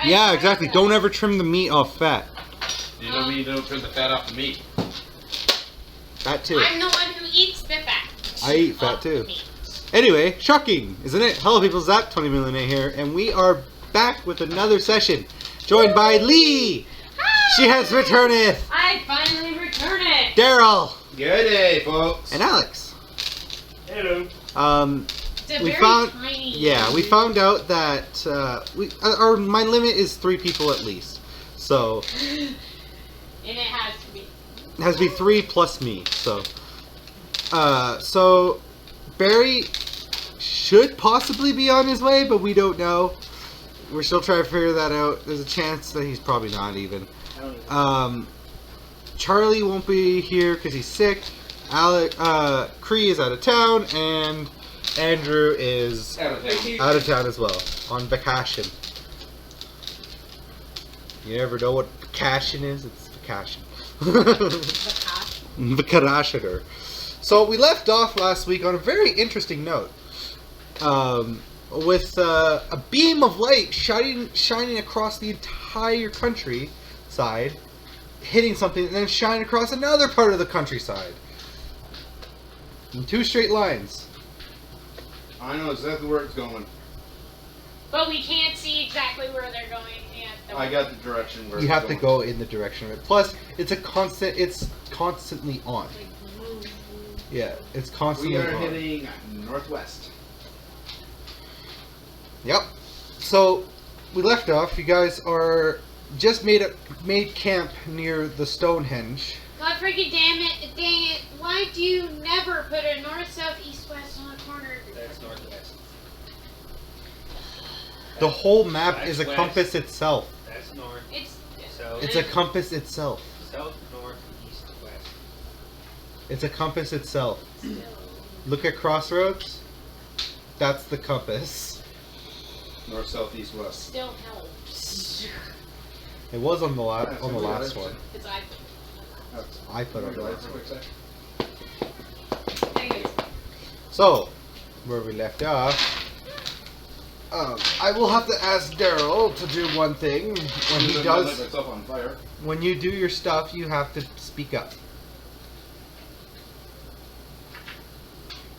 Yeah, exactly. Don't ever trim the meat off fat. You know you don't trim the fat off the meat. That too. I'm the one who eats the fat. I eat fat too. Anyway, shocking, isn't it? Hello people, Zap20millionaire here, and we are back with another session, joined by Lee. Hi. She has returneth. I finally returned it. Daryl. Good day, folks. And Alex. Hello. We found out that my limit is 3 people at least. So And it has to be. it has to be 3 plus me. So so Barry should possibly be on his way, but we don't know. We're still trying to figure that out. There's a chance that he's probably not even. Charlie won't be here because he's sick. Cree is out of town, and Andrew is out of town as well, on vacation. You never know what vacation is? It's vacation. Vacation. So we left off last week on a very interesting note. With a beam of light shining across the entire countryside, hitting something, and then shining across another part of the countryside. In 2 straight lines. I know exactly where it's going. But we can't see exactly where they're going. I got the direction where You it's have going. to go in the direction of it. Plus, it's constantly on. Yeah, it's constantly We are on. heading northwest. Yep. So we left off. You guys are just made camp near the Stonehenge. God freaking dang it. Why do you never put a north, south, east, west on a corner? That's northwest. The whole map That's is a west. compass itself. That's north. It's South. It's a compass itself. South, north, east, west. It's a compass itself. Look at Crossroads. That's the compass. North, south, east, west. still helps. It was on the last one. It's I. I put on the last one. Anyways, So, where we left off, I will have to ask Daryl to do one thing. When he Light does, myself on fire. when you do your stuff, you have to speak up.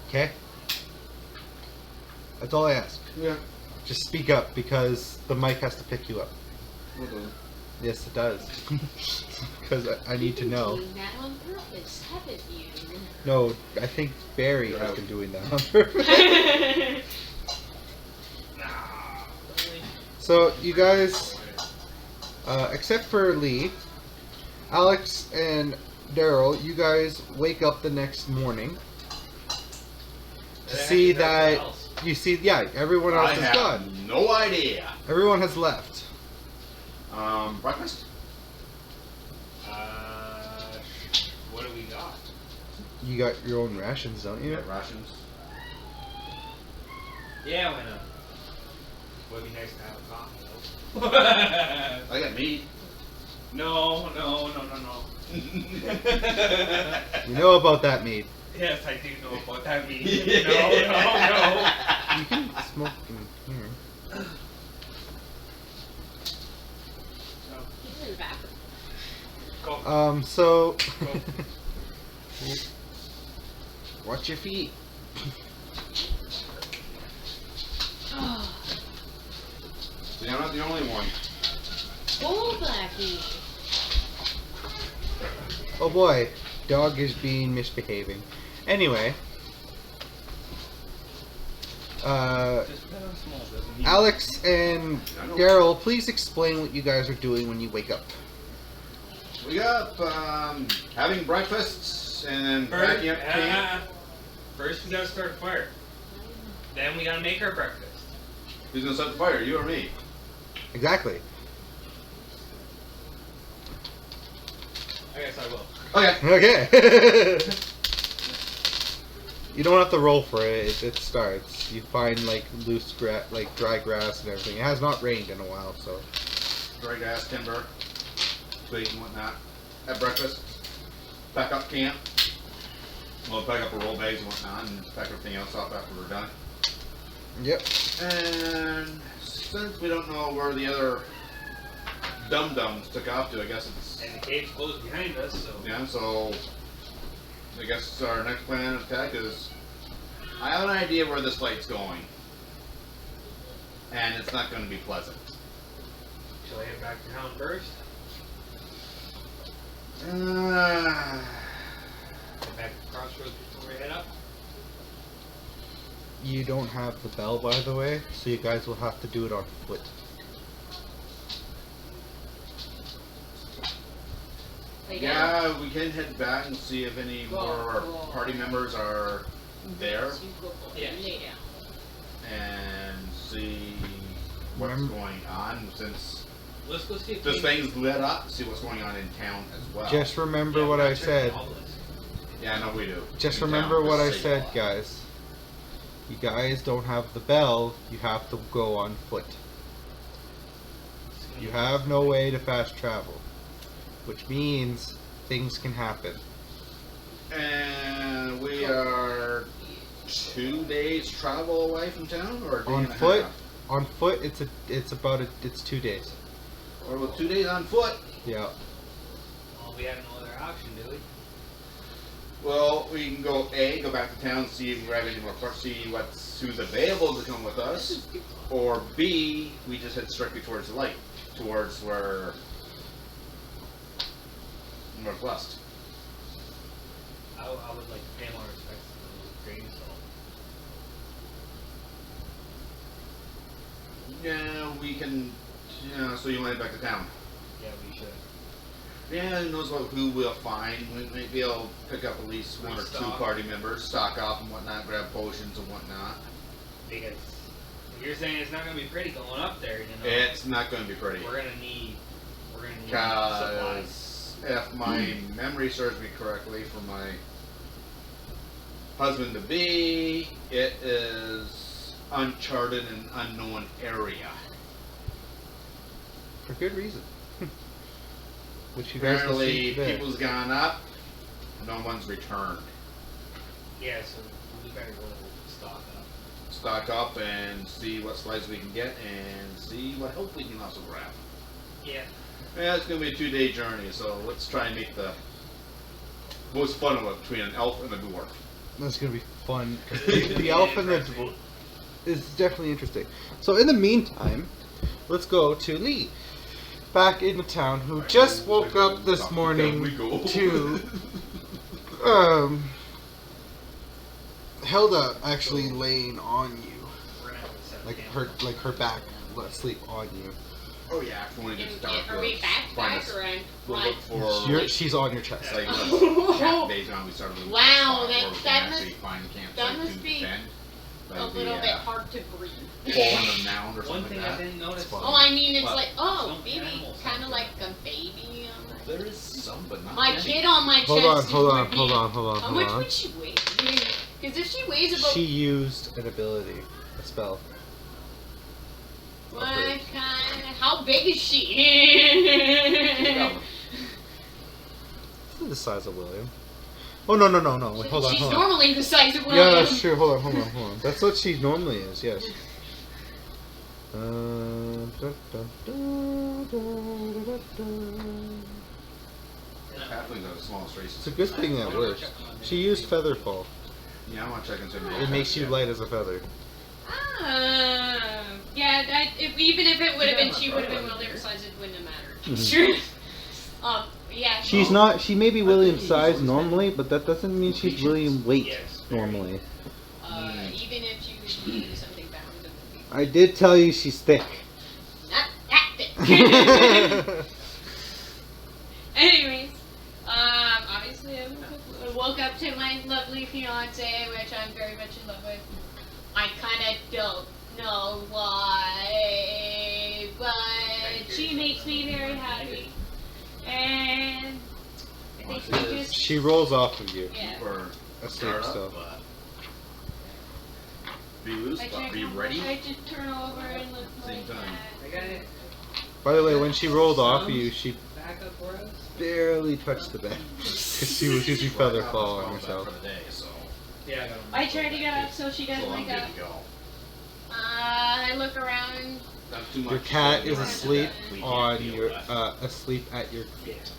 Okay? That's all I ask. Yeah. Just speak up because the mic has to pick you up. We'll do it. Yes, it does. Because I need to know. doing that on purpose, haven't you? No, I think Barry has Right. been doing that on purpose. So, you guys, except for Lee, Alex and Daryl, you guys wake up the next morning to see that everyone else I is have gone. no idea. Everyone has left. Breakfast? What do we got? You got your own rations, don't you? Yeah, rations. Yeah, why not? Would be nice to have a coffee, though. I got meat. No. You know about that meat. Yes, I do know about that meat. Yeah. No. You can smoke in here. He's in the bathroom. Go. So watch your feet. See, I'm not the only one. Oh, Blackie. Oh boy, dog is being misbehaving. Anyway, Just put on small, doesn't he? Alex and Daryl, please explain what you guys are doing when you wake up. We got having breakfasts and packing up camp. First, we gotta start a fire. Then we gotta make our breakfast. Who's gonna set the fire? You or me? Exactly. I guess I will. Okay. Okay. You don't have to roll for it. It starts. You find like loose grass, like dry grass and everything. It has not rained in a while, so. Dry gas, timber, twig and whatnot. Have breakfast. Pack up camp. We'll pack up our roll bags and whatnot and pack everything else off after we're done. Yep. And since we don't know where the other dum-dums took off to. I guess it's... And the cave's closed behind us, so. Yeah, so... I guess our next plan of attack is... I have an idea where this fight's going. And it's not going to be pleasant. Shall I head back to town first? Head back to the crossroads before we head up? You don't have the bell, by the way, so you guys will have to do it on foot. Yeah, we can head back and see if any more of our party members are there. Yeah. And see what's going on, since Let's go see if this thing's lit up, see what's going on in town as well. Just remember what I said. Yeah, I know we do. Just In remember town, what just I save said, a lot. guys. You guys don't have the bell, you have to go on foot. You have no way to fast travel. Which means things can happen. And we are 2 days travel away from town, or a day On and a foot? half? On foot, it's 2 days. Or with 2 days on foot. Yeah. Well, we have no other option, do we? Well, we can go back to town, see if we grab any more parts, see who's available to come with us, or B, we just head strictly towards the light, towards where northwest. I would like to pay more respects to the grain salt. Yeah, we can. Yeah, so you want to head back to town? Yeah, we should. Yeah, who knows who we'll find. We might be able to pick up at least one or two Restock. party members, stock up and whatnot, grab potions and whatnot. Because you're saying it's not going to be pretty going up there, you know. It's not going to be pretty. We're gonna need supplies. Because if my memory serves me correctly from my husband-to-be, it is uncharted and unknown area. For good reason. Which you guys will see Apparently, today. people's gone up, no one's returned. Yeah, so we better go stock up. Stock up and see what supplies we can get and see what help we can also grab. Yeah. Yeah, it's going to be a 2-day journey, so let's try and make the most fun of it between an elf and a dwarf. That's gonna be fun. The elf and the dwarf is definitely interesting. So in the meantime, let's go to Lee, back in the town, who just woke up this morning to Hilda actually laying on you, We're gonna have to set like her back asleep on you. Oh yeah, when it gets dark, Are we back us- or in we'll front? look for She's on your chest. like Oh. half days on we started looking Wow, for a spot where we that can must- actually find the campsite that must to be defend. A Like little the, bit hard to breathe. hole in the mound or One something thing like I that. didn't notice. It's fine. Oh, I mean, it's What? like, Some baby, animals kind have of like a baby. There is some, but not My many. kid on my chest. Hold on, would be- How much would she weigh? Because if she weighs about She used an ability, a spell. what kind? How big is she? The size of William. Oh no! Wait, hold on, She's hold on. normally the size of Yeah, William. that's true. Hold on. That's what she normally is. Yes. Halflings are the smallest races. It's a good thing that works. She used Featherfall. Yeah, I want to check and see. It makes you light as a feather. Yeah, even if it would have been, she would have been William size, it wouldn't have mattered. Sure. Yeah. She's not. She may be William's size normally, but that doesn't mean she's William weight Yes. normally. Even if she was eating something bound, it would be I did tell you she's thick. not that thick. Anyways, obviously I woke up to my lovely fiance, which I'm very much in love with. I kind of don't know why, but she makes me very happy. And I think we just, She rolls off of you. yeah. Or Asleep start still. up, but be loose, I but be check- ready. I just turn over and look Same like time. that. I got it. By the way, when she rolled off of you, she Back up for us. barely touched the bed because she was using Featherfall on herself. For the day, so Yeah, I got him. I try to get up so she doesn't I'm wake good up. to go. I look around Not too much. Your cat is Right. asleep We on can't your feel that. asleep at your feet.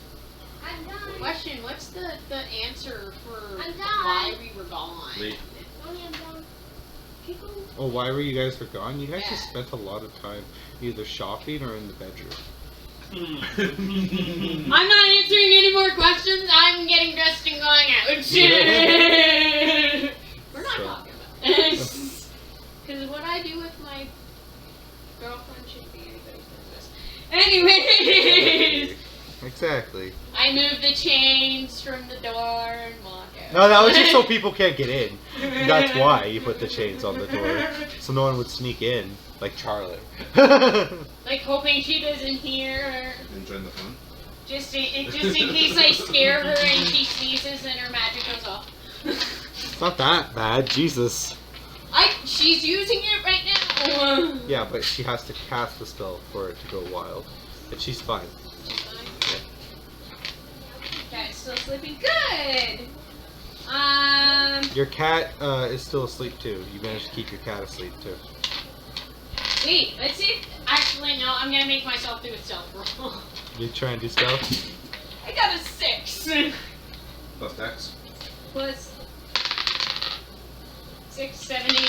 I'm done. Question: what's the answer for I'm done. why we were gone? Leave. Mommy, I'm done. People. Oh, why were you guys gone? You guys Yeah. just spent a lot of time either shopping or in the bedroom. I'm not answering any more questions. I'm getting dressed and going out. We're not So- talking about this. Because what I do with my girlfriend shouldn't be anybody's business. Anyways, Exactly. I move the chains from the door and walk out. No, that was just so people can't get in. That's why you put the chains on the door, so no one would sneak in, like Charlie. Like hoping she doesn't hear. Enjoying the fun. Just in case I scare her and she sneezes and her magic goes off. It's not that bad, Jesus. She's using it right now. Yeah, but she has to cast the spell for it to go wild. But she's fine. She's fine. Cat's still sleeping. Good. Your cat is still asleep too. You managed to keep your cat asleep too. Wait. Let's see. Actually, no. I'm gonna make myself do a stealth roll. You try and do spell? I got a 6. Plus Dex. Plus 6, 7, 8, 9,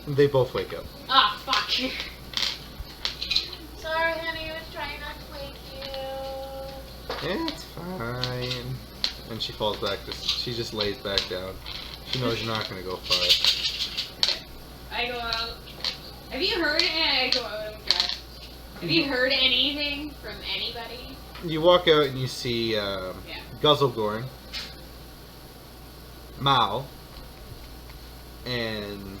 10. They both wake up. Ah, fuck. Sorry, honey. I was trying not to wake you. It's fine. And she falls back. She just lays back down. She knows you're not gonna go far. I go out. Have you heard? I go out. Oh god. Have you heard anything from anybody? You walk out and you see Guzzlegorn, Mal, and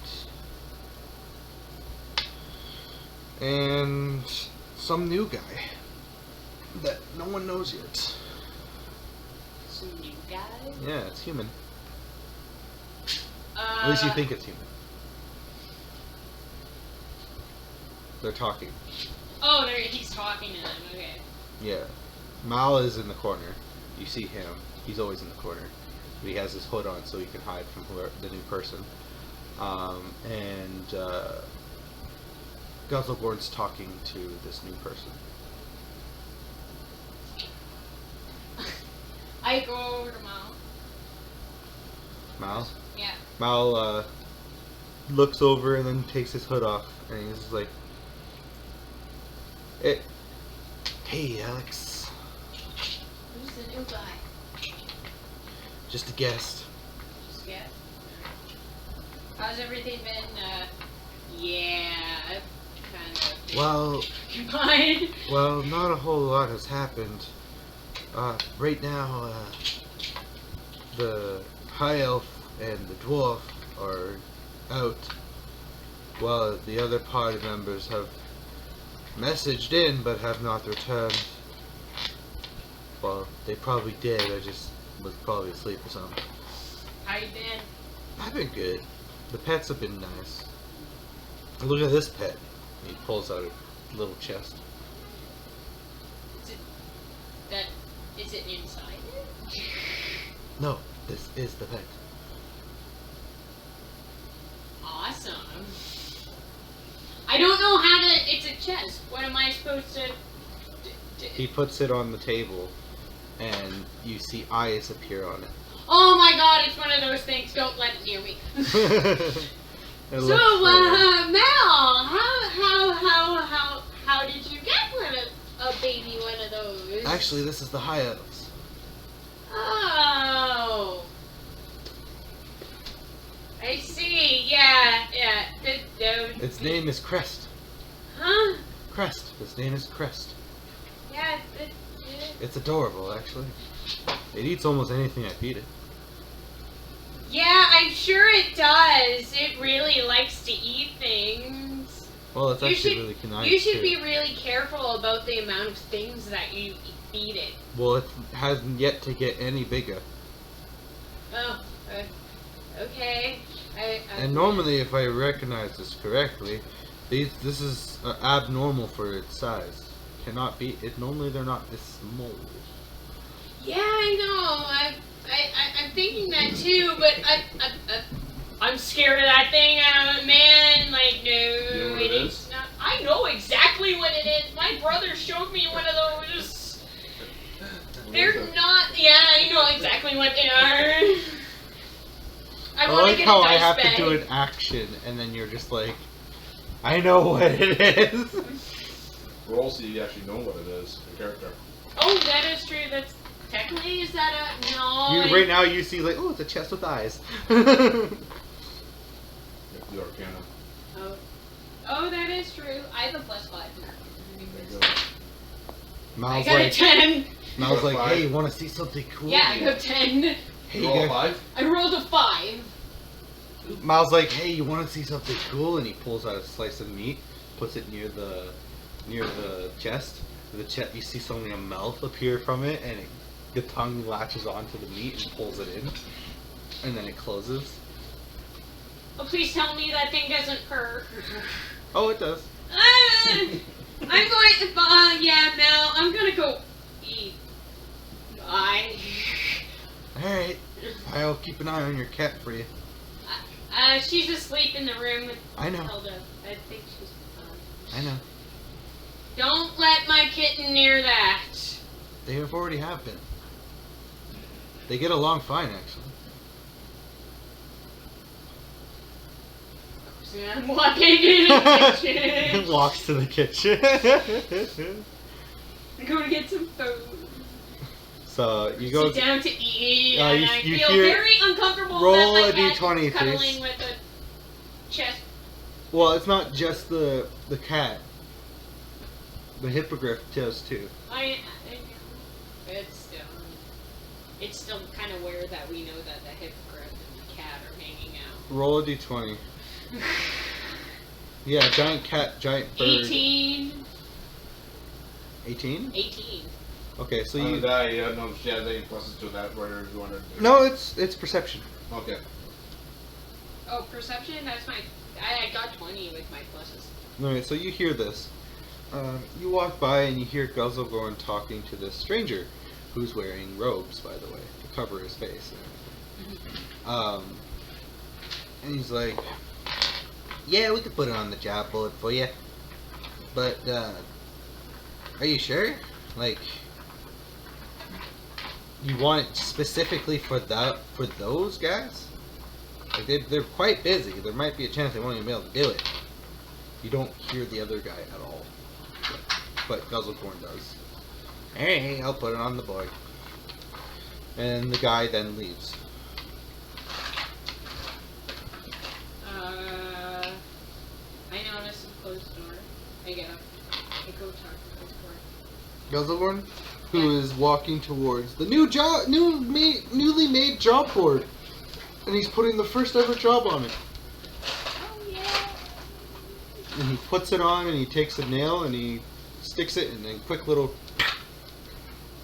some new guy that no one knows yet. Some new guys. Yeah, it's human. At least you think it's human. They're talking. Oh, no, he's talking to them. Okay. Yeah. Mal is in the corner. You see him. He's always in the corner. But he has his hood on so he can hide from the new person. Guzzlegorn's talking to this new person. I go over to Mal. Mal? Yeah. Mal looks over and then takes his hood off. And he's just like, hey, Alex. Who's the new guy? Just a guest. Just get. How's everything been? Yeah, kind of. Well, Fine. well, not a whole lot has happened. Right now, the high elf and the dwarf are out, while the other party members have messaged in but have not returned. Well, they probably did. I just was probably asleep or something. How you been? I've been good. The pets have been nice. Look at this pet. He pulls out a little chest. Is it inside it? No, this is the pet. Awesome. I don't know how to. It's a chest. What am I supposed to? He puts it on the table, and you see eyes appear on it. Oh my god! It's one of those things. Don't let it near me. It So, looks, Mel, how did you get a baby one of those? actually, this is the high elves. Oh. I see. Yeah. Its name is Crest. Huh? Crest. Its name is Crest. Yeah. It's adorable, actually. It eats almost anything I feed it. Yeah, I'm sure it does. It really likes to eat things. Well, it's You actually should- really nice. You should too. be really careful about the amount of things that you feed it. Well, it hasn't yet to get any bigger. Oh, okay. And normally, if I recognize this correctly, this is abnormal for its size. Cannot be. Normally they're not this small. Yeah, I know. I'm thinking that too, but I'm scared of that thing, man. Like, no, You know what it it's is? not. I know exactly what it is. My brother showed me one of those. They're not. Yeah, I know exactly what they are. I I want to like get how a I dice have bag. to do an action, and then you're just like, I know what it is. Roll so you actually know what it is. The character. Oh, that is true. That's technically is that a no? Right now you see like, oh, it's a chest with eyes. You have to do Arcana. Oh, that is true. I have a +5. There you go. I Mal's got a like, 10. Mal's like, Five. hey, you want to see something cool? Yeah, I got 10. Hey, You you roll a guys- 5? I rolled a 5. Mal's like, hey, you want to see something cool? And he pulls out a slice of meat, puts it near the chest. You see suddenly a mouth appear from it, and the tongue latches onto the meat and pulls it in, and then it closes. Oh, please tell me that thing doesn't hurt. Oh, it does. I'm going to, yeah, Mel, I'm gonna go eat. Bye. Alright, I'll keep an eye on your cat for you. She's asleep in the room with I know. Hilda. I think she's I know. Don't let my kitten near that. They have already have been. They get along fine, actually. So I'm walking in the kitchen. Walks to the kitchen. I'm going to get some food. So you go. Sit down to eat, you and I hear- feel very uncomfortable roll that a my cat D20, is cuddling please. with the chest. Well, it's not just the cat. The hippogriff does too. I know. It's still kind of weird that we know that the hippogriff and the cat are hanging out. Roll a d20. Yeah, giant cat, giant bird. 18. 18? 18. Okay, so On you. the die, you don't know if she has any pluses to that, whether you want to do. No, it's perception. Okay. Oh, perception? That's my... I got 20 with my pluses. Alright, so you hear this. You walk by and you hear Guzzlegorn talking to this stranger, who's wearing robes, by the way, to cover his face. And he's like, yeah, we could put it on the job bullet for you. But, are you sure? Like, you want it specifically for those guys? Like, they're quite busy. There might be a chance they won't even be able to do it. You don't hear the other guy at all. But Guzzlecorn does. Hey, I'll put it on the board. And the guy then leaves. I notice a closed door. I get up. I go talk to Guzzlecorn, who is walking towards the newly made job board. And he's putting the first ever job on it. Oh, yeah. And he puts it on and he takes a nail and he sticks it and then quick little,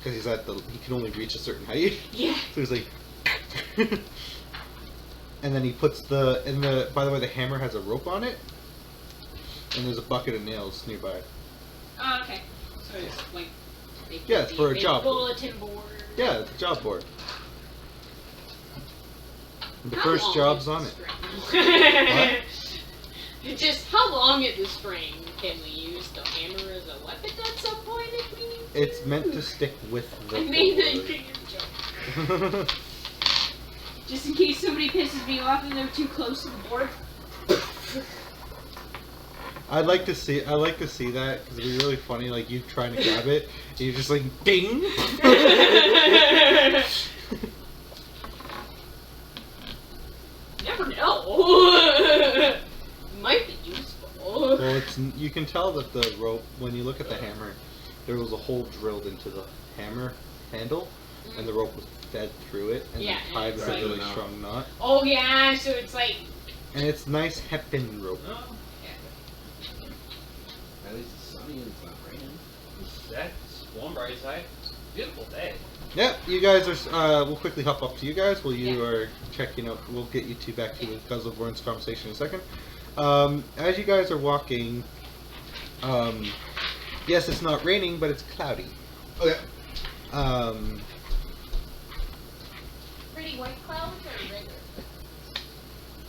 because he can only reach a certain height. Yeah. So he's like, and then he puts by the way, the hammer has a rope on it, and there's a bucket of nails nearby. Oh, okay. So it's like... Yeah, it's for a job. Bulletin board. Yeah, it's a job board. The How first long job's is on the it. string? Just how long is the string? Can we use the hammer as a weapon at some point if we need to? It's meant to stick with the I made the board. bigger joke. Just in case somebody pisses me off and they're too close to the board. I'd like to see that because it'd be really funny. Like you trying to grab it, and you're just like ding. Never know. Might be useful. Well, you can tell that the rope, when you look at the hammer, there was a hole drilled into the hammer handle, and the rope was fed through it, and Yeah, tied and with it's a really like- strong knot. Oh yeah, so it's like... And it's nice heptin rope. Oh, At least it's sunny and it's not raining. that's one bright side. Beautiful day. Yep, you guys are. We'll quickly hop up to you guys while you are checking out. We'll get you two back to Guzzleborn's conversation in a second. As you guys are walking, yes, it's not raining, but it's cloudy. Okay. Pretty white clouds or regular?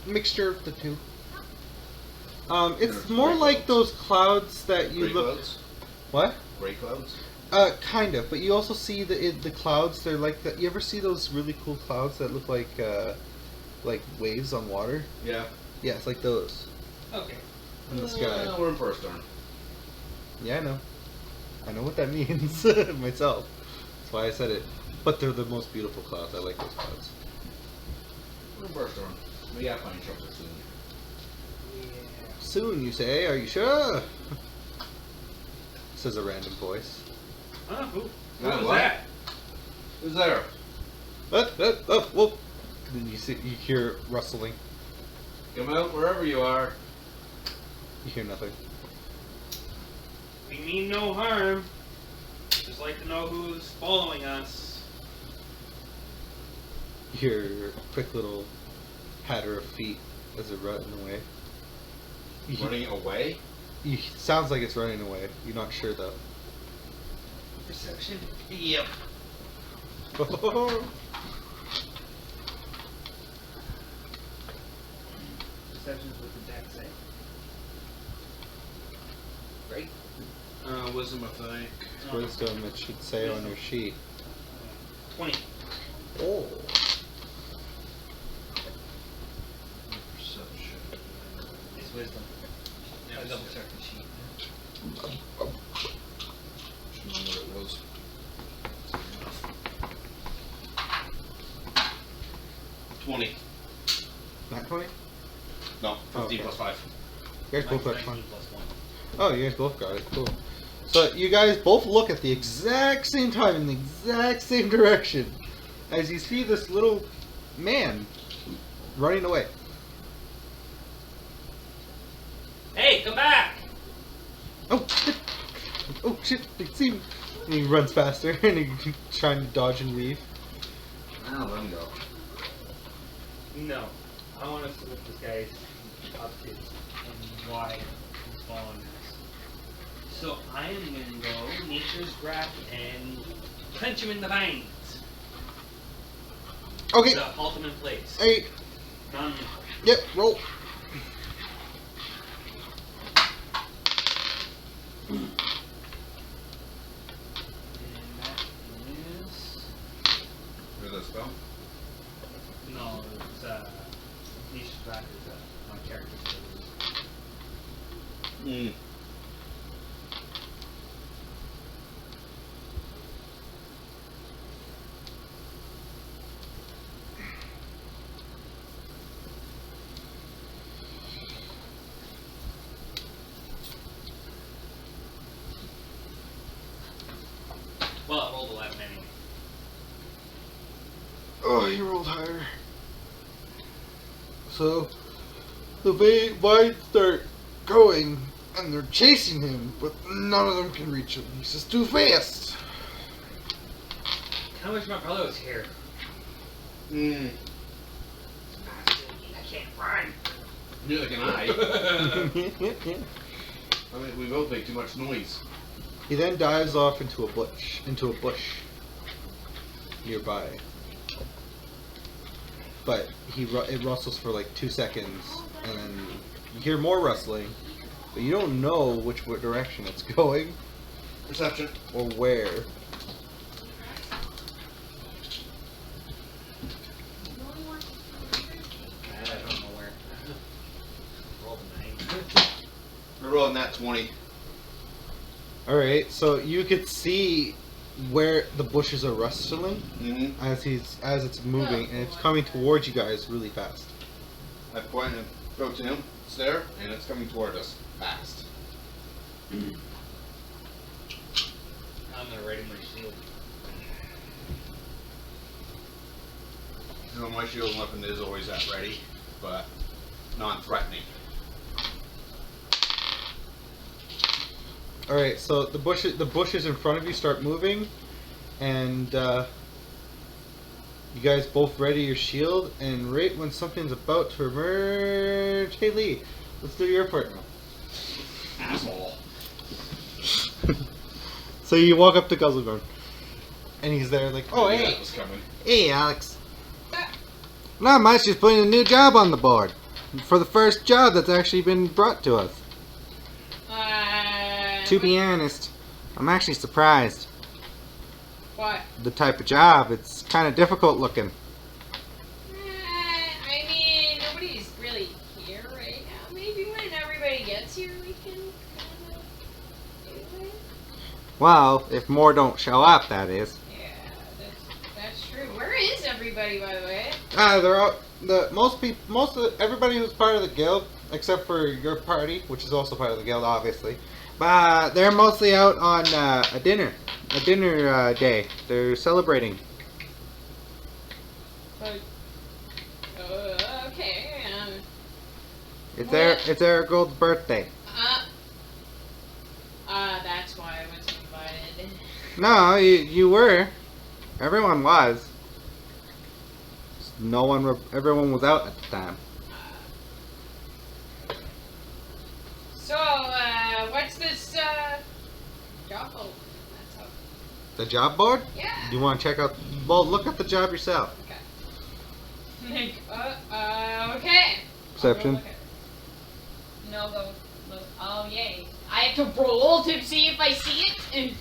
Mixture of the two. It's more like those clouds that you Gray look. clouds? What? Gray clouds? Kind of, but you also see the clouds. They're like that. You ever see those really cool clouds that look like waves on water? Yeah. Yeah, it's like those Okay. in the sky. We're in for a storm. Yeah, I know. I know what that means myself. That's why I said it. But they're the most beautiful clouds. I like those clouds. We're in for a storm. We gotta find trouble soon. Soon, you say? Are you sure? Says a random voice. Huh? Who What? was that? Who's there? Whoop. Then you hear rustling. Come out wherever you are. You hear nothing. We mean no harm. Just like to know who's following us. You hear a quick little patter of feet as they're running away. Running away? Sounds like it's running away. You're not sure though. Perception? Yep. Perception's with the deck say. Right? Wisdom, I think. Wisdom, it should say on your sheet. 20. Oh. Perception. It's wisdom. Yeah, double check the sheet. Should know what it was. $20. Not 20? No, 15 Okay. plus 5. You guys both got 19 20. plus 1. Oh, you guys both got it. Cool. So you guys both look at the exact same time in the exact same direction as you see this little man running away. Hey, come back! Oh shit! Oh shit! I see him. And he runs faster and he's trying to dodge and weave. Now let him go. No. I want to see what this guy's up to and why he's following us. So I am going to go Nature's Wrath and punch him in the veins. Okay. The ultimate place. Hey. Non-lethal. Yep. Roll. And that is... Here's that spell? No, it's Nature's Wrath is my character's ability. Well, I rolled 11 anyway. Oh, he rolled higher. So the vines start going, and they're chasing him, but none of them can reach him. He's just too fast. I wish my brother was here. I can't run. Neither can I. I mean, we both make too much noise. He then dives off into a bush nearby. But it rustles for like 2 seconds, and then you hear more rustling, but you don't know which direction it's going Perception. or where. I don't know where. Rolled a 9. We're rolling that 20. Alright, so you could see where the bushes are rustling as it's moving, and it's coming towards you guys really fast. I point and go to him. It's there, and it's coming toward us fast. I'm gonna ready my shield. You know, my shield weapon is always at ready, but non-threatening. Alright, so the bushes in front of you start moving, and you guys both ready your shield, and right when something's about to emerge... Hey Lee, let's do your part now. Asshole. So you walk up to Guzzlegorn, and he's there like, oh I knew hey, that was coming. hey Alex. Not much, just putting a new job on the board. for the first job that's actually been brought to us. To be honest, I'm actually surprised. What? The type of job, it's kind of difficult looking. I mean, nobody's really here right now. Maybe when everybody gets here, we can kind of do it. Well, if more don't show up, that is. Yeah, that's true. Where is everybody, by the way? They're out. Everybody who's part of the guild, except for your party, which is also part of the guild, obviously. But they're mostly out on a dinner day. They're celebrating. Okay. It's Arigold's birthday. That's why I wasn't invited. No, you were. Everyone was. Everyone was out at the time. So, what's this, job open? That's all. The job board? Yeah. You want to check out? Well, look at the job yourself. Okay. Okay. Perception. I'll go look at it. No, go. Look. Oh, yay. I have to roll to see if I see it.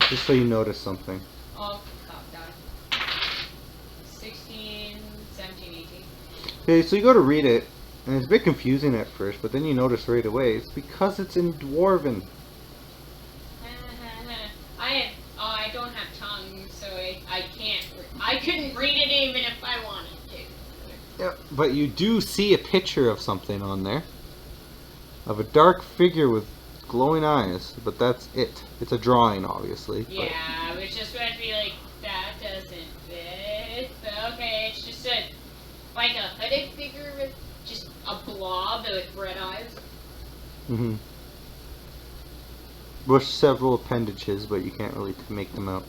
Just so you notice something. Oh, top die. 16, 17, 18. Okay, so you go to read it, and it's a bit confusing at first, but then you notice right away it's because it's in Dwarven. I don't have tongue, so I can't. I couldn't read it even if I wanted to. Yep. But you do see a picture of something on there, of a dark figure with glowing eyes, but that's it. It's a drawing, obviously. Yeah, I was just about to be like, that doesn't fit. But okay, it's just like a hooded figure with just a blob with red eyes. Mm-hmm. With several appendages, but you can't really make them out.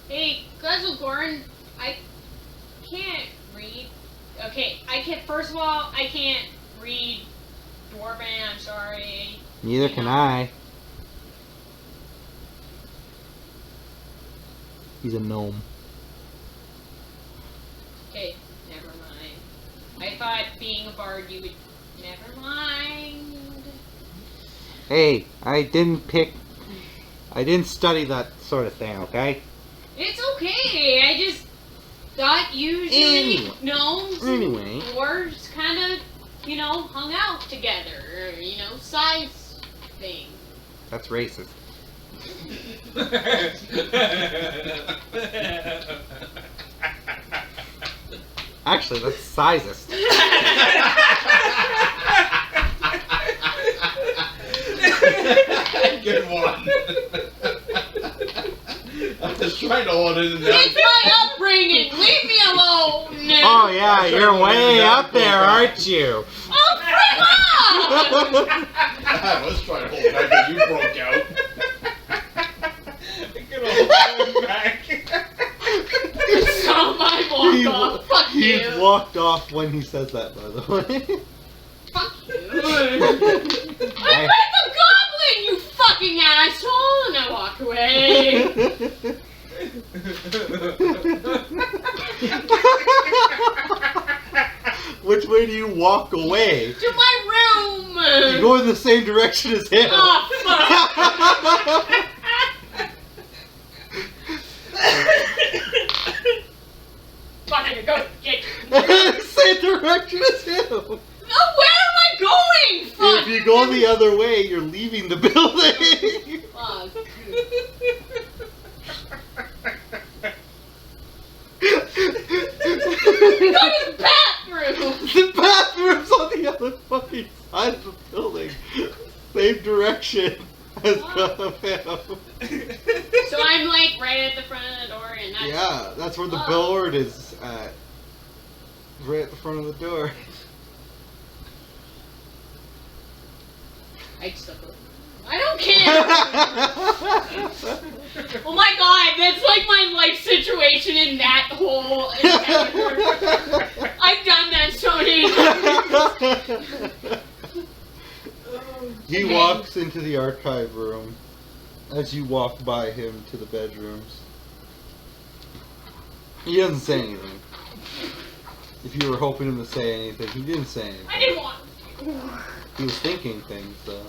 Hey, Guzzlegorn, I can't read. Okay, first of all, I can't read Dwarven, I'm sorry. Neither can I. He's a gnome. Okay, never mind. I thought being a bard you would... Never mind. Hey, I didn't study that sort of thing, okay? It's okay, I just thought usually Anyway. gnomes Anyway. and dwarves kind of, hung out together. Size thing. That's racist. Actually, that's sizist. Good one. I'm just trying to hold it in there. It's my upbringing! Leave me alone! Oh yeah, you're way up there, aren't you? Oh, frick off! I was trying to hold it back, but you broke out. Get all back. So my walk off. Fuck He you. walked off when he says that, by the way. Fuck you. I met the goblin, you fucking asshole! And I walk away. Which way do you walk away? To my room! You go in the same direction as him. Oh, fuck! Fucking go get... Same direction as him. No, where am I going? Fuck! If you go the other way, you're leaving the building. Fuck. Go to the bathroom! The bathroom's on the other fucking side of the building. Same direction as him. So I'm like right at the front of the door and that's... Yeah, that's where the billboard is at. Right at the front of the door. I just I don't care! Oh my god, that's like my life situation in that whole encounter. I've done that so many times. He walks into the archive room as you walk by him to the bedrooms. He doesn't say anything. If you were hoping him to say anything, he didn't say anything. I didn't want. He was thinking things, though.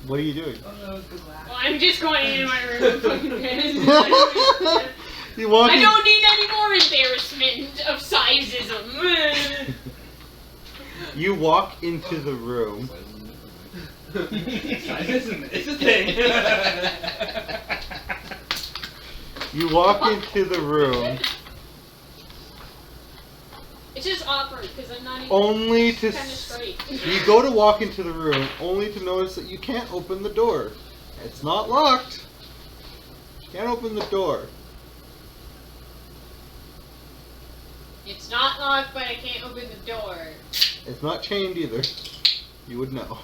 What are you doing? Oh, that was a good laugh. Well, I'm just going into my room and fucking pissed. You walk I in- don't need any more embarrassment of sizeism. You walk into the room. It's a thing. You walk into the room It's just awkward because I'm not even only to. kind of straight. You go to walk into the room only to notice that you can't open the door. It's not locked. You can't open the door. It's not locked, but I can't open the door. It's not chained either. You would know.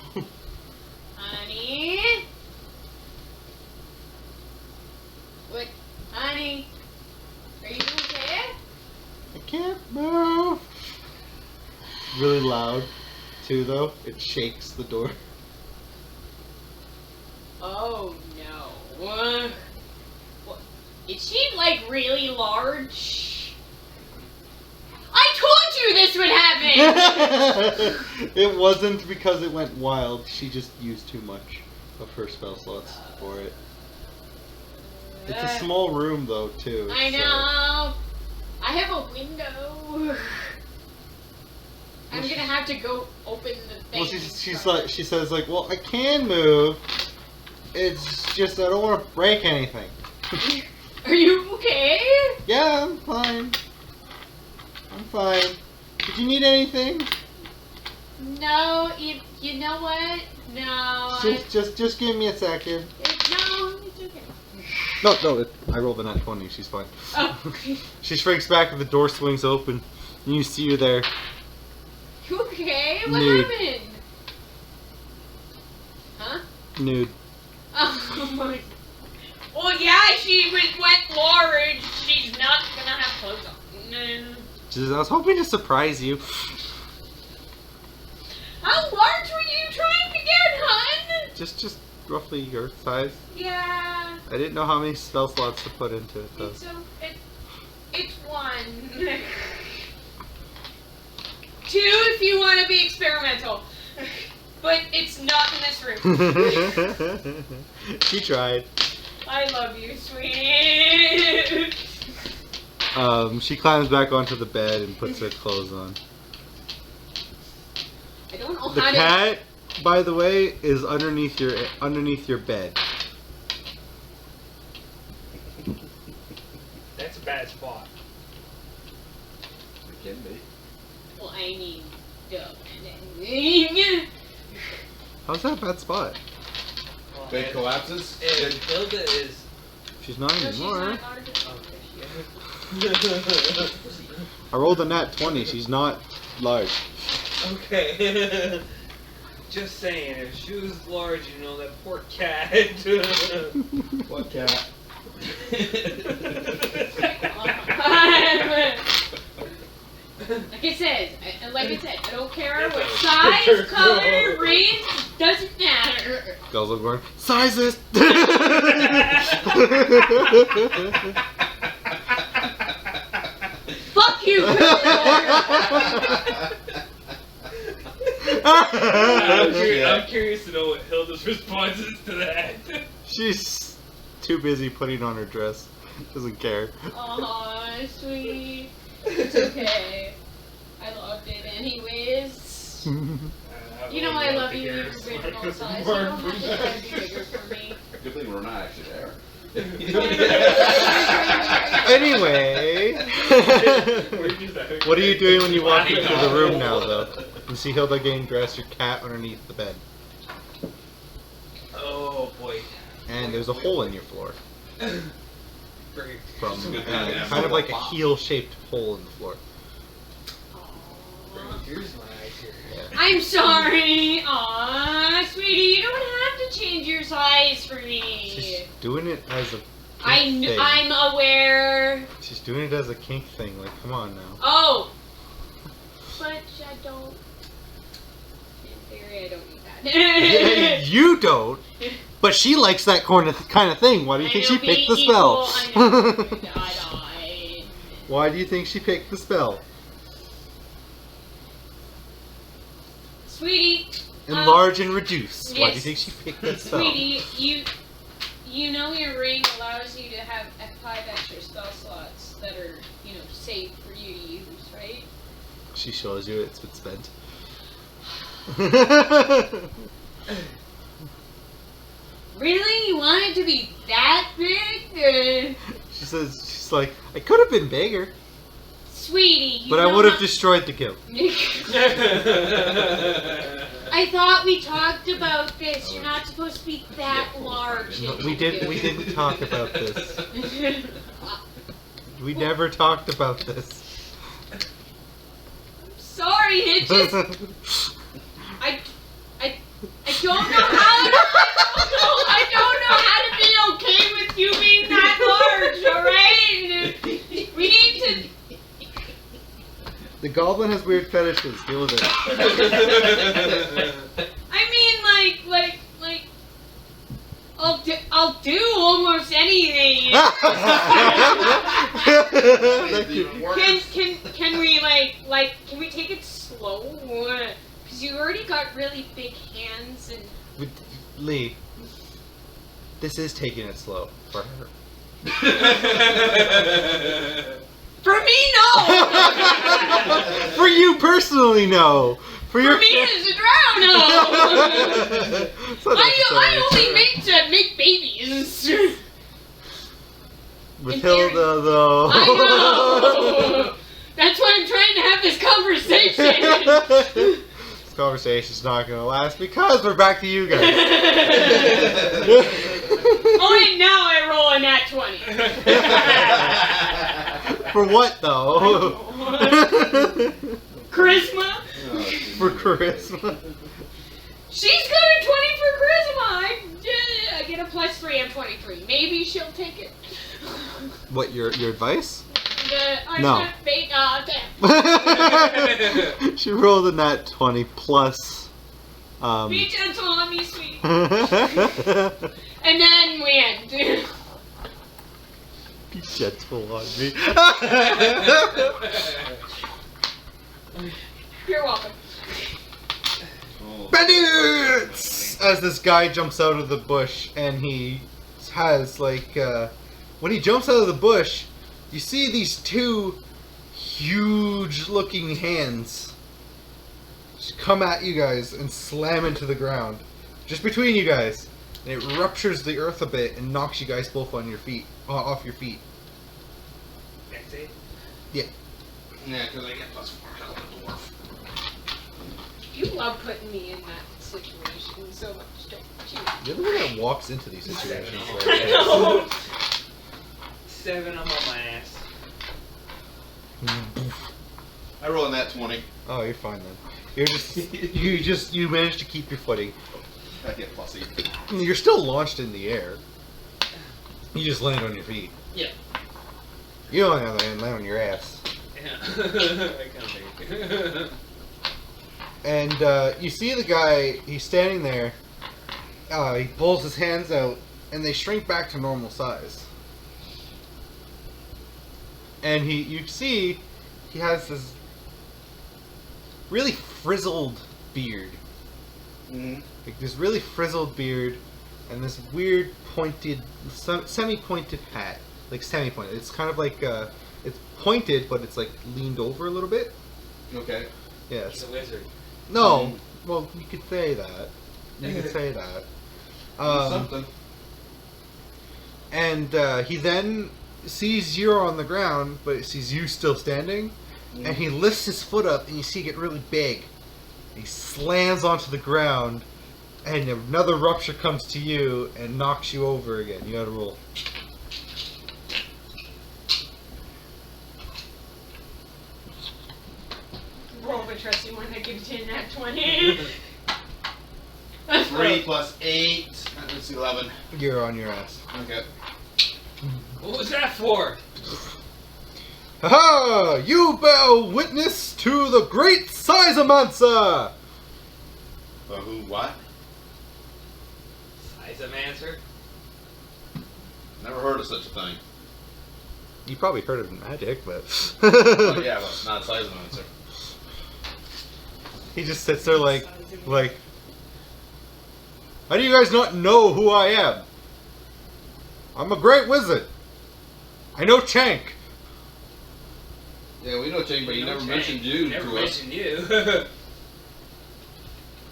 Honey? What? Honey? Are you okay? I can't move. Really loud, too, though. It shakes the door. Oh no. What? Is she like really large? I told you this would happen! It wasn't because it went wild. She just used too much of her spell slots for it. It's a small room, though, too. I so- know. I have a window. I'm gonna have to go open the thing. Well, she says like, well, I can move. It's just I don't want to break anything. Are you okay? Yeah, I'm fine. I'm fine. Did you need anything? No, you know what? No. Just give me a second. No, it's okay. No, I rolled a nat 20. She's fine. Oh. She shrinks back and the door swings open. And you see her there. You okay? What Nude. happened? Huh? Nude. Oh my. Well, yeah, went large. She's not gonna have clothes on. No. She says, I was hoping to surprise you. How large were you trying to get, hun? Just roughly your size. Yeah. I didn't know how many spell slots to put into it, though. It's one. Two if you want to be experimental. But it's not in this room. She tried. I love you, sweet. She climbs back onto the bed and puts her clothes on. I don't know The how cat, by the way, is underneath your bed. That's a bad spot. It can be. Well, I mean, duh. How's that a bad spot? Well, Bed collapses. and Hilda is. She's not No, she's anymore. not artificial. I rolled a nat 20. She's not large. Okay. Just saying, if she was large, you know, that poor cat. What cat? Like I said, I don't care what size, color, race, doesn't matter. Girls are going, sizes! Fuck you! I'm curious to know what Hilda's response is to that. She's too busy putting on her dress. Doesn't care. Aw, sweet. It's okay. I loved it anyways. You know I love you, you're original size. You don't have to try to be bigger for me. Good thing we're not actually there. Anyway, what are you doing when you walk into the room now, though? You see Hilda getting dressed, your cat underneath the bed, Oh boy. and there's a hole in your floor Great. from It's a good thing, yeah. kind of like a heel-shaped hole in the floor. Here's my eyes here. I'm sorry. Aw, sweetie, you don't have to change your size for me. She's doing it as a kink thing. I'm aware. She's doing it as a kink thing. Like, come on now. Oh. But I don't. In theory, I don't need that. You don't. But she likes that kind of thing. Why do you think she picked the spell? Why do you think she picked the spell? Sweetie. Enlarge and reduce. Yes. Why do you think she picked that spell? Sweetie, you know your ring allows you to have 5 extra spell slots that are, safe for you to use, right? She shows you it's been spent. Really? You want it to be that big? She's like, I could have been bigger, Sweetie, but I would have destroyed the guild. I thought we talked about this. You're not supposed to be that large. No, we didn't talk about this. We never talked about this. Sorry, it just I don't know how to, I don't know how to be okay with you being that large, alright? We need to. The goblin has weird fetishes. Deal with it. I mean, like I'll do almost anything. Can we can we take it slow? Because you already got really big hands and. Lee, this is taking it slow for her. For me, no. For you personally, no. For me as a drow, no. I only make babies. With Hilda, though. I know. That's why I'm trying to have this conversation. This conversation's not going to last because we're back to you guys. Oh, wait, now I roll a nat 20. For what, though? Charisma? For charisma? She's got a 20 for charisma. I get a +3. I'm 23. Maybe she'll take it. What, your advice? I'm No. not bait. Damn. She rolled a nat 20 plus. Be gentle on me, sweetie. And then we end. Be gentle on me. You're welcome. Bandits! As this guy jumps out of the bush, and he has when he jumps out of the bush, you see these 2 huge-looking hands just come at you guys and slam into the ground, just between you guys. And it ruptures the earth a bit and knocks you guys both on your feet, off your feet. That's it. Yeah. Yeah, because I get +4 health at dwarf. You love putting me in that situation so much, don't you? You're the one that walks into these situations. No. 7, I'm on my ass. I roll in that 20. Oh, you're fine then. You managed to keep your footing. I get +8. You're still launched in the air. You just land on your feet. Yeah. You don't have to land on your ass. Yeah. I kind of think. And you see the guy, he's standing there, he pulls his hands out, and they shrink back to normal size. And you see, he has this really frizzled beard. Mm-hmm. Like this really frizzled beard, and this weird pointed, semi-pointed hat. Like semi-pointed. It's kind of like, it's pointed, but it's like leaned over a little bit. Okay. Yes. He's a wizard. No, well, you could say that. You could say that. Something. And he then sees you on the ground, but sees you still standing, and he lifts his foot up, and you see it get really big. He slams onto the ground, and another rupture comes to you and knocks you over again. You gotta roll. Roll the trusty one that gives you that 20. 3 + 8. That's 11. You're on your ass. Okay. What was that for? Haha! You bear witness to the great Sizemancer! Who? What? Seismancer? Never heard of such a thing. You probably heard of magic, but Oh yeah, but it's not a Seismancer. he just sits there like, how do you guys not know who I am? I'm a great wizard. I know Chank. Yeah, we know Chang, but he never mentioned you Never to us. mentioned you.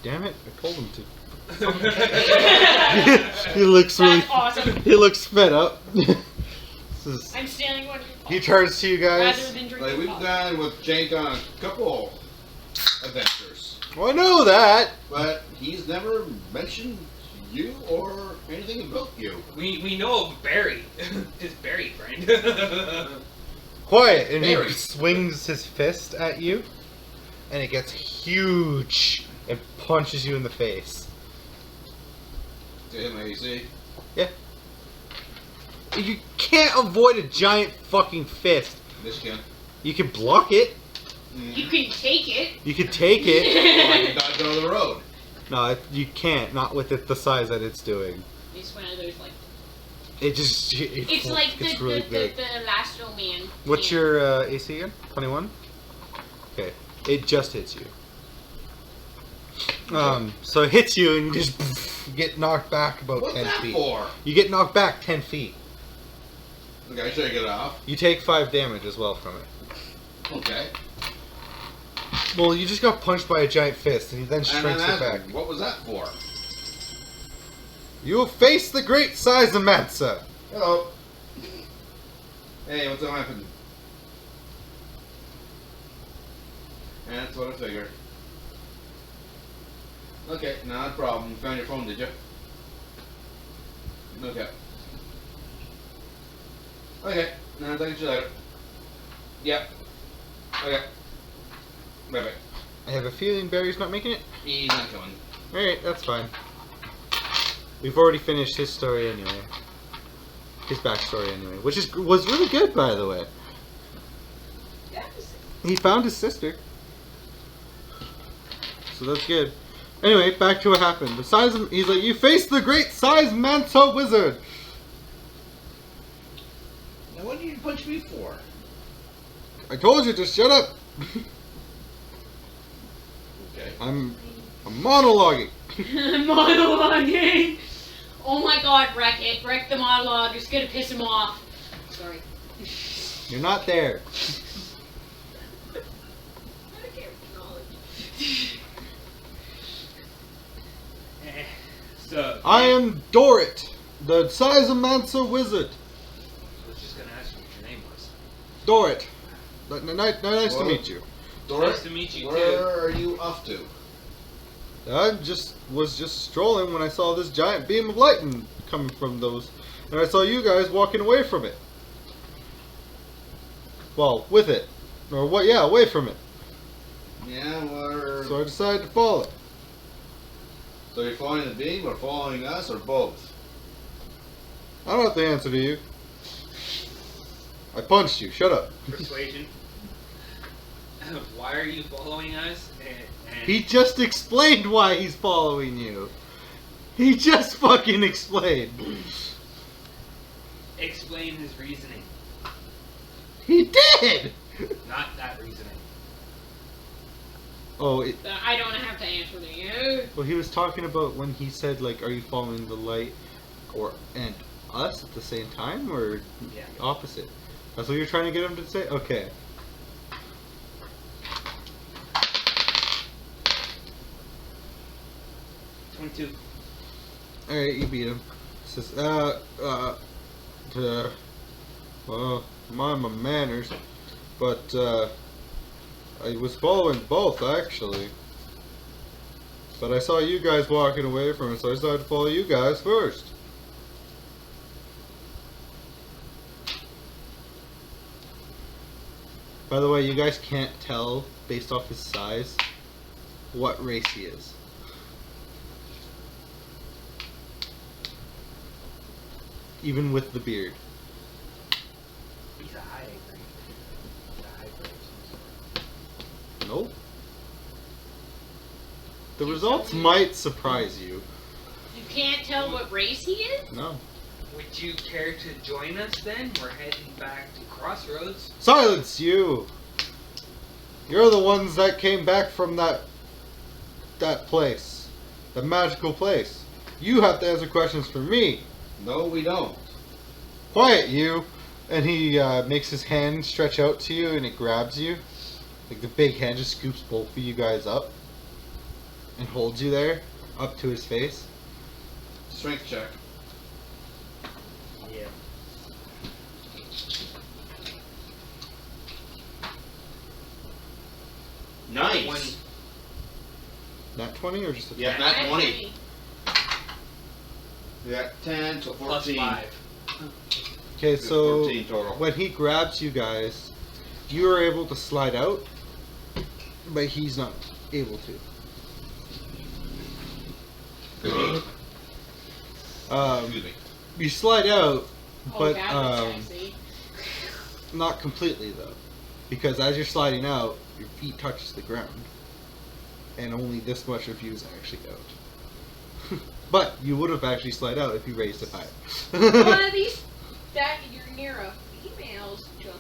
Damn it! I told him to. He looks really. That's awesome. He looks fed up. This is- I'm stealing one. he turns to you Rather guys. than drinking Like, we've coffee. gone with Jake on a couple adventures, Well, I know that. but he's never mentioned you or anything about you. we know of Barry. His Barry friend. Quiet, and Very. he swings his fist at you, and it gets huge and punches you in the face. To him, AC. You can't avoid a giant fucking fist. Michigan. You can block it. You can take it. You can take it. Like dodge down the road. No, you can't. Not with it the size that it's doing. It's one of those like. It just. It's like it's the really the, big. the Last Man. What's can. your AC again? 21? Okay. It just hits you. So it hits you and you just get knocked back about What's 10 that feet. for? You get knocked back 10 feet. Okay, shake it off. You take 5 damage as well from it. Okay. Well, you just got punched by a giant fist and he then And shrinks then it back. what was that for? You will face the great Seismancer. Hello. Hey, what's up, happening? That's what I figured. Okay, not a problem. You found your phone, did you? Okay. Okay, no, thank you later. Yep. Okay. Bye-bye. I have a feeling Barry's not making it. He's not coming. Alright, that's fine. We've already finished his story anyway. His backstory anyway. Which was really good, by the way. Yes. He found his sister. So that's good. Anyway, back to what happened. He's like, you face the great Seismancer wizard. Now, what did you punch me for? I told you to shut up. Okay. I'm monologuing. Monologuing. Oh my god, wreck it. Wreck the monologue. It's gonna piss him off. Sorry. You're not there. I can't acknowledge. So I am Dorit, the Seismancer wizard. I was just gonna ask you what your name was. Dorit. Nice to Well, meet you. Dora, Nice to meet you, where too. are you off to? I was just strolling when I saw this giant beam of lightning coming from those, and I saw you guys walking away from it. Well, with it, or what? Yeah, away from it. Yeah, we're... So I decided to follow it. So you're following the beam, or following us, or both? I don't have the answer to you. I punched you. Shut up. Persuasion. Why are you following us? And He just explained why he's following you. He just fucking explained. explain his reasoning. He did. Not that reasoning. Oh, I don't have to answer to you. well, he was talking about when he said, like, are you following the light and us at the same time, or Yeah. opposite? That's what you're trying to get him to say? Okay. $22. Alright, you beat him. Says, well, mind my manners, but, I was following both, actually. But I saw you guys walking away from it, so I decided to follow you guys first. By the way, you guys can't tell, based off his size, what race he is. Even with the beard. He's a high grade. He's a high grade of some sort. Nope. The results might surprise you. You can't tell what race he is? No. Would you care to join us then? We're heading back to Crossroads. Silence, you! You're the ones that came back from that place. The magical place. You have to answer questions for me. No, we don't. Quiet, you! And he makes his hand stretch out to you and it grabs you. Like the big hand just scoops both of you guys up. And holds you there, up to his face. Strength check. Yeah. Nice. Not 20 or just a 10? Yeah, not 20. Yeah, 10, so 14. Plus 5. Okay, so 14 total. when he grabs you guys, you are able to slide out, but he's not able to. Excuse me. You slide out, but that was sexy. not completely though, because as you're sliding out, your feet touch the ground, and only this much of you is actually out. But you would have actually slid out if you raised it higher. One of these that you're near a female's junk.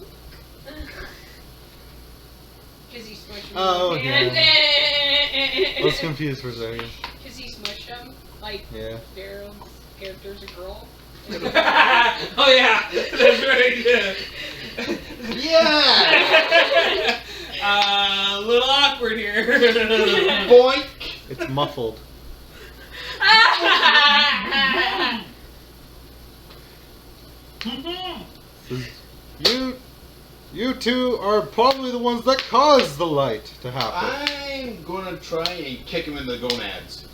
Because he smushed him. Oh, and I was confused for a second. Because he smushed him. Like, Yeah. Daryl's character's a girl. Oh yeah, that's right. Yeah! A little awkward here. Boink! It's muffled. You two are probably the ones that caused the light to happen. I'm gonna try and kick him in the gonads.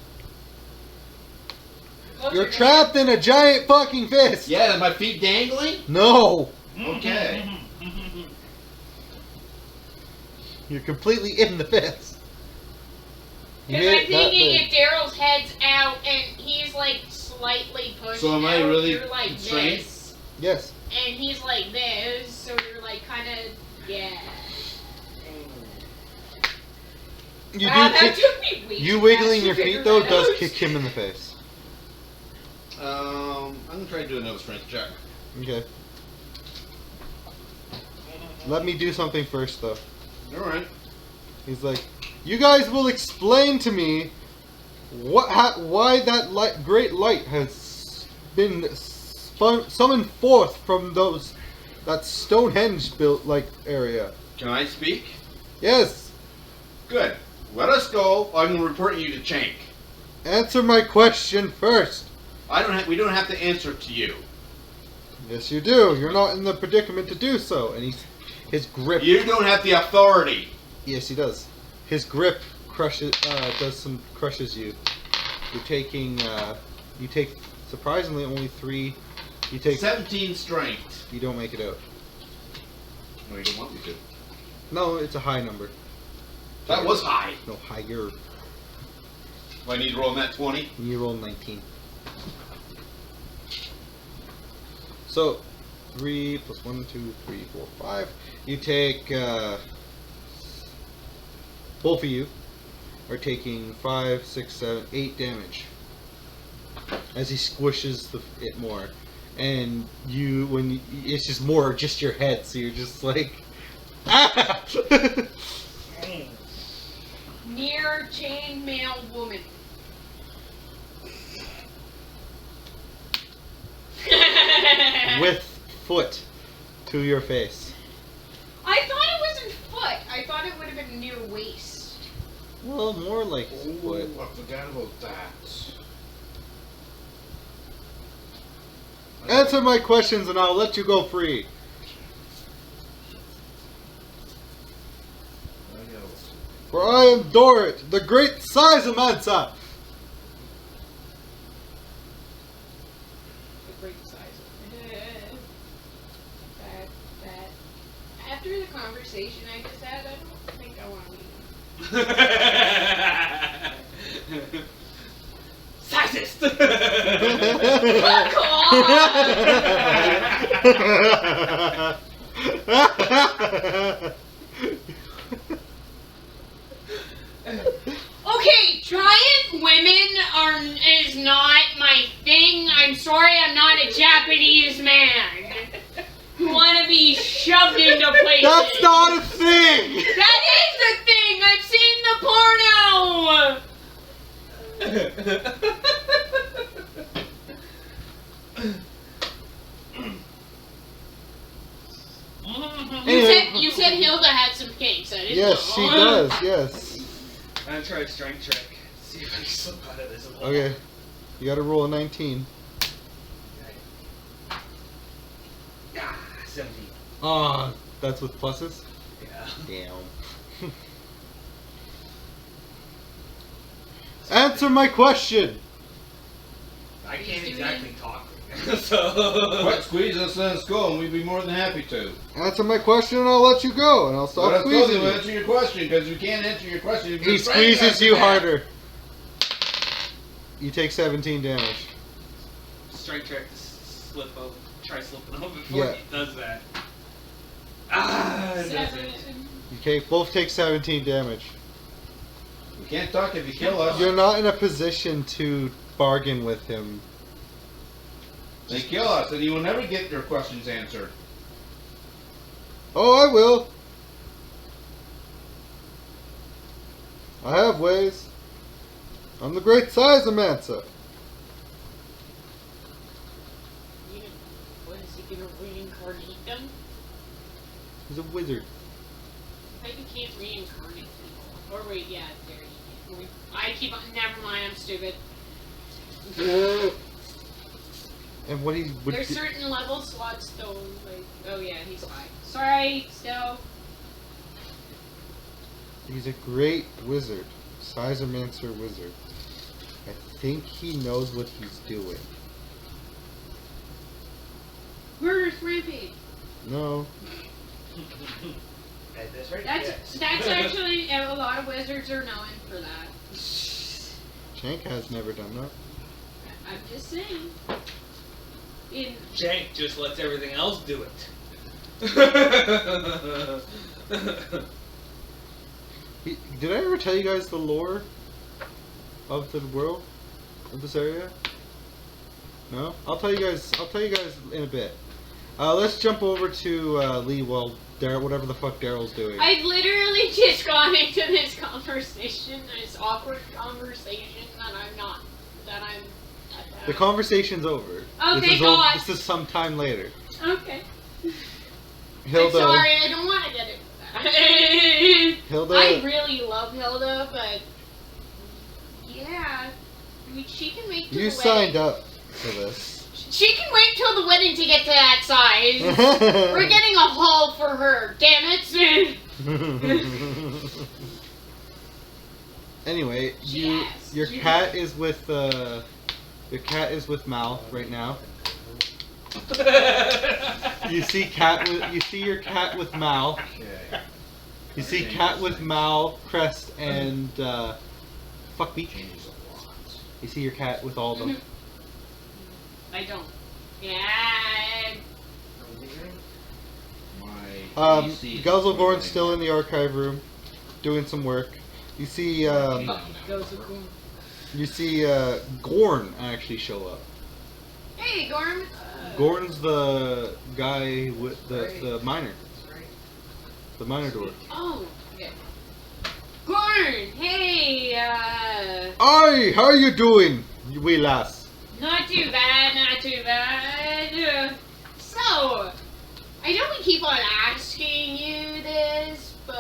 You're trapped in a giant fucking fist. Yeah, are my feet dangling? No, Okay. you're completely in the fist. You Because made I'm it that thinking big. if Daryl's head's out and he's like slightly pushed So am I out, really you're like constrained? this, Yes. and he's like this, so you're like kind of, yeah. You Wow, do that kick. took me way You too wiggling fast your to feet figure though that does out. kick him in the face. I'm gonna try to do another strength check. Okay. Let me do something first though. Alright. He's like, you guys will explain to me why that great light has been summoned forth from that Stonehenge built like area. Can I speak? Yes. Good. Let us go. I'm gonna report you to Chank. Answer my question first. We don't have to answer to you. Yes, you do. You're not in the predicament to do so. And his grip. You don't have the authority. Yes, he does. His grip crushes you. You're taking. You take surprisingly only 3. You take. 17 strength. You don't make it out. No, you don't want me to. No, it's a high number. That was high. No, higher. Do I need to roll that 20? You roll 19. So, 3 plus 1, 2, 3, 4, 5. You take, both of you are taking 5, 6, 7, 8 damage as he squishes it more. And it's just more just your head, so you're just like, ah! Near chainmail woman. With foot to your face. I thought it wasn't foot. I thought it would have been near waist. Well, more like foot. I forgot about that. Answer my questions and I'll let you go free. For I am Dorit, the great Sizemansa. The great size. That. After the conversation I just had, I don't think I want to leave. Sizist! Okay, giant women is not a Japanese man who want to be shoved into places. That's not a thing! That is the thing! I've seen the porno! You said Hilda had some kinks. I didn't know. Yes, she does, yes. I'm gonna try a strength check. See if I can slip out of this. Okay. You gotta roll a 19. Ah, 17. Ah, that's with pluses? Yeah. Damn. Answer my question! I can't exactly talk right now, so. What? Squeeze us in school, and we'd be more than happy to. Answer my question and I'll let you go, and I'll stop Well, squeezing you. answer your question, because you can't answer your question if He you're afraid to squeezes answer you that. harder. You take 17 damage. Strength check to slip over. Try slipping over before Yeah. he does that. Ah, it doesn't. 7. You both take 17 damage. You can't talk if you kill us. You're not in a position to bargain with him. They kill us, and you will never get your questions answered. Oh, I will. I have ways. I'm the great Sizemancer. What is he gonna reincarnate them? He's a wizard. I bet you can't reincarnate people. Or wait, yeah, there you can. I keep on. Never mind, I'm stupid. And what he would There's do- certain level slots though, like, oh yeah, he's fine. Sorry, still. He's a great wizard. Sizemancer wizard. I think he knows what he's doing. Where's Rampage? No. At this rate? That's actually, a lot of wizards are known for that. Shank has never done that. I'm just saying. Jank just lets everything else do it. Did I ever tell you guys the lore of the world of this area? No? I'll tell you guys in a bit. Let's jump over to Lee while whatever the fuck Daryl's doing. I've literally just gone into this conversation, this awkward conversation The conversation's over. Okay, God. This is some time later. Okay. Hilda. I'm sorry, I don't want to get into that. Hilda. I really love Hilda, but yeah, I mean, she can wait till You the signed wedding. up for this. She can wait till the wedding to get to that size. We're getting a haul for her. Damn it. Anyway, Yes. your cat is with Mal right now. You see your cat with Mal. Yeah. You see cat with Mal, Crest, and fuck me. Changes a lot. You see your cat with all of them. I don't. Yeah. My PC Guzzlegorn's still in the archive room, doing some work. You see, Gorn actually show up. Hey, Gorm. Gorn's the guy with the miner. The miner door. Oh, okay. Gorn, hey, Aye, how you doing, you wee lass? not too bad, not too bad. So, I know we keep on asking you this, but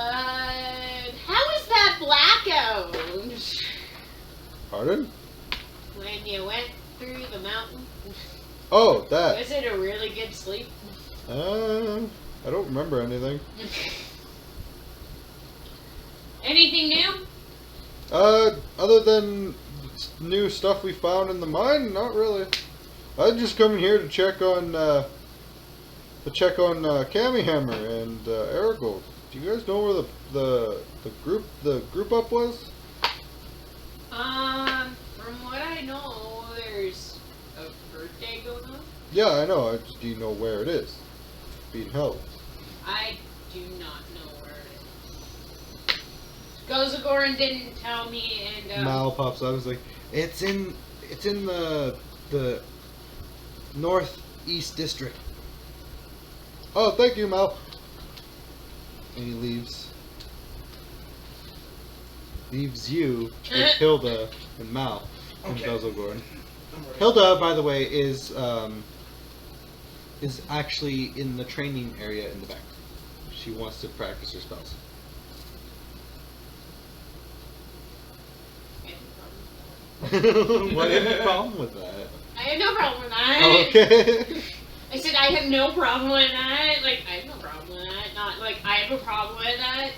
how is that blackout? Pardon? When you went through the mountain, Oh, that. was it a really good sleep? I don't remember anything. Anything new? Other than new stuff we found in the mine, not really. I'm just coming here to check on Cami Hammer and Aragold. Do you guys know where the group up was? From what I know, there's a birthday going on. Yeah, I know. I just do you know where it is? Being held. I do not know where it is. Gozagoran didn't tell me, and Mal pops up. I was like, it's in the Northeast District. Oh, thank you, Mal. And he leaves. Leaves you with Hilda and Mal and Okay. Belzogorn. Hilda, by the way, is actually in the training area in the back. She wants to practice her spells. What is the problem with that? I have no problem with that. Oh, okay. I said I have no problem with that. Like, I have no problem with that. Not like I have a problem with that.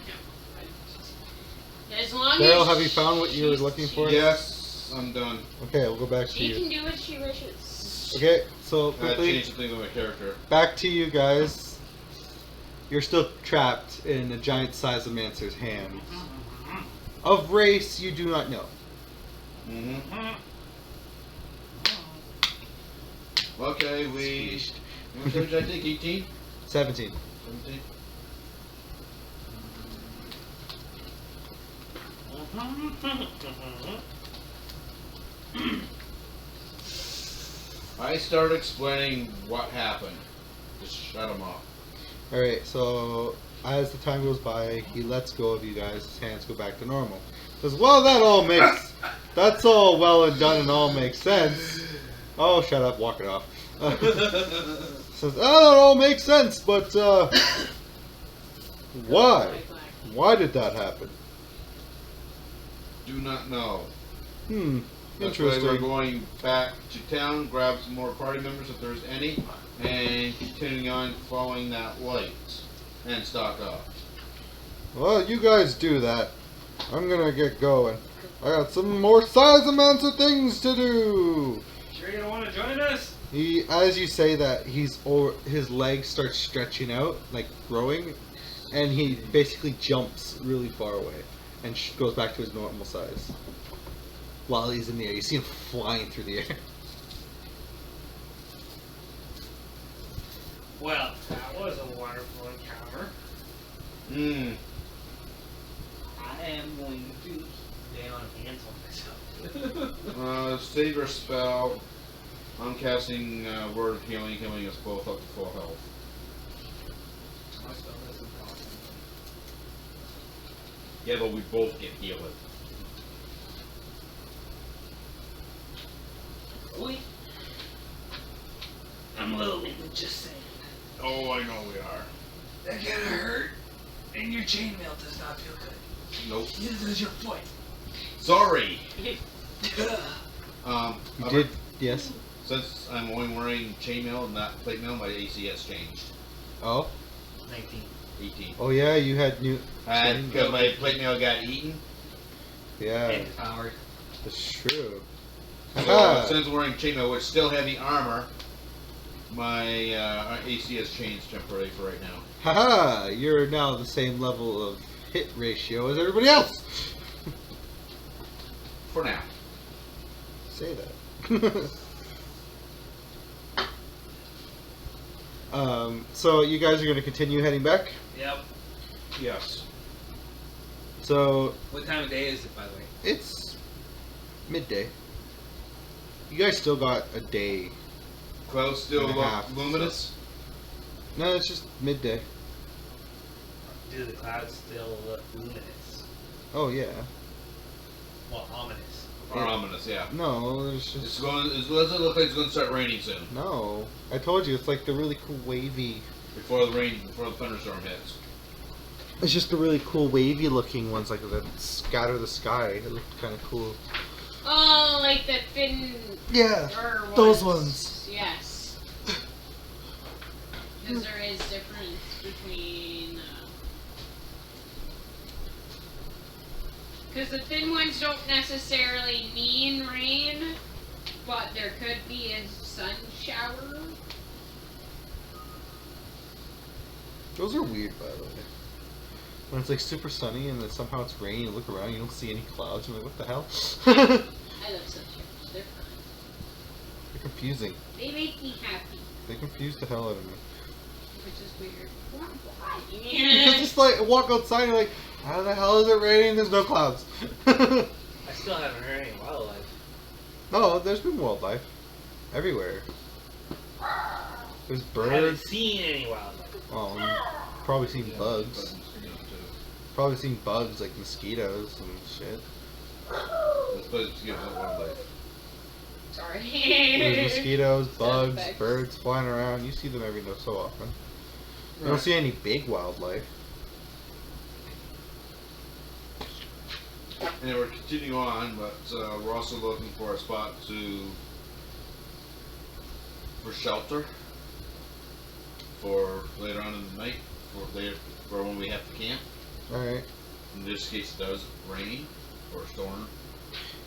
No. As long Daryl, as have you found what you were looking for? Yes, I'm done. Okay, we'll go back to She you. can do what she wishes. Okay, so I quickly, changed something with my character. back to you guys. You're still trapped in a giant Sizemancer's hand. Of race, you do not know. Mm-hmm. Okay, we. What did I think? 18? 17. 17? I start explaining what happened. Just shut him off. Alright, so as the time goes by, he lets go of you guys. His hands go back to normal. Says, well, that all makes... That's all well and done and all makes sense. Oh, shut up. Walk it off. Says, oh, that all makes sense, but, why? Why did that happen? Do not know. That's why we're Interesting. going back to town, grab some more party members if there's any, and continuing on following that light and stock up. Well, you guys do that. I'm gonna get going. I got some more Sizemancer things to do. Sure you don't want to join us? He, as you say that, his legs start stretching out, like growing, and he basically jumps really far away and goes back to his normal size. While he's in the air, you see him flying through the air. Well, that was a wonderful encounter. Hmm. I am going to lay on hands on myself. Save your spell. I'm casting Word of Healing. Healing us both up to full health. My spell doesn't cost anything. Yeah, but we both get healed. Really? I'm a little weak, just saying. Oh, I know we are. That kinda hurt. And your chainmail does not feel good. Nope. Neither does your foot. Sorry. You I've- did, yes. Since I'm only wearing chainmail and not plate mail, my AC has changed. Oh, 19. 18. oh yeah, you had new. And because my plate mail got eaten, Yeah, And devoured. that's true. so Haha. since I'm wearing chainmail, which still heavy armor, my AC has changed temporarily for right now. Haha, you're now the same level of hit ratio as everybody else. For now. Say that. So you guys are going to continue heading back. Yep. Yes. So What time of day is it, by the way? it's midday. You guys still got a day. Clouds still And a look half, luminous. No, it's just midday. Do the clouds still look luminous? Oh yeah. Well, ominous. Or ominous, yeah. No, it's It's just going. It doesn't look like it's going to start raining soon. no. I told you it's like the really cool wavy. Before the thunderstorm hits. It's just the really cool wavy looking ones like that scatter the sky. It looked kind of cool. Oh, like the thin. Yeah, Or those ones. Yes. Because there is difference between. Because the thin ones don't necessarily mean rain, but there could be a sun shower. Those are weird, by the way. When it's like super sunny and then somehow it's raining, you look around, you don't see any clouds. You're like, what the hell? I love sun showers. They're fun. They're confusing. They make me happy, They confuse the hell out of me. which is weird. Why? Because it's like, walk outside and you're like, how the hell is it raining? There's no clouds. I still haven't heard any wildlife. No, there's been wildlife. Everywhere. There's I haven't birds. seen any wildlife. Probably seen Yeah, bugs. mosquitoes, too. Probably seen bugs like mosquitoes and shit. This place gives up wildlife. Sorry. There's mosquitoes, Sound bugs, effects. birds flying around. You see them every so often. You don't Right. see any big wildlife. And we're continuing on, but we're also looking for a spot for shelter for later on in the night, for when we have to camp. All right. In this case, it does rain or storm.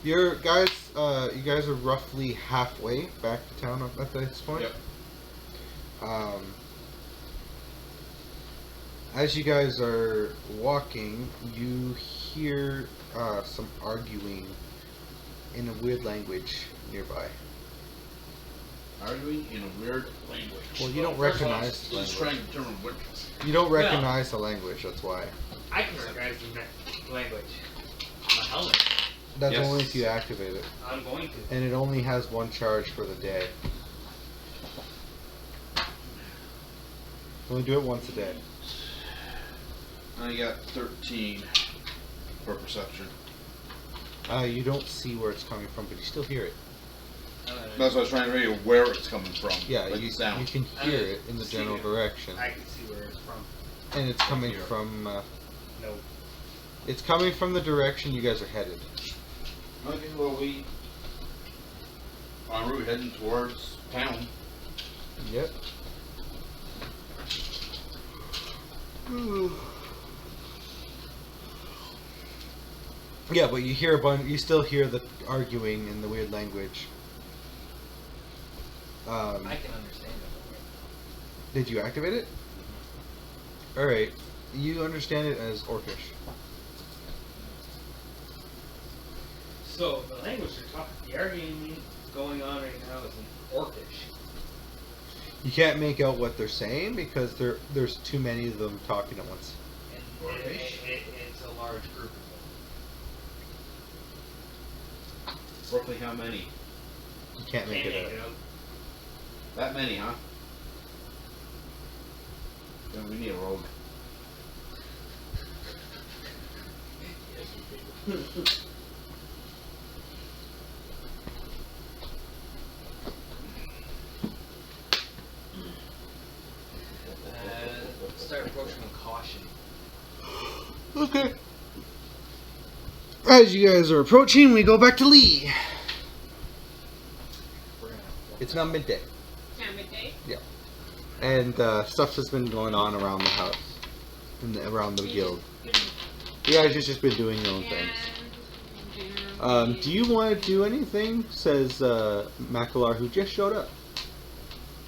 You guys are roughly halfway back to town at this point. Yep. As you guys are walking, you hear some arguing in a weird language nearby. Arguing in a weird language. Well, you don't First of all, recognize the Just language. trying to determine what. You don't recognize the language. That's why. I can recognize the language. My helmet. That's Yes. only if you activate it, I'm going to. and it only has one charge for the day. Only do it once a day. I got 13 for perception. You don't see where it's coming from, but you still hear it. That's what I was trying to read, where it's coming from. Yeah, like you the sound. can hear it in the See general it. direction, I can see where it's from. and it's coming Here. from. No. It's coming from the direction you guys are headed. Okay, well, we en route heading towards town. Yep. Yeah, but you hear a bunch. You still hear the arguing in the weird language. I can understand it. Did you activate it? All right. You understand it as Orcish. So the language they're talking, the arguing going on right now is in Orcish. You can't make out what they're saying because there's too many of them talking at once. And it's a large group of them. Roughly how many? You can't make Can't it make out. it out. That many, huh? Then we need a rogue. Start approaching with caution. Okay. As you guys are approaching, we go back to Lee. It's now midday, Time of day. and stuff has been going on around the house, and around the guild. You guys have just been doing your own things. Do you want to do anything? Says Mackler, who just showed up.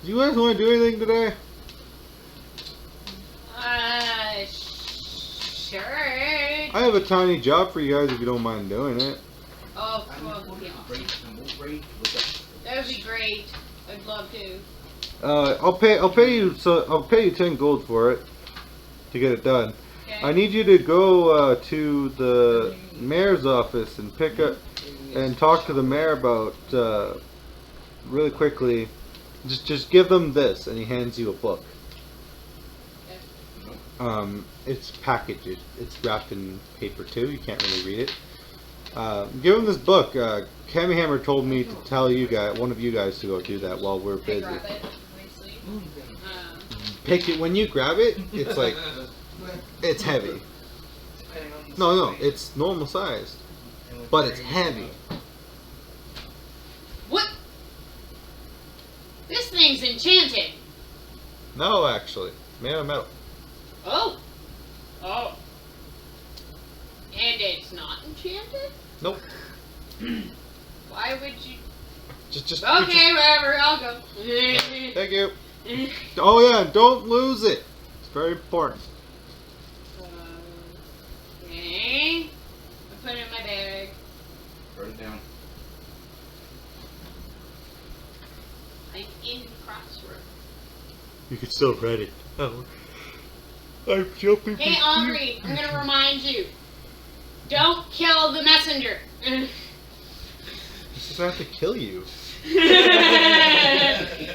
Do you guys want to do anything today? Sure. I have a tiny job for you guys if you don't mind doing it. Oh, well, yeah. That would be great. I'd love to. I'll pay you 10 gold for it to get it done. Okay. I need you to go to the mayor's office and pick up and talk to the mayor about really quickly. Just give them this, and he hands you a book. It's packaged. It's wrapped in paper too. You can't really read it. Give him this book. Kamihammer told me to tell you guys, one of you guys, to go do that while we're I busy. grab it. Obviously. Pick it when you grab it. It's like it's heavy. No, it's normal sized, but it's heavy. What? This thing's enchanted. No, actually, made of metal. Oh. Oh. And it's not enchanted? Nope. Why would you? Just. Okay, whatever. I'll go. Thank you. Oh yeah, don't lose it. It's very important. Okay. I put it in my bag. Write it down. I'm in the crossroad. You can still read it. Oh. I'm jumping. Hey, Henri, I'm gonna remind you. Don't kill the messenger. This is not to kill you.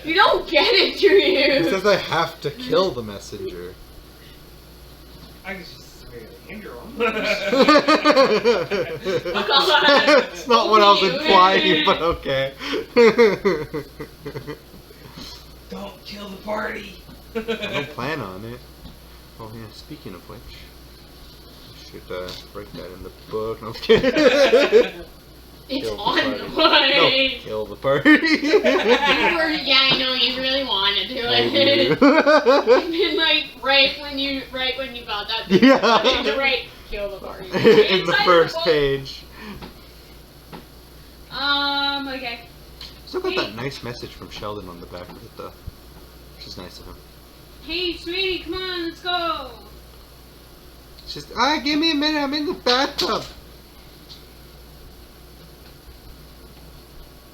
You don't get it, do It you? says I have to kill the messenger. I can just really hinder him. It's not what I was implying, but okay. Don't kill the party. I don't plan on it. Oh yeah, speaking of which, I should write that in the book. No, I'm kidding. It's Kill the on party. the No, way. kill the party. Yeah, I know you really want to do it. And then, like, right when you got that, thing, Yeah. to write kill the party In the Inside first book. page. Okay. Still got that nice message from Sheldon on the back of it though, which is nice of him. Hey, sweetie, come on, let's go. It's just, give me a minute, I'm in the bathtub.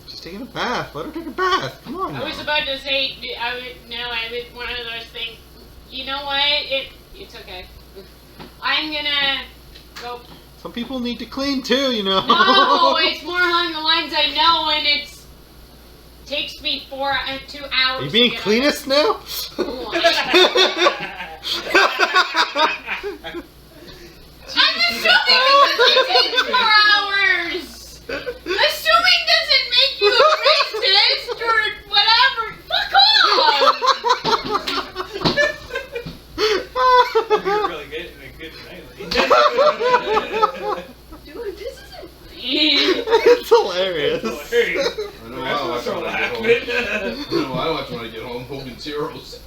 She's taking a bath. Let her take a bath. Come on. I was now. about to say, I was one of those things. You know what? It's okay. I'm gonna go. Some people need to clean too, you know. No, it's more along the lines I know, and takes me 2 hours. Are you being to get cleanest now? out. I'm assuming it would take 4 hours. Assuming doesn't make you a racist or whatever. Fuck off. You're really getting a good night. Dude, this isn't funny. It's hilarious. That's hilarious. I know I watch when I get home. I know I watch when I get home, Hogan Zeros.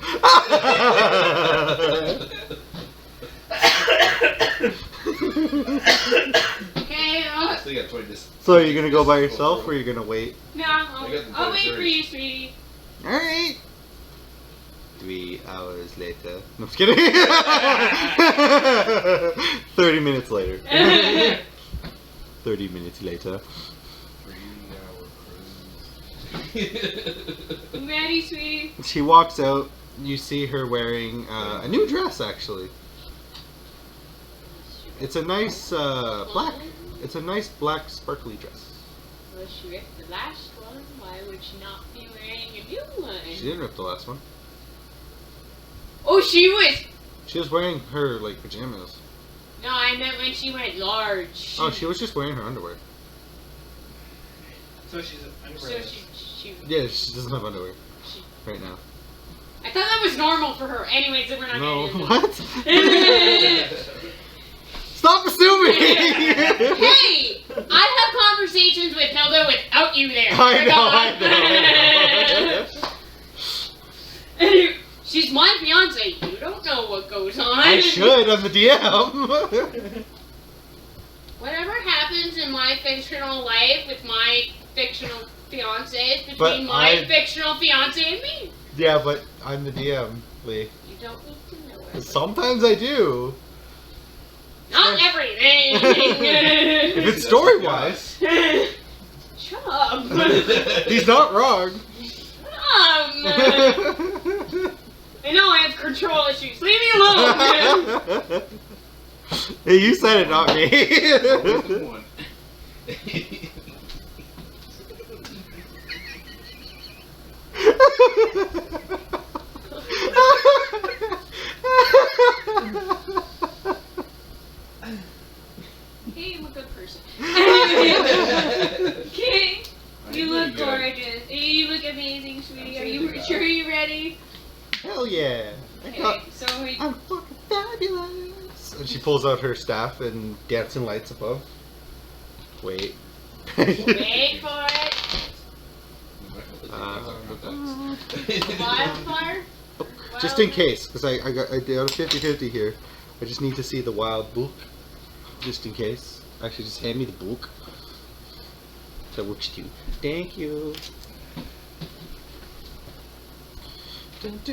Okay, I still got 20 this. So are you gonna go by yourself or are you gonna wait? no, I got the I'll wait for series. you, sweetie. Alright. 3 hours later. No, I'm just kidding. 30 minutes later. 30 minutes later. 3 hour cruise. You ready, sweetie? She walks out. You see her wearing a new dress, actually. It's a nice black. It's a nice black sparkly dress. Well, she ripped the last one. Why would she not be wearing a new one? She didn't rip the last one. Oh, she was. She was wearing her like pajamas. No, I meant when she went large. Oh, she was just wearing her underwear. So she's So underwear. she. Yeah, she doesn't have underwear She- right now. I thought that was normal for her. Anyways, we're not No, gonna what? get Stop assuming. Hey, I have conversations with Hilda without you there. I know. She's my fiance. You don't know what goes on. I should on the DM. Whatever happens in my fictional life with my fictional fiance is But between my I- fictional fiance and me. Yeah, but I'm the DM, Lee. You don't need to know it. Sometimes I do. Not everything. If it's story wise, Shut up. he's not wrong. Shut up. I know I have control issues. Leave me alone. Hey, you said it, not me. One. Hey, I'm a good person. Okay. You look gorgeous. You look amazing, sweetie. Are you sure you're ready? Hell yeah. Okay, so I'm fucking fabulous. And she pulls out her staff and dancing lights above. Wait. wait for it. Wildfire? Just in case, because I did a 50-50 here. I just need to see the wild book. Just in case. Actually, just hand me the book. That works too. Thank you. I think the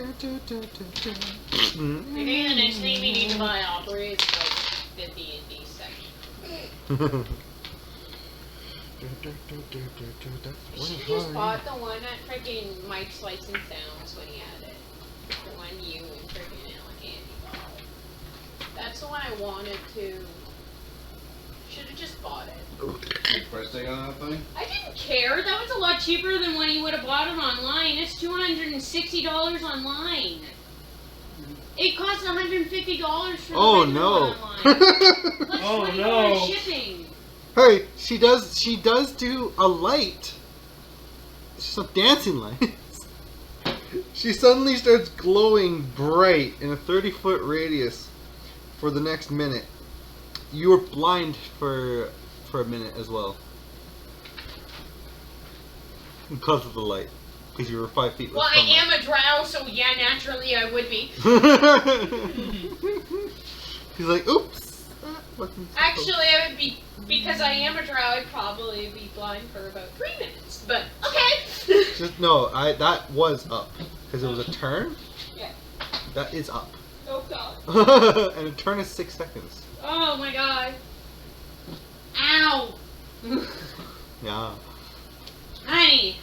next thing we need to buy all three is like the D&D section. We should just bought the one at freaking Mike's Lights and Sounds when he had it. The one you and freaking Alan Andy bought. That's the one I wanted to Should have just bought it. Big price tag on that thing? I didn't care. That was a lot cheaper than when you would have bought it online. It's $260 online. It costs $150 for the Oh regular no. online. Plus Oh, $20 no. shipping. Hey, she does do a light. Some dancing lights. She suddenly starts glowing bright in a 30-foot radius for the next minute. You were blind for a minute as well. Because of the light. Because you were 5 feet. Well, I am a drow, so yeah, naturally I would be. He's like, oops. Actually, I would be, because I am a drow, I'd probably be blind for about 3 minutes. But, okay. Just no, that was up. Because it was a turn. Yeah. That is up. Oh, God. And a turn is 6 seconds. Oh, my God. Ow. Yeah. Honey,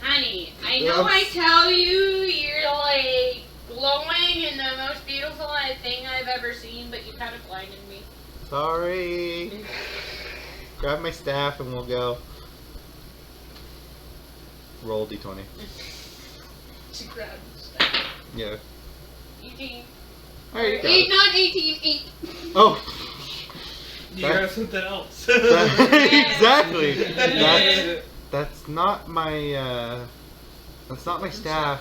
I know I tell you you're like glowing and the most beautiful thing I've ever seen, but you kind of blinded me. Sorry. Grab my staff and we'll go. Roll d20. To grab stuff. Yeah. 18. Alright. 8, not 18, 8. Oh. You got something else. Exactly. That's not my. That's not my staff.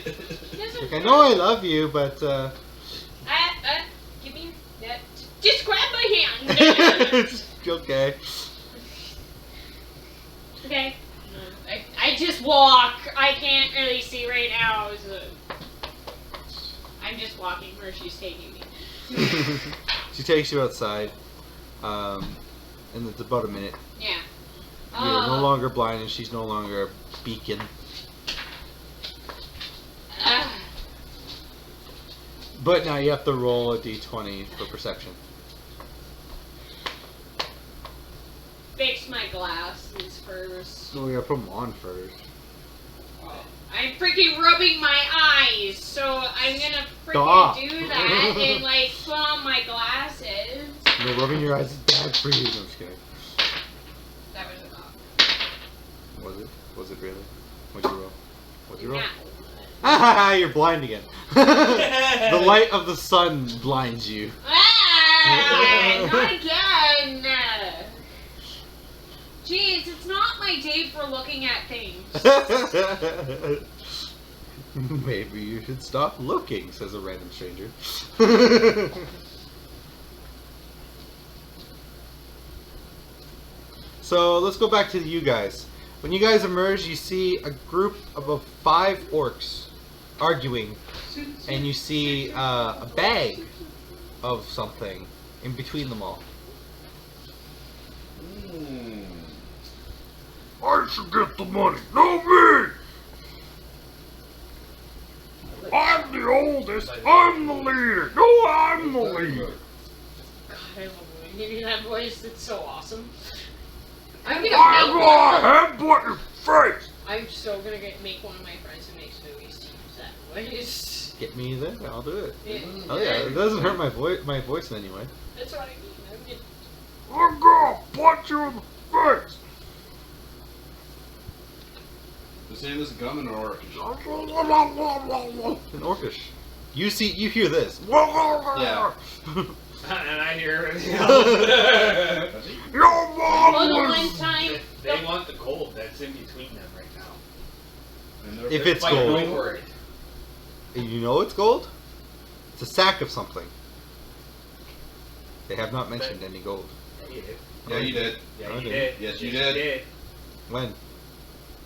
Like, I know I love you, but. Give me that. Just grab my hand. Okay. Okay. I just walk. I can't really see right now. So I'm just walking where she's taking me. She takes you outside, and it's about a minute. Yeah. You're no longer blind, and she's no longer a beacon. But now you have to roll a d20 for perception. Fix my glasses first. So we gotta put them on first. I'm freaking rubbing my eyes, so I'm gonna Stop. freaking do that and like put on my glasses. No, rubbing your eyes is bad for you. No, I'm just kidding. That was a cop. Was it? Was it really? What'd you roll? What'd you roll? No. Ah, you're blind again. The light of the sun blinds you. Ah, not again. Jeez, it's not my day for looking at things. Maybe you should stop looking, says a random stranger. So let's go back to you guys. When you guys emerge, you see a group of about 5 orcs arguing, and you see a bag of something in between them all. I should get the money, no me! I'm the oldest, I'm the leader, no, I'm the leader! God, I love when you hear that voice. It's so awesome. I'm I'm gonna gonna headbutt your face! I'm so gonna make one of my friends who makes movies to use that voice. Get me there, I'll do it. Yeah. Oh yeah, it doesn't hurt my voice in any way. That's what I mean. I'm just... I'm gonna punch you in the face! The same as gum or orc. In Orcish. You hear this. Yeah. And I hear everything else. Your mom Well, the was... one time... They want the gold that's in between them right now. And they're If it's Fighting gold. over it. You know it's gold? It's a sack of something. They have not mentioned any gold. Yeah, you did. Yeah, you did. Yeah, I you did. did. Yes, you Yes, did. When? A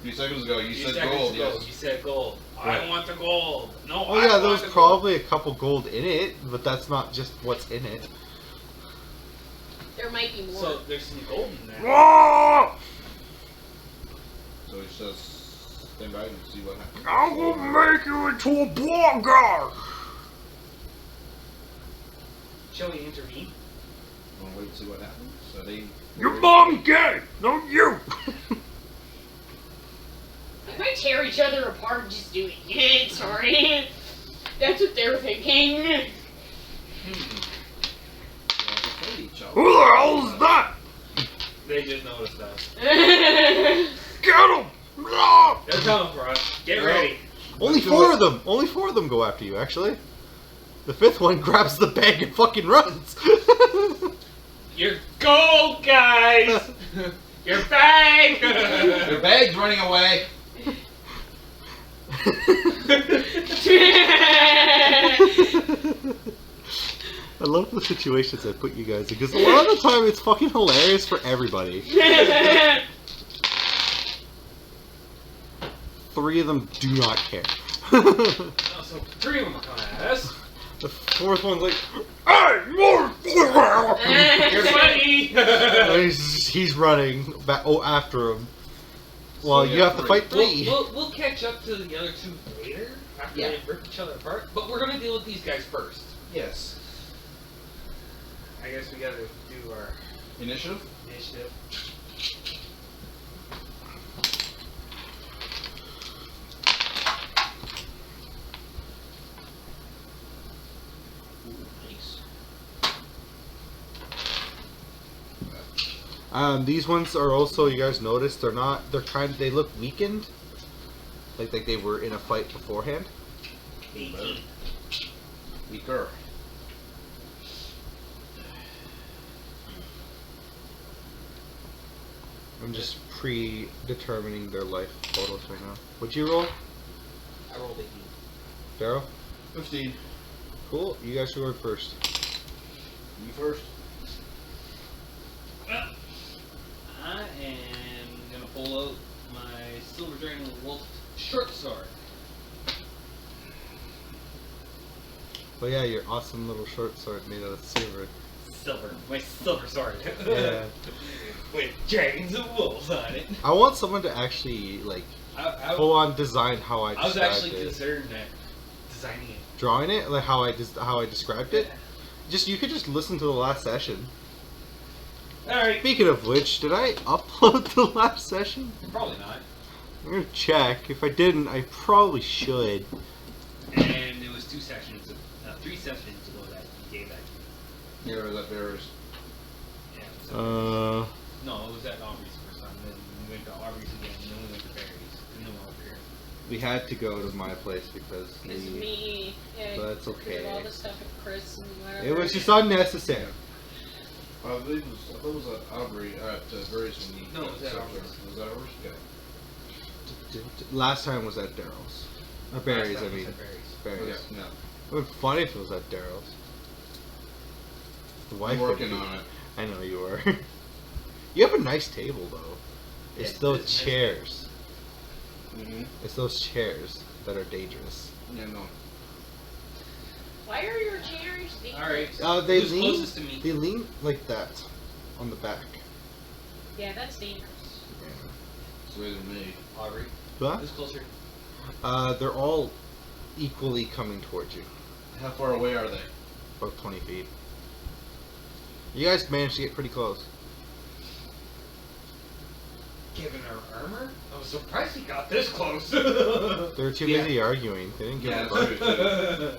few seconds ago, you Few said seconds gold. ago, Yes. You said gold. Right. I want the gold. No, Oh I yeah, want there was the gold. probably a couple gold in it, but that's not just what's in it. There might be more. So there's some gold in there. So he says, stand by and see what happens. I will make you into a blogger! Shall we intervene? Wanna wait and see what happens? So they. Your mom gay, not you! We might tear each other apart just doing it, sorry. That's what they're thinking. Who the hell is that? They just noticed us. Get him! No! They're coming for us. Get Well, ready. Only Let's do 4 it. of them. Only 4 of them go after you. Actually, the 5th one grabs the bag and fucking runs. You're gold, guys! Your bag! Your bag's running away. I love the situations I put you guys in because a lot of the time it's fucking hilarious for everybody. 3 of them do not care. Oh, so 3 of them are coming at us. The 4th one's like, "Hey, more!" You're funny! And he's running back after him. Well, So you have to fight 3. We'll catch up to the other 2 later after they rip each other apart. But we're gonna deal with these guys first. Yes. I guess we gotta do our Initiative? initiative. Nice. These ones are also, you guys notice, they're they look weakened. Like they were in a fight beforehand. 18. Weaker. I'm just predetermining their life totals right now. What'd you roll, I rolled 18. Daryl? 15. Cool, you guys should go first. You first. I am gonna pull out my Silver Dragon Wolf short sword. But yeah, your awesome little short sword made out of silver. My silver sword. Yeah. With dragons and wolves on it. I want someone to actually, like, I full on design how I was described actually it. considering that, designing it. Drawing it, like how I described it. You could just listen to the last session. Alright. Speaking of which, did I upload the last session? Probably not. I'm gonna check. If I didn't, I probably should. And it was 3 sessions ago that you gave that. Yeah, or that bears. Yeah. So Uh, no, it was at Aubrey's first time. Then we went to Aubrey's again. And then we went to Barry's. And then we're over here. we had to go to my place because It's me. Yeah, But it's because okay. of all the stuff with Chris and whatever. it was just unnecessary. I believe I thought it was at Aubrey at Barry's when you. No, it was at Aubrey's. Was that ours? Okay. Last time was at Daryl's. Or Barry's, Last I time mean. was at Barry's. Barry's. Okay. No. It would be funny if it was at Daryl's. The wife I'm would working be- on it. I know you are. You have a nice table though. It's Yeah, those it's nice. chairs. Mm-hmm. It's those chairs that are dangerous. Yeah, no. Why are your chairs dangerous? Alright. They Who's lean. closest to me? They lean like that on the back. Yeah, that's dangerous. Yeah. It's the way they're made. Aubrey. What? Who's closer? They're all equally coming towards you. How far away are they? About 20 feet. You guys managed to get pretty close. Given our armor? I was surprised he got this close. They were too busy arguing. They didn't give Yeah, a that's fuck. true.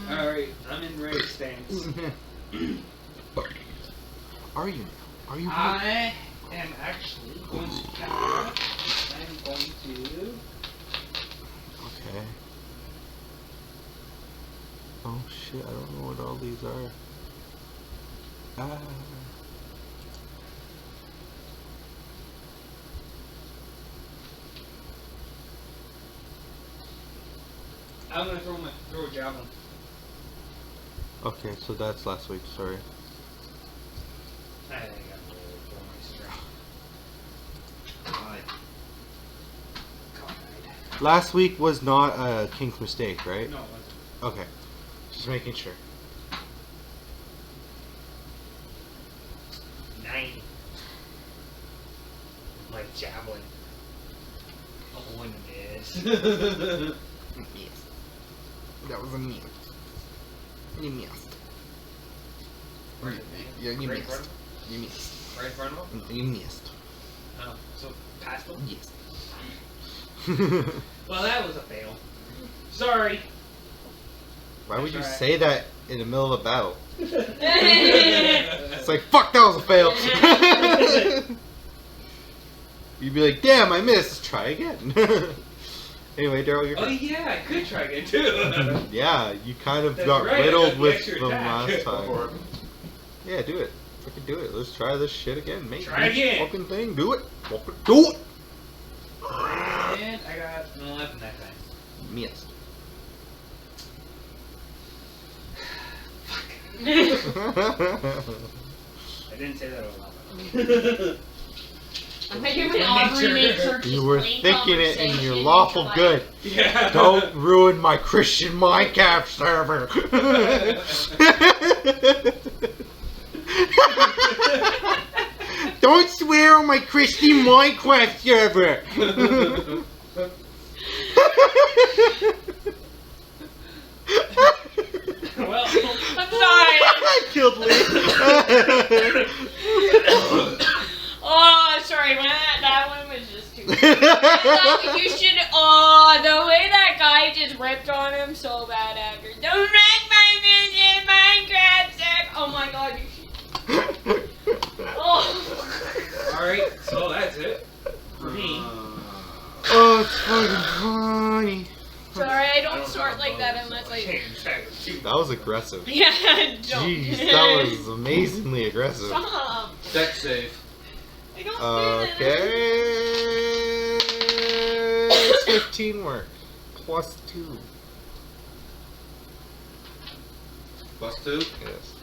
Alright, I'm in ready stance. Are you? Are you? I am actually going to cast. I'm going to. Okay. Oh shit! I don't know what all these are. Ah. I'm gonna throw a javelin. Okay, so that's last week. Sorry. I think I'm gonna throw my strength. Hi. God. Last week was not a king's mistake, right? No, it wasn't. Okay. Just making sure. 9. My javelin. Oh, and miss. Yes. That was a miss. You missed. Right, Yeah, you right in front missed. of You missed. him? Right in front of him? You missed. Oh, so past him? Yes. Well, that was a fail. Sorry. Why would you That's say that in the middle of a battle. It's like, fuck, that was a fail. You'd be like, damn, I missed. Try again. Anyway, Daryl, you're Oh yeah, I could try again too. Yeah, you kind of That's got right, I riddled got the with extra them attack. last Go for time. it. Yeah, do it. Fucking do it. Let's try this shit again, mate. Try again. Fucking thing. Do it. Fucking do it. And I got an 11 that time. Yes. I didn't say that out loud. I think when Aubrey makes her You were plain thinking it in your conversation, lawful like, good. Yeah. Don't ruin my Christian Minecraft server. Don't swear on my Christian Minecraft server. Well, I'm sorry. I killed Lee. Oh, sorry. That one was just too. You should. Oh, the way that guy just ripped on him so bad after. Don't wreck my vision, Minecraft server. Oh my god, you should. Oh. alright, so that's it. For me. Oh, it's fucking funny. Sorry, I don't sort like that unless I. That was aggressive. Yeah, don't. Jeez, that was amazingly aggressive. Stop. Deck save. I don't Okay. It's 15 work. Plus 2. Plus 2. Yes.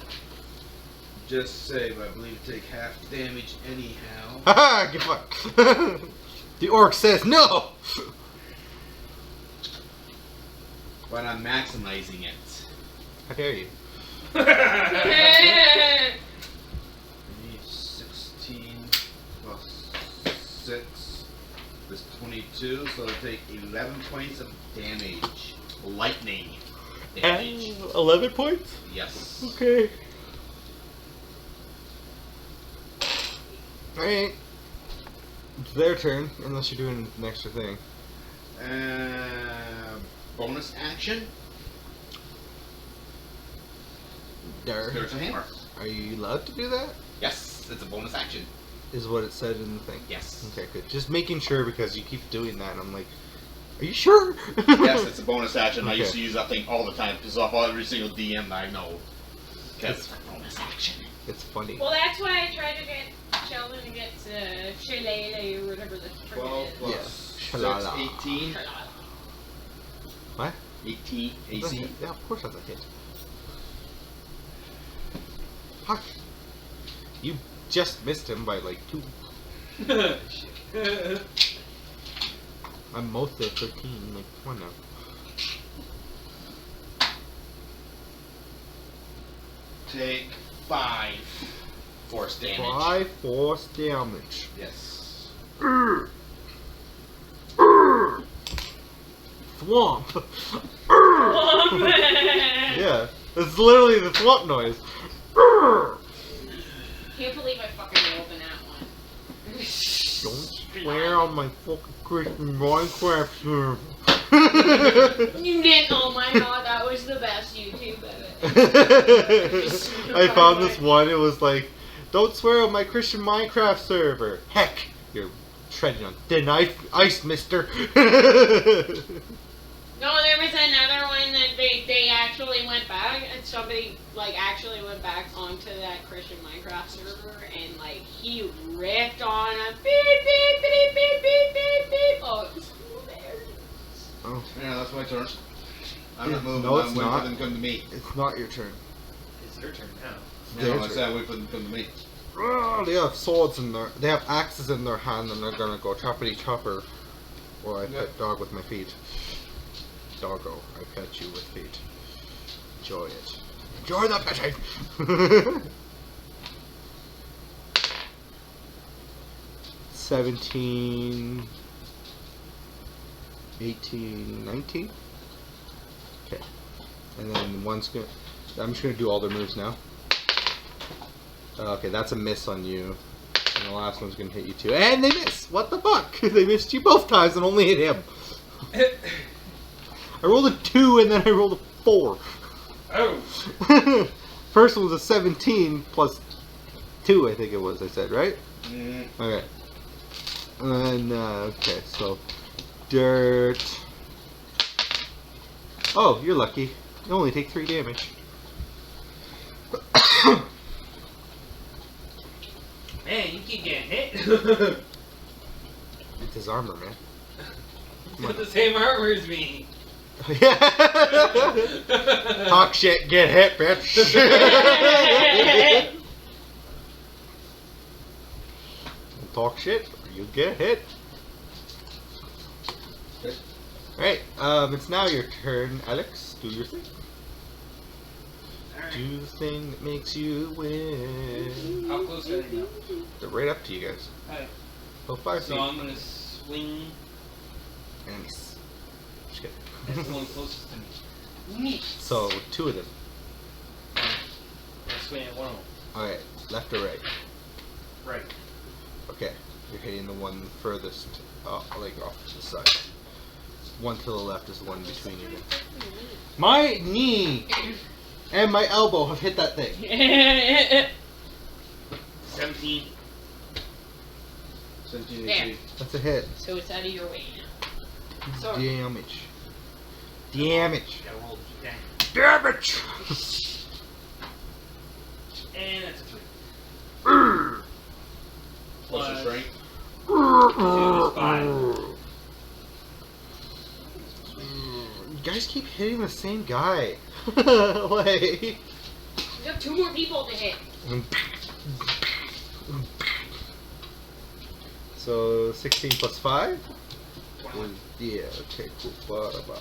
Just save. I believe take half damage anyhow. Haha, get fucked. The orc says no! But I'm maximizing it. How dare you? 16 plus 6 is 22, so I'll take 11 points of damage. Lightning damage. 11 points? Yes. Okay. Alright. It's their turn, unless you're doing an extra thing. Bonus action. Dar. There's a hammer. Are you allowed to do that? Yes, it's a bonus action. Is what it said in the thing. Yes. Okay, good. Just making sure because you keep doing that and I'm like, are you sure? Yes, it's a bonus action. I Okay. used to use that thing all the time because off every single DM that I know. Because It's- it's a bonus action. It's funny. Well, that's why I tried to get Sheldon to get Shillelagh or whatever the frick 12 it is. plus Yes. 6, Shalala. 18. What? 18 AC. Yeah, of course that's a hit. Fuck. You just missed him by like 2. I'm mostly at 13. Like, come on now. Take 5 force damage. 5 force damage. Yes. Swamp. Yeah, it's literally the swamp noise. Can't believe I fucking rolled in that one. Don't swear on my fucking Christian Minecraft server. You didn't. Oh my god, that was the best YouTube ever. I found this one. It was like, don't swear on my Christian Minecraft server. Heck, you're treading on thin ice, mister. No, there was another one that they actually went back, and somebody like actually went back onto that Christian Minecraft server, and like he ripped on a beep beep beep beep beep beep beep. Oh, it was hilarious. Oh, Yeah, that's my turn. I'm not moving. No, it's I'm waiting not. for them to come to me. it's not your turn. It's their turn now. Their No, I turn. said wait for them to come to me. Oh, they have swords in their, they have axes in their hand, and they're gonna go choppity chopper. Or I pet dog with my feet. Doggo, I pet you with feet. Enjoy it. Enjoy the petting. 17, 18, 19. Okay, and then one's gonna. I'm just gonna do all their moves now. Okay, that's a miss on you. And the last one's gonna hit you too. And they miss! What the fuck? They missed you both times and only hit him. I rolled a 2 and then I rolled a 4. Oh. First one was a 17 plus 2, I think it was. I said right. Okay. And okay, so dirt. Oh, you're lucky. You only take 3 damage. Man, you keep getting hit. It's his armor, man. He's got the same armor as me. Talk shit, get hit, bitch. Talk shit, you get hit. Alright, it's now your turn, Alex. Do your thing. Alright. Do the thing that makes you win. How close are they now? They're right up to you guys. Alright. Go 5 So feet. I'm gonna swing. And miss. Just kidding. That's the one closest to me. Neat. So, 2 of them. I'll swing at one of them. Alright, left or right? Right. Okay, you're hitting the one furthest, like off to the side. One to the left is the one between you. My knee and my elbow have hit that thing. 17. 17, There. 18. That's a hit. So it's out of your way now. Sorry. Damage. Damage. Gotta roll to keep that. Damage. And that's a 3. What's your strength? 2 is 5. You guys keep hitting the same guy. Like. You have 2 more people to hit. So 16 plus 5? 21. Yeah, okay, cool. Whatever.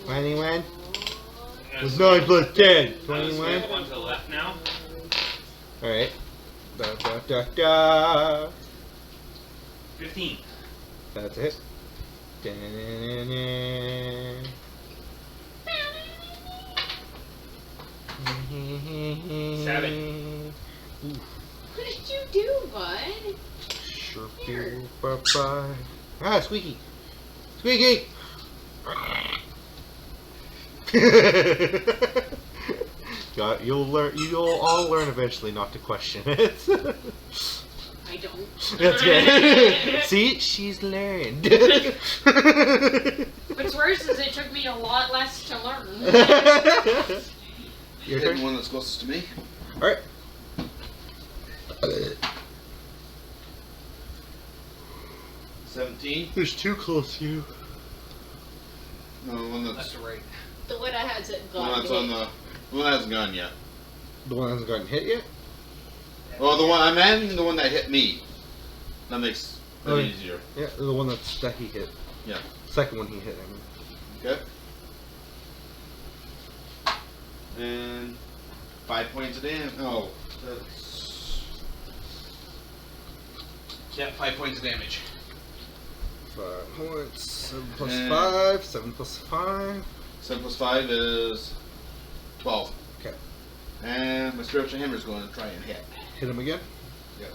21? And It's 9 plus 10. I'm gonna 21? swing one to the left now. Alright. Da da da da. 15. That's it. Da-na-na-na-na. 7. Ooh. What did you do, bud? Sure do. Bye-bye. Ah, Squeaky. Squeaky! You'll learn. You'll all learn eventually not to question it. I don't. That's good. See, she's learned. What's worse is it took me a lot less to learn. Your Hit turn. one that's closest to me. All right. 17. There's 2 close to you. No, the one Left that's to right. The one that has it the one gone. that's on the one that hasn't gone yet. The one that hasn't gotten hit yet. Well, the one I'm adding the one that hit me. That makes it Okay. easier. Yeah, the one that he hit. Yeah. Second one he hit. I mean. Okay. And 5 points of damage. Oh, that's yeah, 5 points of damage. 5 points. 7 plus And- 5. 7 plus 5. 7 plus 5 is 12. Okay. And my spiritual hammer is going to try and hit. Hit him again. Yep.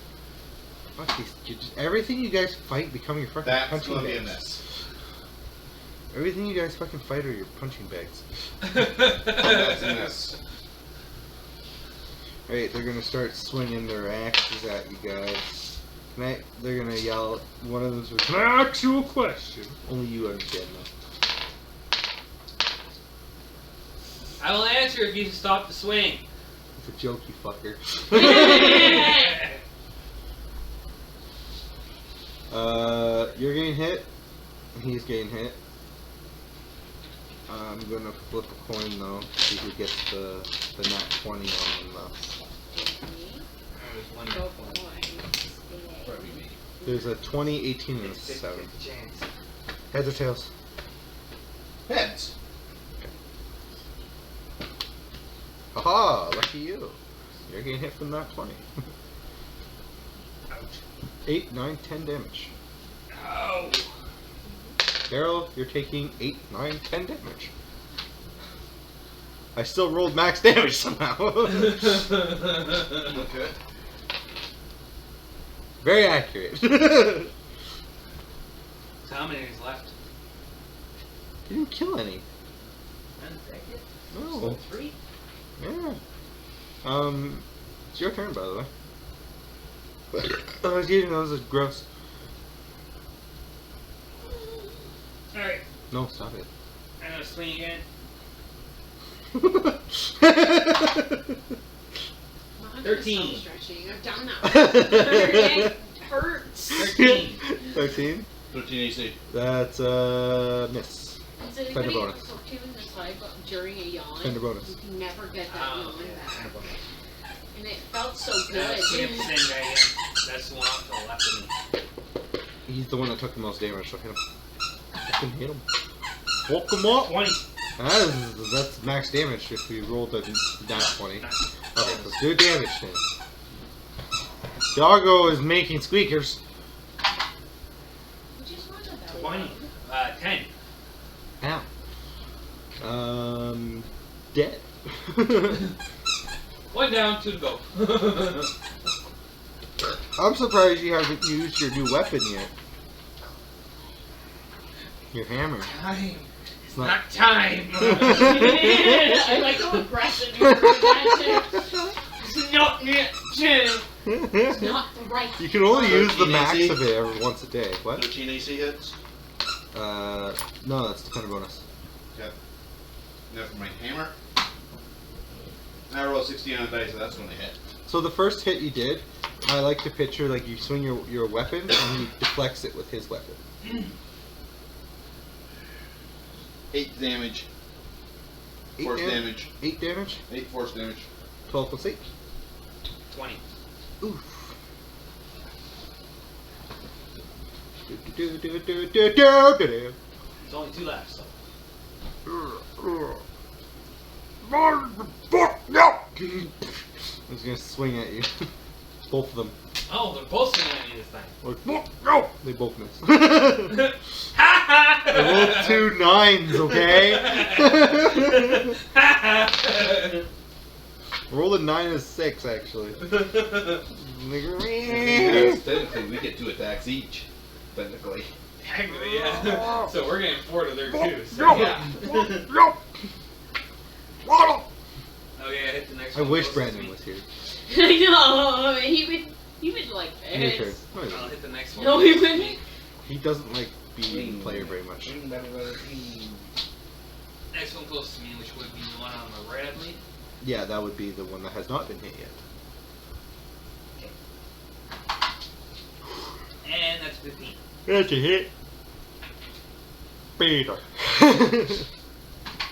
Fuck these, everything you guys fight become your fucking That's punching going to be a bags. miss. Everything you guys fucking fight are your punching bags. That's a miss. Alright, they're gonna start swinging their axes at you guys. They're gonna yell. One of them's like, "Can I ask you a question?" Only you understand that. I will answer if you stop the swing. It's a joke, you fucker. You're getting hit, and he's getting hit. I'm gonna flip a coin though, see who gets the nat 20 on them though. There's one Go more. for it. Probably me. There's a 20, 18, and a 7. Heads or tails? Heads. Haha, lucky you. You're getting hit from that 20. Ouch. 8, 9, 10 damage. Ow. Daryl, you're taking 8, 9, 10 damage. I still rolled max damage somehow. Okay. Very accurate. So how many is left? You didn't kill any. Second. Oh. So 3. Yeah. It's your turn, by the way. I was eating those. Is gross. Alright. No, stop it. I'm gonna swing again. I'm not gonna 13. stop stretching. I've done that. It hurts. 13. 13. 13 AC. That's miss. Has anybody Thunder ever bonus. poked you in the side during a yawn? Thunder bonus. You can never get that Oh, yawn yeah. back. And it felt so Swing at good. the same guy again. That's the one off to the left of me. He's the one that took the most damage, so hit him. Fucking hit him. Woke him up. 20. That's max damage if we rolled a nat 20. Okay, let's do damage then. Doggo is making squeakers. You just want that 20. 10. Ow. Dead. 1 down, 2 to go. I'm surprised you haven't used your new weapon yet. Your hammer. Time. It's Not time. I like how aggressive you're that It's not yet. It's not the right. You can only use the 13 max AC? of it every once a day. What? 13 AC hits. No, that's the kind of bonus. Okay. Now for my hammer. I roll 16 on the dice, so that's when they hit. So the first hit you did, I like to picture like you swing your weapon and he deflects it with his weapon. 8 damage. 8 Force dam- damage. 8 damage. 8 force damage. 12 plus 8. 20. Oof. There's only 2 left, so. He's gonna swing at you. Both of them. Oh, they're both swinging at me this time. Like, no! They both miss. I rolled 2 9s, okay? I rolled a 9 and a 6, actually. Yes, technically, we get 2 attacks each. Technically. Technically, yeah. So we're getting 4 to their 2. So No. yeah. No. Okay, I hit the next I one. wish Closest Brandon to me. was here. I know. He would like Your this. turn. No, he I'll doesn't. hit the next one. No, he wouldn't. He doesn't like being player very much. Next one close to me, which would be the one on the right, I believe. Yeah, that would be the one that has not been hit yet. And that's 15. That's a hit. Peter.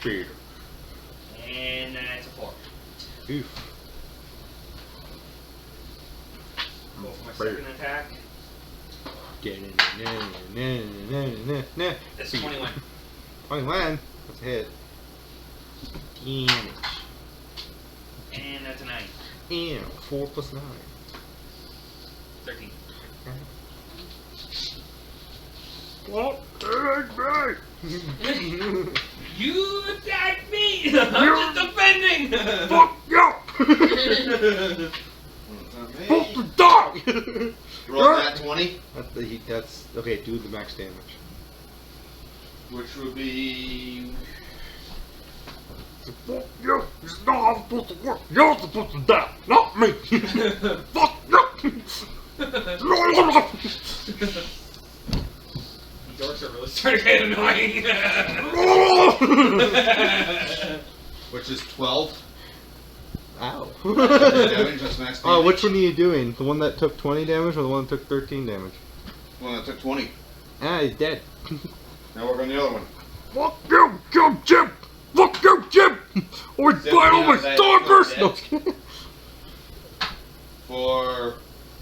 Peter. And that's a 4. Oof. Go for my second attack. That's 21. 21. That's a hit. Damage. And that's a 9. And 4 plus 9. 13. What? You attacked me! I'm just defending! Fuck you! Fuck the dog! Roll that 20, That's okay. Do the max damage. which would be. Fuck you! It's not how it's supposed to work. You're supposed to die, not me. Fuck you! These orcs are really starting to get annoying. Which is 12. Ow. Damage, that's max damage. Oh, which one are you doing? The one that took 20 damage or the one that took 13 damage? One that took 20. Ah, he's dead. Now work on the other one. Fuck you, Jim! Fuck you, Jim! Or Is that buy all one my that stalkers! dead? No, just kidding. For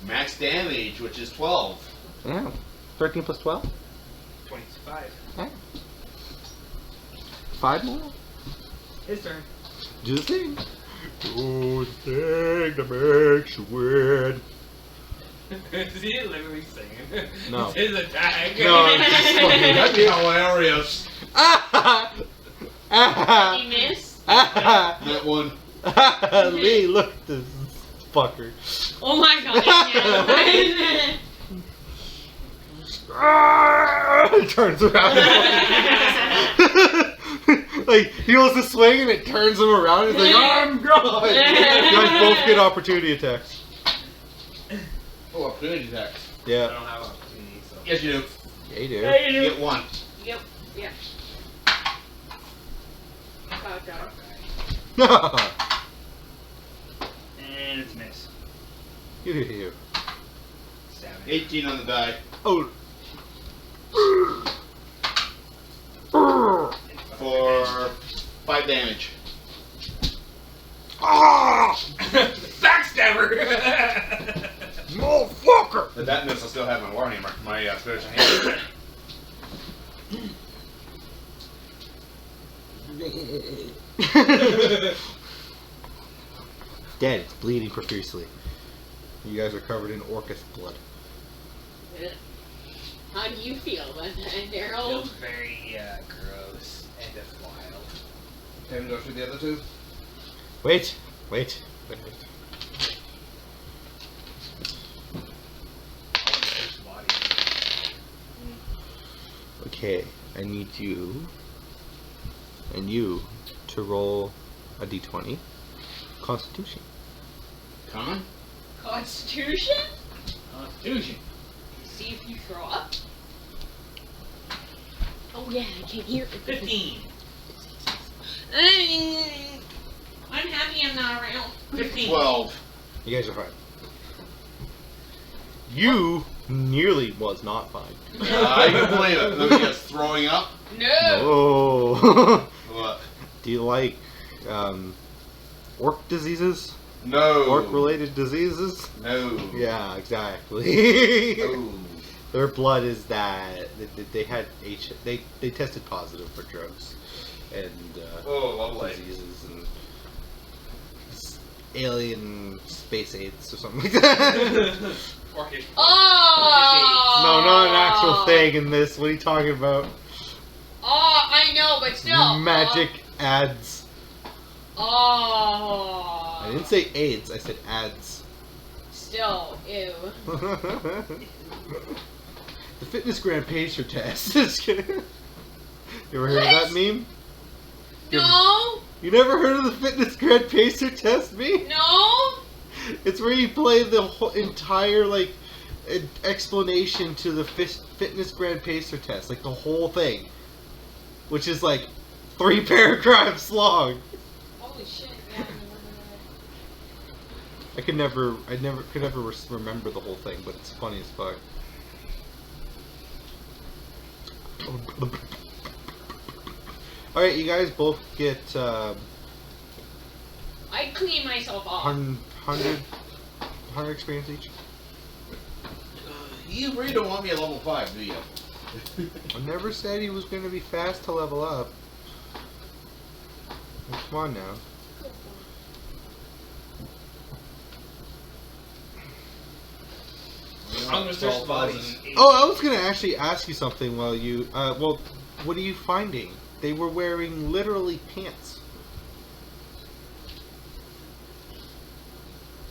max damage, which is 12. Yeah. 13 plus 12? 25. Yeah. 5 more? His turn. Do the thing. Do the thing that makes you win. Is he literally singing? No. It's his attack. No, it's just fucking That'd be hilarious. Ah! Ah! He missed. Ah! That one. Lee, look at this fucker. Oh my god. Yeah. Ah! He turns around. Like Like, he wants to swing and it turns him around. He's like, I'm gone. You guys both get opportunity attacks. Oh, opportunity attacks. I Yeah. don't have opportunity, so. Yes, you do. Yeah, you do. Hey, You get one. Yep. Yeah. About that. And it's a miss. You. 7. 18 on the die. Oh. For 5 damage. Ah! Backstabber! Motherfucker! But that miss, I still have my Warhammer, my spiritual hammer. Dead. It's bleeding profusely. You guys are covered in Orcus blood. How do you feel about that, Daryl? Feels very gross and wild. Time to go through the other two? Wait. Okay, I need you and you to roll a d20. Constitution. Common? Constitution? Constitution. See if you throw up. Oh yeah, I can hear it. 15. I'm happy I'm not around. 15. 12. You guys are fine. You nearly was not fine. I can believe it. Let me guess, throwing up? No. Oh. What? Do you like orc diseases? No. Orc-related diseases? No. Yeah, exactly. Oh. Their blood is that they had they tested positive for drugs and Oh, lovely. diseases and alien space AIDS or something like that. Orcish. Oh. No, not an actual thing in this. What are you talking about? Oh, I know, but still. Magic ads. Oh. I didn't say AIDS. I said ads. Still, ew. The fitness grand pacer test. Just kidding. You ever heard of that meme? No. You never heard of the fitness grand pacer test meme? No. It's where you play the whole entire explanation to the fitness grand pacer test, like the whole thing, which is like 3 paragraphs long. Holy shit! Yeah. I could never remember the whole thing, but it's funny as fuck. All right, you guys both get I clean myself off. 100 experience each. You really don't want me at level 5, do you? I never said he was going to be fast to level up. Well, come on now. I'm gonna search the bodies. Oh, I was going to actually ask you something while you... well, what are you finding? They were wearing literally pants.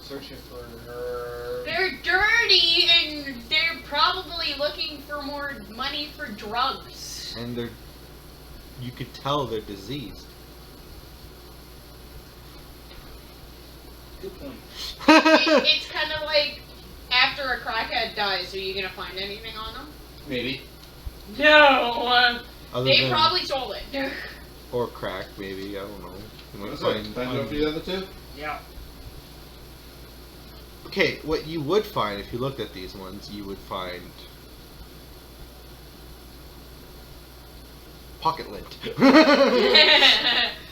Searching for her. They're dirty and they're probably looking for more money for drugs. And they're... You could tell they're diseased. Good point. It's kind of like after a crackhead dies, are you gonna find anything on them? Maybe. No. Other They than- probably stole it. Or crack, maybe. I don't know. You might What's find- it? Time to go for the other two? Yeah. Okay, what you would find if you looked at these ones, you would find pocket lint.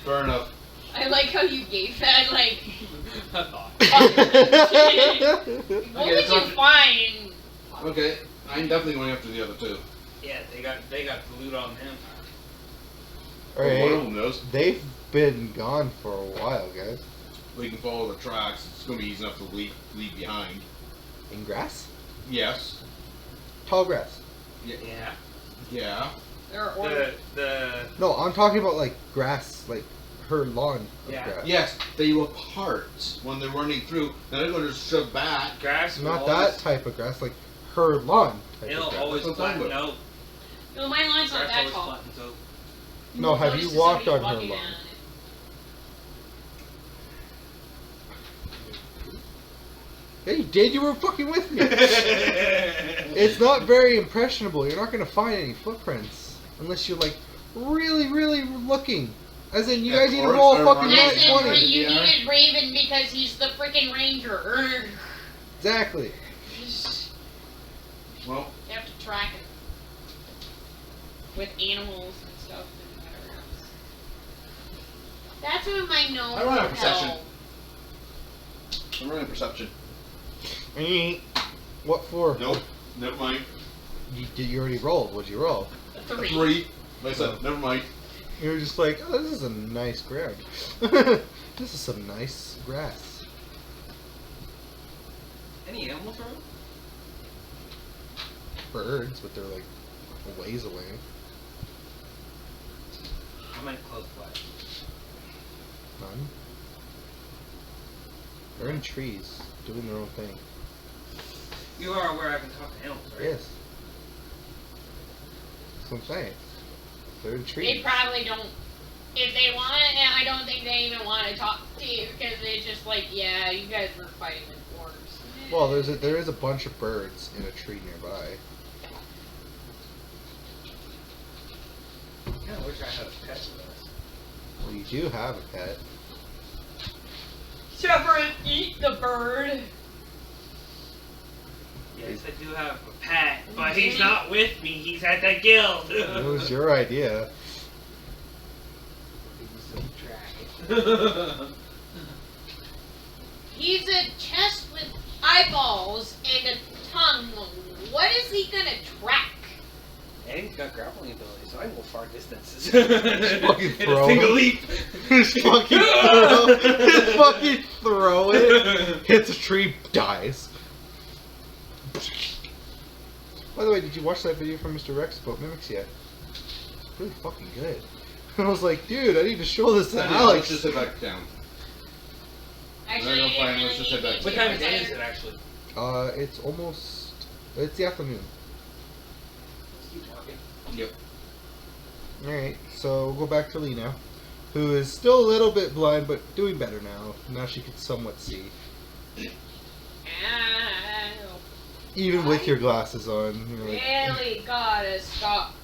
Fair enough. I like how you gave that, like, I thought. what would you find? Okay, I'm definitely going after the other two. Yeah, they got the loot on them. One of Alright, them knows. they've been gone for a while, guys. We can follow the tracks. It's going to be easy enough to leave behind. In grass? Yes. Tall grass. Yeah. Yeah. There are The No, I'm talking about like grass, like her lawn of Yeah. grass. Yes, they will part when they're running through. Then they're going to shove back. grass will Not always, that type of grass, like her lawn type It'll of grass. always That's what I'm flatten talking out. No, my line's not Grass that always tall. flattens out. No, have you Notices walked somebody on her walking lawn? down it. Yeah, you did. You were fucking with me. It's not very impressionable. You're not gonna find any footprints unless you're like really, really looking. As in, you guys need to roll a fucking nat As in, 20. you needed Raven because he's the freaking ranger. Exactly. Well, You have to track it with animals and stuff and whatever else. That's what my nose I don't have would perception. help. I'm running perception. What for? Nope. Never mind. You already rolled. What'd you roll? A 3. 3. Like I said, never mind. You were just like, oh, this is a nice ground. This is some nice grass. Any animals around? Birds, but they're like a ways away. How many close by? None. They're in trees, doing their own thing. You are aware I can talk to animals, right? Yes. That's what I'm saying. They're in They trees. probably don't. If they want it, I don't think they even want to talk to you because they're just like, yeah, you guys were fighting with dwarves. Well, there is a bunch of birds in a tree nearby. I kind of wish I had a pet with us. Well, you do have a pet. Separate, eat the bird. Yes, I do have a pet, but he's not with me. He's at the guild. It was your idea. He's a chest with eyeballs and a tongue. What is he gonna track? And he's got grappling ability, so I can go far distances. fucking In throw a single him. leap. Just fucking throw it. Hits a tree, dies. By the way, did you watch that video from Mr. Rex about mimics yet? It's really fucking good. I was like, dude, I need to show this to Let's Alex. just head back down. Actually, No, you didn't fine, really let's just need head back. to What do time of it. day is it actually? It's the afternoon. Let's keep walking. Yep. Alright, so we'll go back to Lee now, who is still a little bit blind, but doing better now. Now she can somewhat see. Ow. Even with your glasses on. You're like, Really gotta stop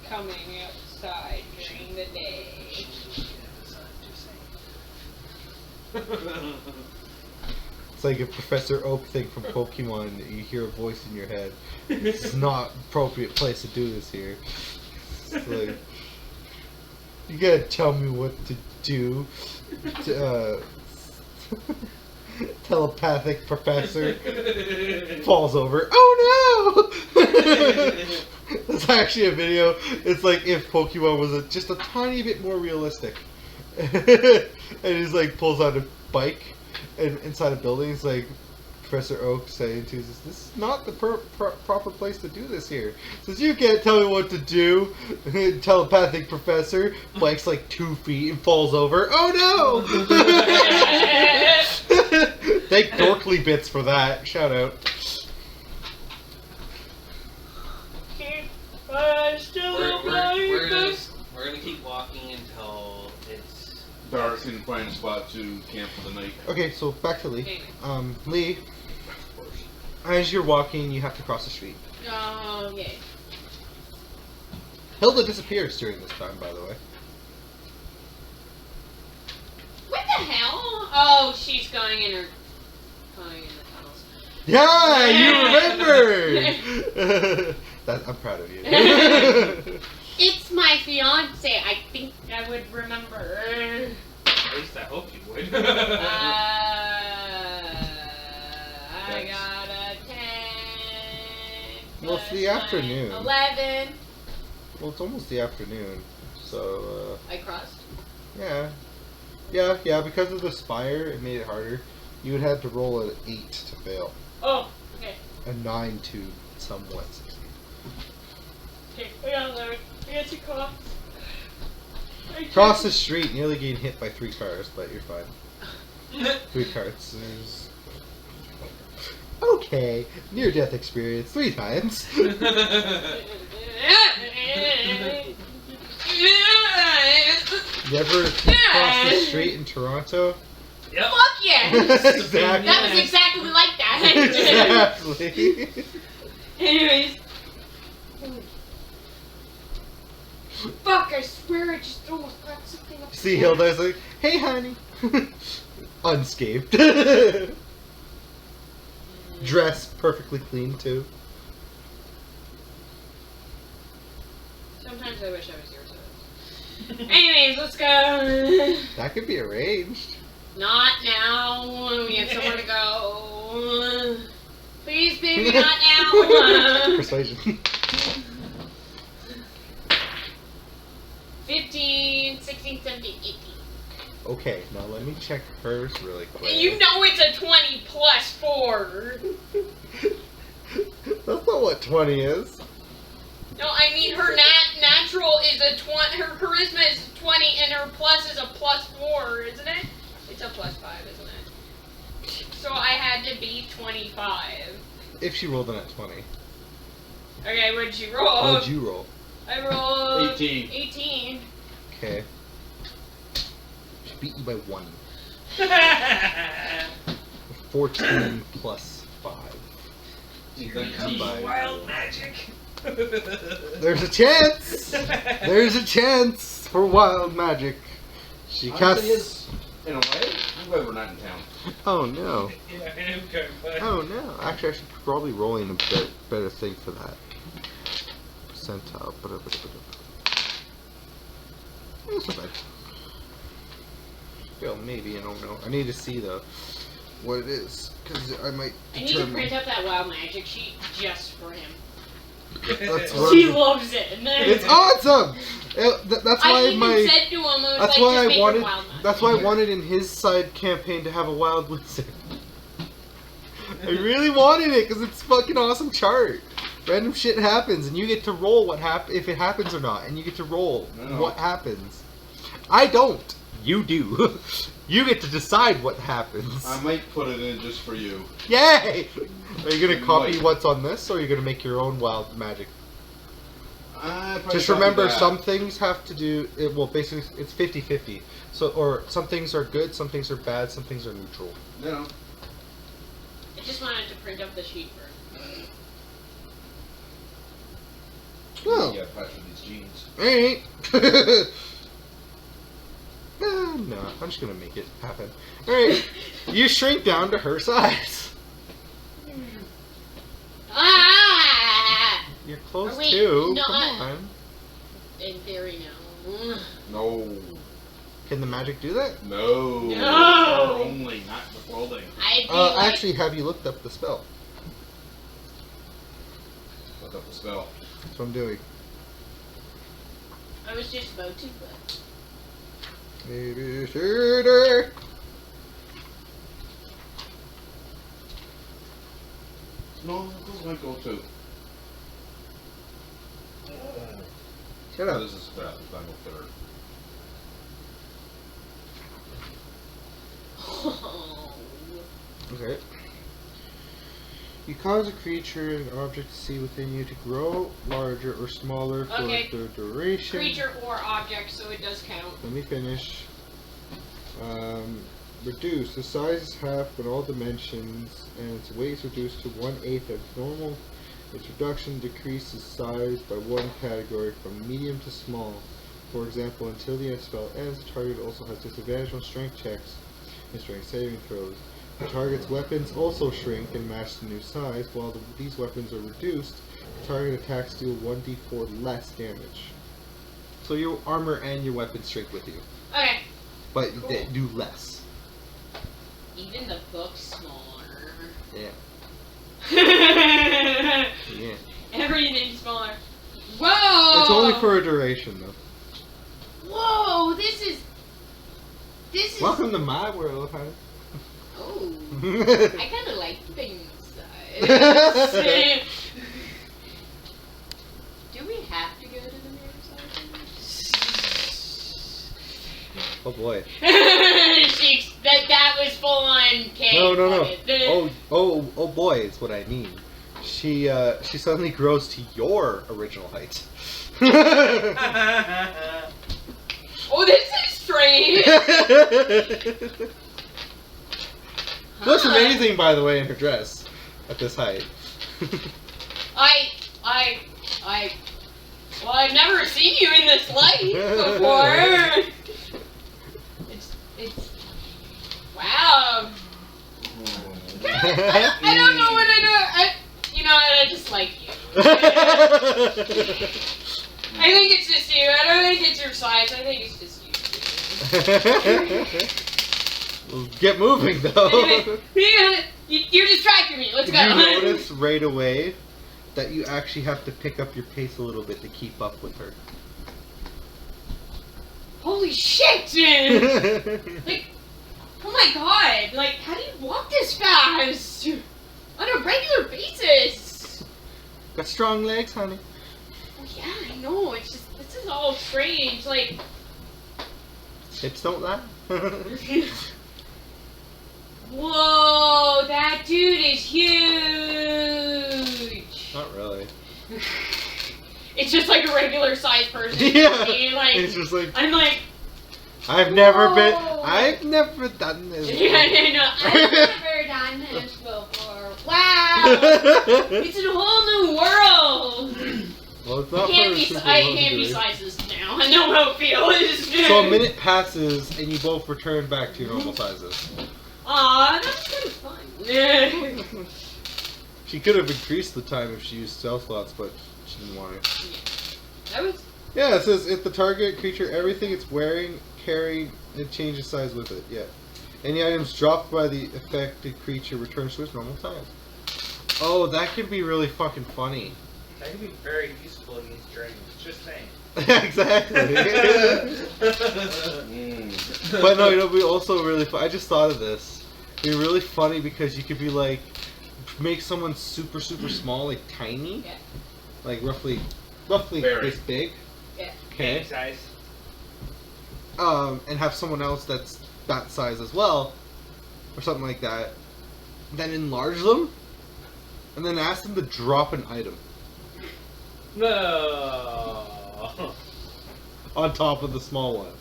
coming outside during the day. it's like a Professor Oak thing from Pokemon. You hear a voice in your head. This is not appropriate place to do this here. It's like, you gotta tell me what to do. Telepathic professor falls over. Oh no! That's actually a video. It's like if Pokemon was just a tiny bit more realistic. And he's like pulls out a bike and inside a building. It's like Professor Oak saying to us, "This is not the proper place to do this here." Says, "You can't tell me what to do." Telepathic professor bike's like 2 feet and falls over. Oh no! Thank Dorkly Bits for that. Shout out. We're gonna keep walking until it's Dark can find a spot to camp for the night. Okay, so back to Lee. Lee, as you're walking, you have to cross the street. Okay. Hilda disappears during this time, by the way. What the hell? Oh, she's going in the tunnels. Yeah, you remembered! I'm proud of you. It's my fiance. I think I would remember. at least I hope you would. I got a 10. Well, it's the afternoon. 11. Well, it's almost the afternoon, so, I crossed. yeah. Yeah, because of the spire, it made it harder. You would have to roll an 8 to fail. Oh, okay. A 9 to somewhat succeed. Okay, we got there. I got to cross. Cross the street, nearly getting hit by 3 cars, but you're fine. 3 carts. There's... Okay, near-death experience 3 times. You ever cross the street in Toronto? Yep. Fuck yes! Exactly. That was exactly like that. Exactly. Anyways. Fuck, I swear I just almost got something up. See Hilda's like, hey honey. Unscathed. Dress perfectly clean too. Sometimes I wish I was your size. Anyways, let's go. That could be arranged. Not now. We have somewhere to go. Please, baby, not now. Persuasion. 15, 16, 17, 18. Okay, now let me check hers really quick. You know it's a 20 plus 4. That's not what 20 is. No, I mean her natural is a 20. Her charisma is 20, and her plus is a plus 4, isn't it? It's a plus 5, isn't it? So I had to be 25. If she rolled in at 20. Okay, what'd you roll? What did you roll? I rolled 18. 18. Okay. She beat you by 1. 14 plus 5. Wild magic. There's a chance! There's a chance for wild magic. She Honestly, casts. in a way, I'm glad we're not in town. Oh no. Yeah, I am going back. Oh no. Actually, I should probably roll in a better thing for that. Percentile. That's not bad. Well, maybe, I don't know. I need to see what it is, because I might I need to determine. print up that wild magic sheet just for him. That's He what, loves it. it's awesome! That's I why even my. said to him, I was That's like, why just I make wanted. a wild magic. That's why I wanted in his side campaign to have a wild wizard. I really wanted it because it's fucking awesome chart. Random shit happens, and you get to roll if it happens or not, and you get to roll what happens. I don't. You do. You get to decide what happens. I might put it in just for you. Yay! Are you gonna You copy might. what's on this, or are you gonna make your own wild magic? Probably Just copy remember, that. some things have to do. Well, basically, it's 50-50. So, or some things are good, some things are bad, some things are neutral. You know. I just wanted to print up the sheet for him. Well, Yeah, patch for these jeans. alright. No, I'm just gonna make it happen. Alright, you shrink down to her size. Ah! You're close Wait, too. no, Come on. In theory, no. No. Can the magic do that? No. No. Only, not the clothing. I'd be like, Actually, have you looked up the spell? Look up the spell. That's what I'm doing. I was just about to, but Babysitter. No, this might go too. Shut No, up. this is crap. It's not go third. Okay. You cause a creature and object to see within you to grow larger or smaller for Okay. the duration. creature or object, so it does count. Let me finish. Reduce. The size is half in all dimensions, and its weight is reduced to 1/8 of normal. Its reduction decreases size by 1 category from medium to small. For example, until the end spell ends, the target also has disadvantage on strength checks and strength saving throws. The target's weapons also shrink and match the new size. While these weapons are reduced, the target attacks deal 1d4 less damage. So your armor and your weapons shrink with you. Okay. But Cool. they do less. Even the book's smaller. Yeah. Yeah. Yeah. Everything's smaller. Whoa! It's only for a duration, though. Whoa! This is. Welcome to my world, honey. Oh. I kind of like things. Do we have to go to the mirror side? Oh boy. That was full on cake. No. Oh boy is what I mean. She suddenly grows to your original height. Oh, this is point. Looks amazing, by the way, in her dress at this height. Well, I've never seen you in this light before. It's, wow. I don't know what I do. You know what? I just like you. I think it's just you. I don't think it's your size. I think it's just you. Well, get moving, though. You're distracting me. Let's Did go. you notice right away that you actually have to pick up your pace a little bit to keep up with her? Holy shit, dude! Like, oh my god! Like, how do you walk this fast on a regular basis? Got strong legs, honey. Oh yeah, I know. It's just this is all strange. Like, Hips don't lie. whoa, that dude is huge. Not really. It's just like a regular sized person. Yeah. Like, It's just like I'm like, I've never whoa. I've never done this. yeah, no, I've never done this before. Wow, it's a whole new world. Well, it's not I for can't be sizes now. I know how it feels. So a minute passes and you both return back to your normal sizes. Aw, that's kind of fun. She could have increased the time if she used spell slots, but she didn't want to. That was. Yeah, it says if the target creature, everything it's wearing, carrying, it changes size with it. Yeah. Any items dropped by the affected creature returns to its normal size. Oh, that could be really fucking funny. That could be very useful against dragons. Just saying. Exactly. But no, it'll be also really fun. I just thought of this. It'd be really funny because you could be like, make someone super small, like tiny, Yeah. like roughly Very. this big. Yeah. Okay. Size. And have someone else that's that size as well, or something like that. Then enlarge them, and then ask them to drop an item No. on top of the small one.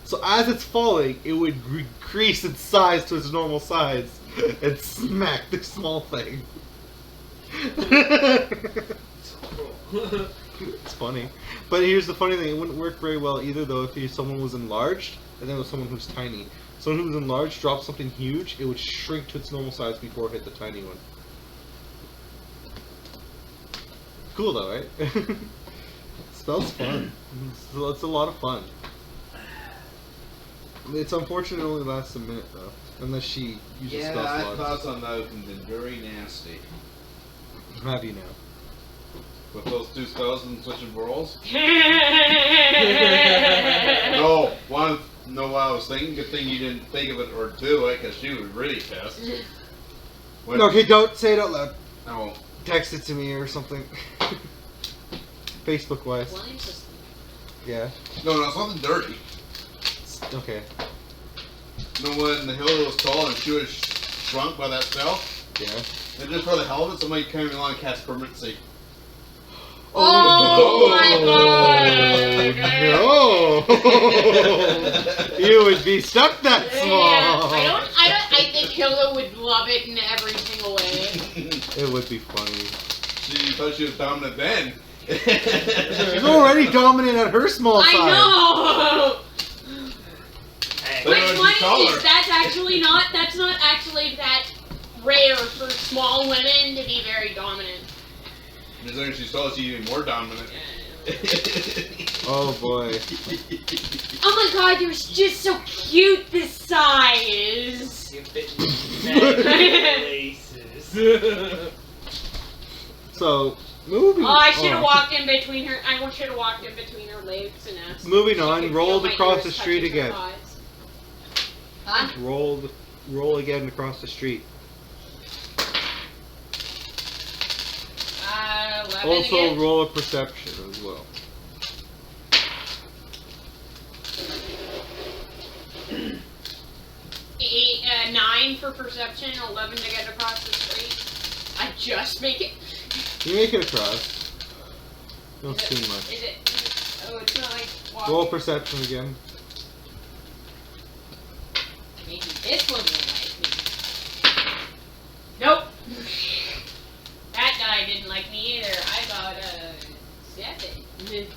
So as it's falling, it would increase its size to its normal size and smack the small thing. It's funny. But here's the funny thing, it wouldn't work very well either though if someone was enlarged and then it was someone who's tiny. Someone who was enlarged dropped something huge, it would shrink to its normal size before it hit the tiny one. Cool though, right? Spell's fun. It's a lot of fun. It's unfortunate it only lasts a minute though. Unless she uses Yeah, spell I slots. thought on those and been very nasty. Have you now? With those two spells and switching roles? No. No, what I was thinking, good thing you didn't think of it or do it, because she was really pissed. When, Okay, don't say it out loud. I won't. Text it to me or something. Facebook wise. Yeah. No, it's nothing dirty. Okay. No, when the hill was tall and she was shrunk by that spell, Yeah. and just for the hell of it, somebody came along and cast permanency. Oh my No! You would be stuck that small. I think Hilda would love it in every single way. It would be funny. She thought she was dominant then. She's already dominant at her small size. I know. Hey. But- What's she's funny taller. is that's not actually that rare for small women to be very dominant. As long as she's tall, she's even more dominant. Oh boy. Oh my god, you're just so cute this size. You fit in places. So, moving Oh, I should have on. walked in between her. I should have walked in between her legs and asked. Moving if she on, could rolled feel my across ears the street touching her again. thighs. Huh? Roll again across the street. 11 Also again. roll a perception as well. Eight, 9 for perception, 11 to get across the street. I just make it. You make it across. Don't Is see it- much. Is it? Oh, it's not like walking. Roll perception again. This one will like me. Nope. That guy didn't like me either. I got a 7.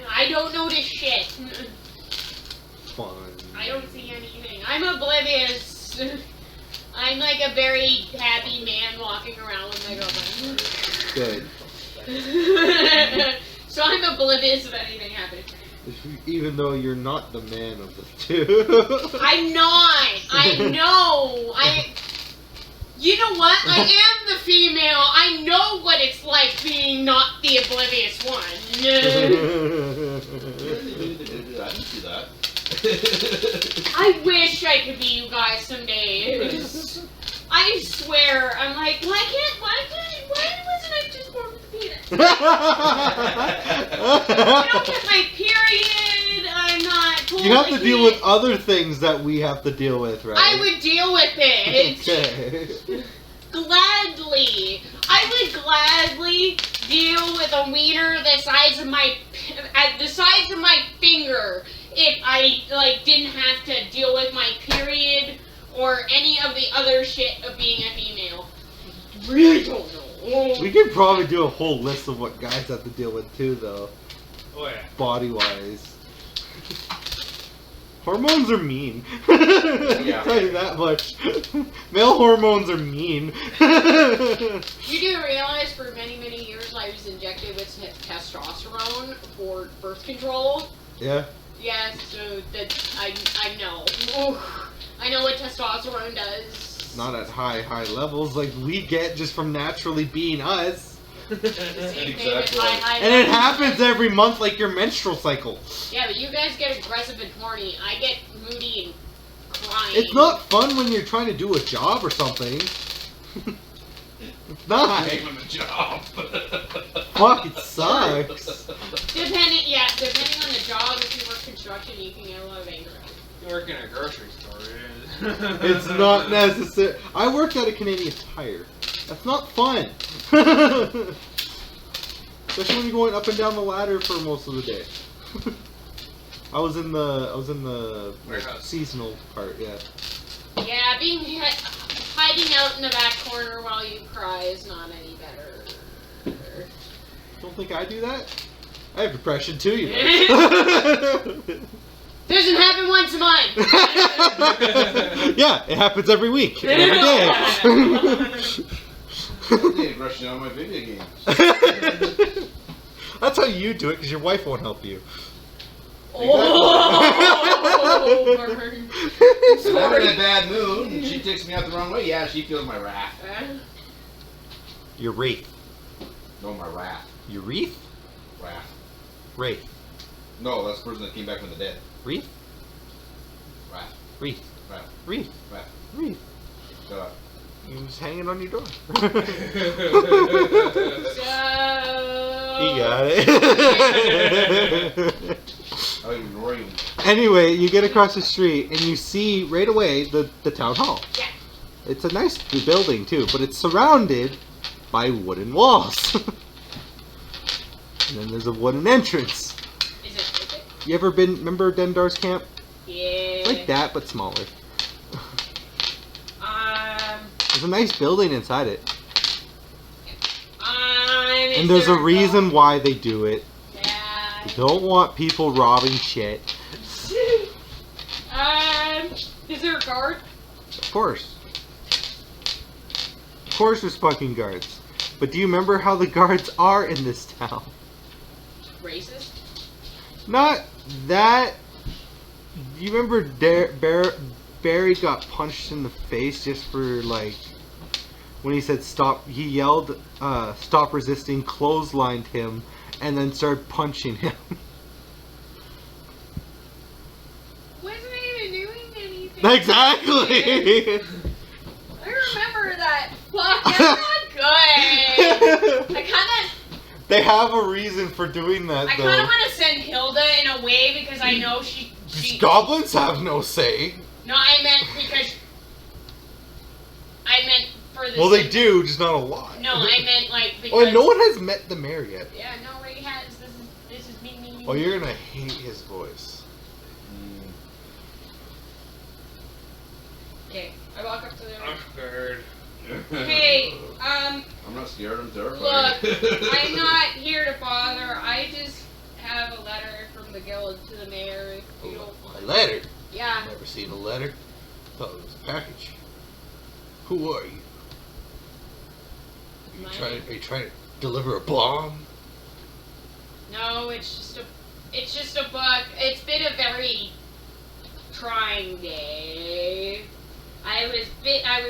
I don't notice shit. Fun. I don't see anything. I'm oblivious. I'm like a very happy man walking around with my girlfriend. Good. So I'm oblivious of anything happening. Even though you're not the man of the two. I'm not. I know. You know what? I am the female. I know what it's like being not the oblivious one. I didn't see that. I wish I could be you guys someday. I swear, I'm like, why wasn't I just born with a penis? I don't get my period. I'm not. You have to deal with other things that we have to deal with, right? I would deal with it. Okay. Gladly. I would gladly deal with a wiener the size of my finger if I didn't have to deal with my period or any of the other shit of being a female. Really don't know. We could probably do a whole list of what guys have to deal with too, though. Oh yeah. Body-wise. Hormones are mean. I can tell you that much. Male hormones are mean. You do realize for many, many years I was injected with testosterone for birth control? Yeah. Yes, so that I know. Oof. I know what testosterone does. Not at high levels like we get just from naturally being us. The same thing with Exactly. high And it levels. happens every month like your menstrual cycle. Yeah, but you guys get aggressive and horny. I get moody and crying. It's not fun when you're trying to do a job or something. It's not. Name of a job. Fuck, it sucks. Depending on the job, if you work construction, you can get a lot of anger. You work in a grocery store. It's not necessary. I worked at a Canadian Tire. That's not fun. Especially when you're going up and down the ladder for most of the day. I was in the Warehouse. seasonal part, yeah. Yeah, hiding out in the back corner while you cry is not any better. Don't think I do that? I have depression too, you know. Doesn't happen once a month. Yeah, it happens every week, every day. I'm getting rushing on my video games. That's how you do it, because your wife won't help you. Oh, burn. And I'm in a bad mood, and she takes me out the wrong way. Yeah, she feels my wrath. Your wraith. No, my wrath. Your wreath? Wrath. Wraith. No, that's the person that came back from the dead. Wreath? Wrath. Wreath. Wrath. Wreath. Wrath. Wreath. Shut up. He was hanging on your door. So... He got it. I'll ignore you. Anyway, you get across the street and you see right away the town hall. Yeah. It's a nice building too, but it's surrounded by wooden walls. And then there's a wooden entrance. Is it? You ever remember Dendar's camp? Yeah. Like that, but smaller. There's a nice building inside it. And there's a reason why they do it. Yeah. They don't want people robbing shit. Is there a guard? Of course. Of course there's fucking guards. But do you remember how the guards are in this town? Racist? Not that... You remember Barry got punched in the face just for, like... When he said stop, he yelled, stop resisting, clotheslined him, and then started punching him. Wasn't even doing anything. Exactly! I remember that. Fuck, that's not good. I kinda... They have a reason for doing that, I though. kinda wanna send Hilda in a way because I know she... Goblins have no say. No, I meant because... I meant for the... Well, they do, just not a lot. No, I meant like because... Oh, and no one has met the mayor yet. Yeah, nobody has. This is me. Oh, you're gonna hate his voice. Okay, I walk up to the I'm scared. Hey, I'm not scared, I'm terrified. look, I'm not here to bother. I just have a letter from the guild to the mayor. If you don't A mind. letter? Yeah. Never seen a letter. Thought it was a package. Who are you? Are you trying to deliver a bomb? No, it's just a book. It's been a very trying day. Yeah, it's been a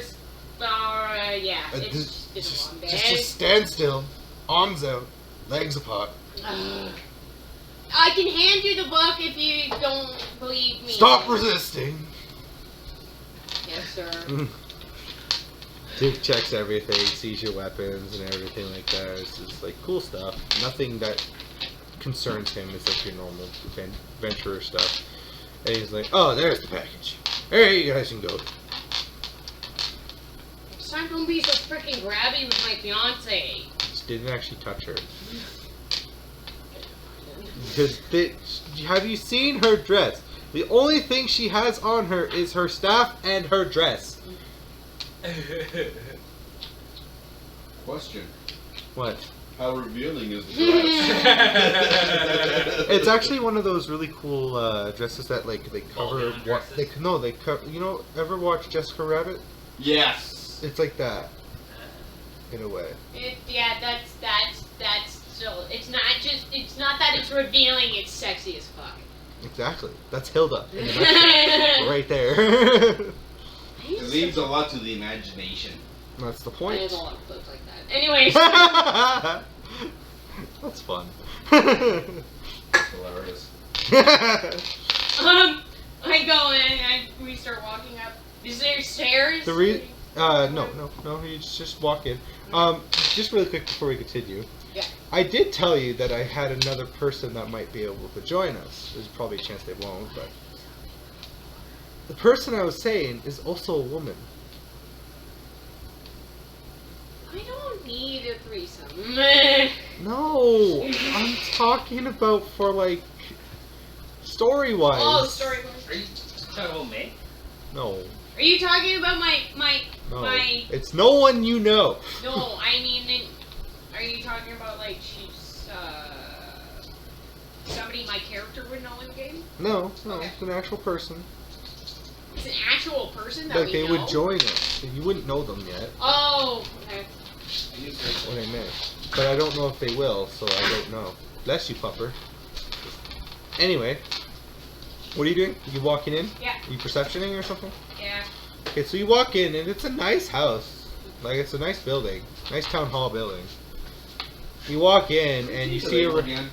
long day. Just stand still, arms out, legs apart. I can hand you the book if you don't believe me. Stop resisting. Yes, sir. Duke checks everything, sees your weapons and everything like that. It's just like cool stuff. Nothing that concerns him is like your normal adventurer stuff. And he's like, oh, there's the package. Hey, you guys can go. Next time, don't be so freaking grabby with my fiance. Just didn't actually touch her. Because have you seen her dress? The only thing she has on her is her staff and her dress. Question. What? How revealing is the dress? It's actually one of those really cool dresses that like they cover. Ball-gown dresses? They cover. You know, ever watch Jessica Rabbit? Yes. It's like that, in a way. That's still. It's not that it's revealing. It's sexy as fuck. Exactly. That's Hilda. In the nutshell. Right there. It leaves a lot to the imagination. That's the I point. have a lot of clips like that. Anyways. That's fun. That's hilarious. I go in. We start walking up. Is there stairs? No. You just walk in. Just really quick before we continue. Yeah. I did tell you that I had another person that might be able to join us. There's probably a chance they won't, but the person I was saying is also a woman. I don't need a threesome. No, I'm talking about for like story-wise. Oh, story. Are you talking about me? No, Are you talking about my no. my? It's no one you know. No, I mean, are you talking about like she's somebody my character would know in the game? No, Okay. it's an actual person. It's an actual person that Like we they know. would join us. You wouldn't know them yet. Oh, okay. That's what I meant. But I don't know if they will, so I don't know. Bless you, pupper. Anyway, what are you doing? You walking in? Yeah. Are you perceptioning or something? Yeah. Okay, so you walk in, and it's a nice house. Like, it's a nice building. Nice town hall building. You walk in, and you see again.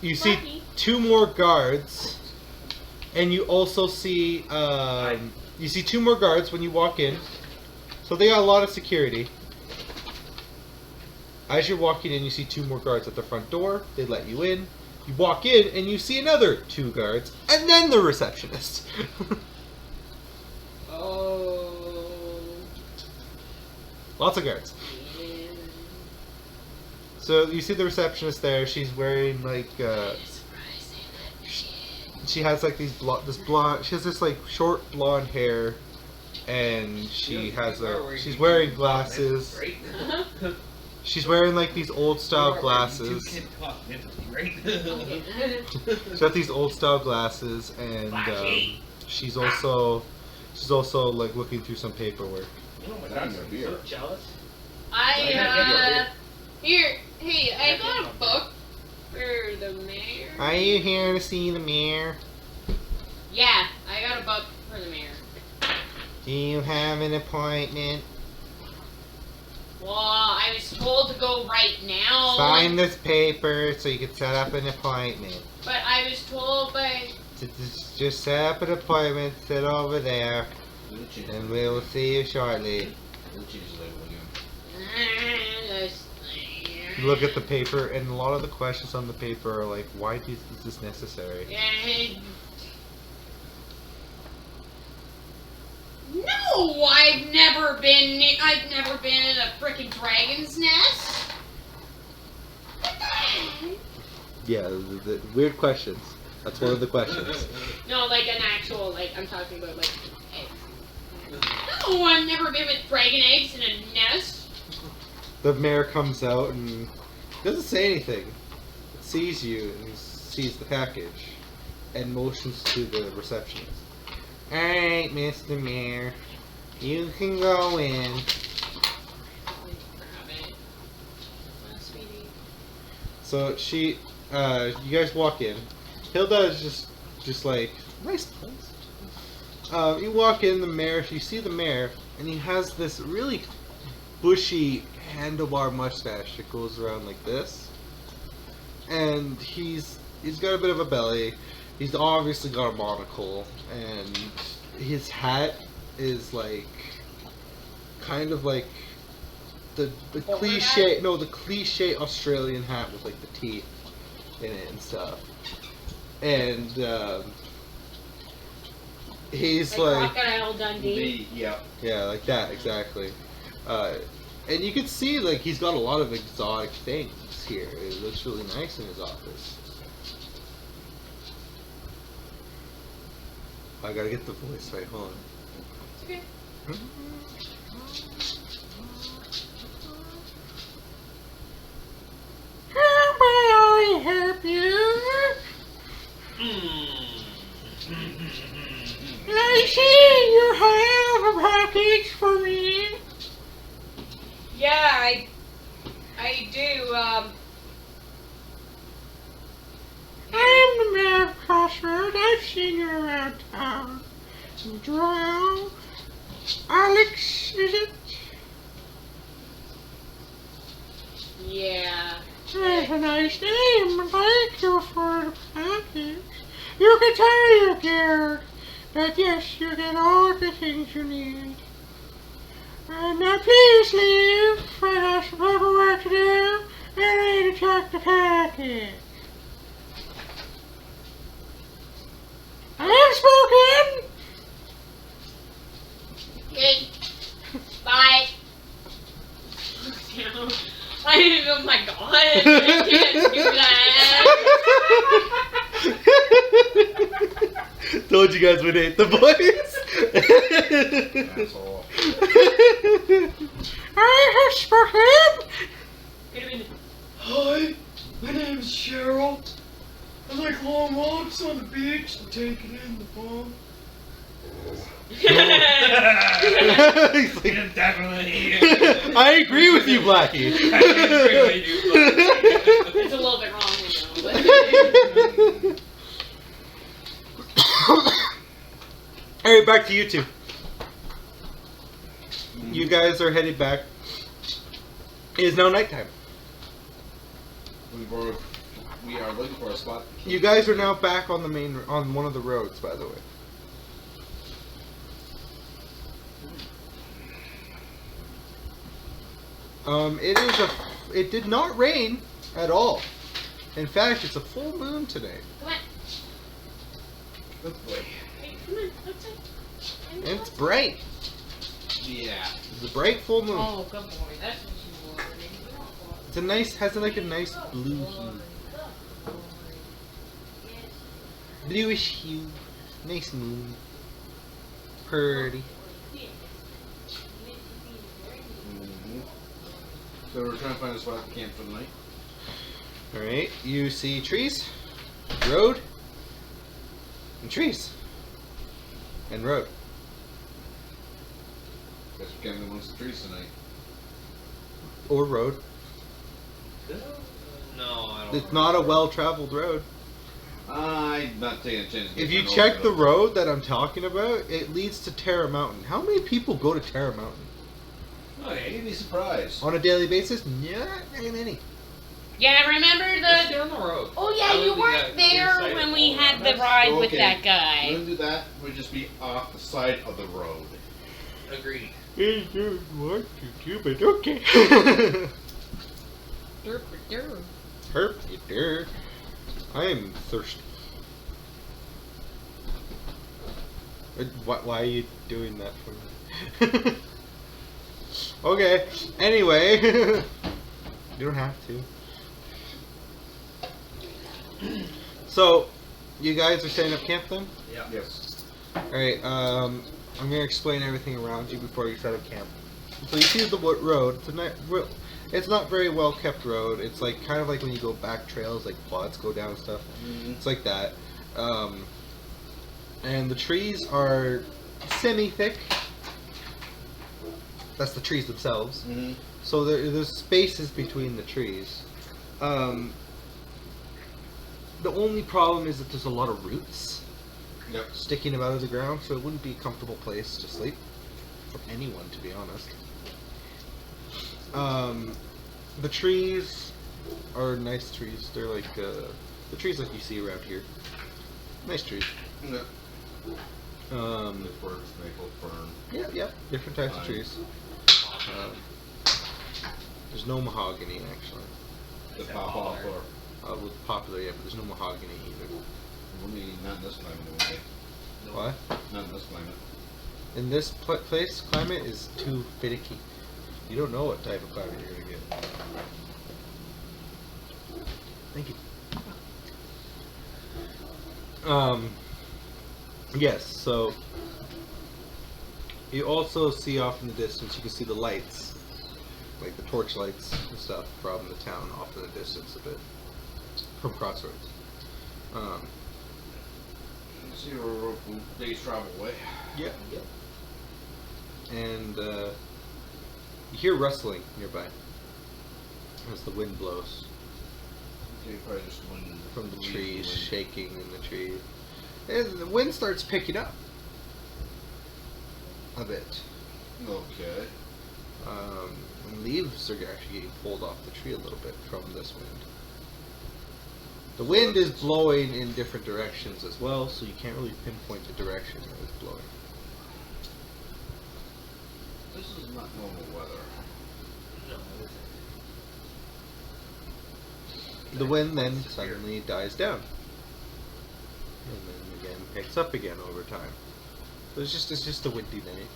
you see Lucky. 2 more guards, and you also see you see 2 more guards when you walk in. So they got a lot of security. As you're walking in, you see 2 more guards at the front door. They let you in. You walk in, and you see another 2 guards, and then the receptionist. Oh. Lots of guards. Yeah. So you see the receptionist there. She's wearing like she has like this blonde. She has this like short blonde hair, and she's wearing glasses. She's wearing like these old style glasses. She's got these old style glasses, and she's also like looking through some paperwork. Oh my That's god, a I'm beer. so jealous. Here, hey, I got a book for the mayor. Are you here to see the mayor? Yeah, I got a book for the mayor. Do you have an appointment? Well, I was told to go right now. Sign this paper so you can set up an appointment. But I was told by... Just set up an appointment, sit over there, and we will see you shortly. You look at the paper, and a lot of the questions on the paper are like, why is this necessary? No, I've never been in a frickin' dragon's nest. Yeah, the weird questions. That's one of the questions. No, like an actual, like, I'm talking about, like, eggs. No, I've never been with dragon eggs in a nest. The mayor comes out and doesn't say anything. It sees you and sees the package and motions to the receptionist. Alright, Mr. Mayor, you can go in. Grab it. Oh, sweetie. So she, you guys walk in. Hilda is just like, nice place. You walk in, you see the mayor, and he has this really bushy handlebar mustache that goes around like this. And he's got a bit of a belly. He's obviously got a monocle, and his hat is like, kind of like the cliche, no, the cliche Australian hat with like the teeth in it and stuff. And he's like Crocodile Dundee. yeah, like that exactly. And you can see like he's got a lot of exotic things here. It looks really nice in his office. I gotta get the voice right. Hold on. It's okay. How may I help you? I see you have a package for me. Yeah, I do, I'm the mayor of Crossroads. I've seen you around town. Drow. Alex, is it? yeah. That's a nice name. Thank you for the package. You can tell your gear that yes, you get all the things you need. And now please leave, for I have some paperwork to do, and I need to check the package. I have spoken! Okay. Bye. I didn't, oh my god, I can't do that. Told you guys would hate the voice. Asshole. I have spoken! Wait a minute. Hi, my name is Cheryl. I like long walks on the beach and taking in the fun. He's like, Yeah, definitely. I agree with you, Blackie. I really do. It's a little bit wrong, you know, but... Alright, back to you two. You guys are headed back. It is now nighttime. We are looking for a spot. You guys are now back on on one of the roads, by the way. It did not rain at all. In fact, it's a full moon today. Come on. Good boy. Hey, come on, outside. And it's bright. Yeah. It's a bright full moon. Oh, good boy. That's what you wanted. It's a nice, has like a nice blue hue. Bluish hue. Nice moon. Pretty. So we're trying to find a spot to camp for the night. Alright, you see trees, road, and trees, and road. Guess we're camping amongst the trees tonight. Or road. No, I don't. It's not a well-traveled road. I'm not taking a chance. If you check the road that I'm talking about, it leads to Terra Mountain. How many people go to Terra Mountain? Okay, you'd be surprised. On a daily basis? Not very many. Yeah, remember Let's stay the... on the road. Oh yeah, you weren't there when we had the ride with that We're guy. gonna do that. We'll just be off the side of the road. Agreed. I don't want to do, but okay. Herp, I am thirsty. Why are you doing that for me? Okay, anyway. You don't have to. So, You guys are setting up camp then? Yeah. Yes. Alright, I'm gonna explain everything around you before you set up camp. So you see the road. It's not very well kept road. It's like kind of like when you go back trails, like plots go down and stuff. It's like that. And the trees are semi-thick. That's the trees themselves. So there's spaces between the trees. The only problem is that there's a lot of roots sticking out of the ground, so it wouldn't be a comfortable place to sleep for anyone, to be honest. The trees are nice trees. They're like the trees like you see around here. Nice trees. Yeah. Um, Birch, maple, fern. yeah, different types of trees. There's no mahogany actually. The pawpaw or With popular, yeah, but there's no mahogany either. not in this climate anyway. What? Not in this climate. In this place, climate is too finicky. You don't know what type of climate you're gonna get. Thank you. Yes, so you also see off in the distance, you can see the lights, like the torch lights and stuff from the town off in the distance a bit, from Crossroads. Zero days travel away. Yeah. And you hear rustling nearby as the wind blows Okay, probably just wind from the leaves trees, wind. shaking in the trees. And the wind starts picking up a bit. Okay. And leaves are actually getting pulled off the tree a little bit from this wind. The wind is blowing in different directions as well, so you can't really pinpoint the direction that it's blowing. This is not normal weather. No, it isn't. The wind then suddenly dies down. And then again picks up again over time. So it's just a windy night.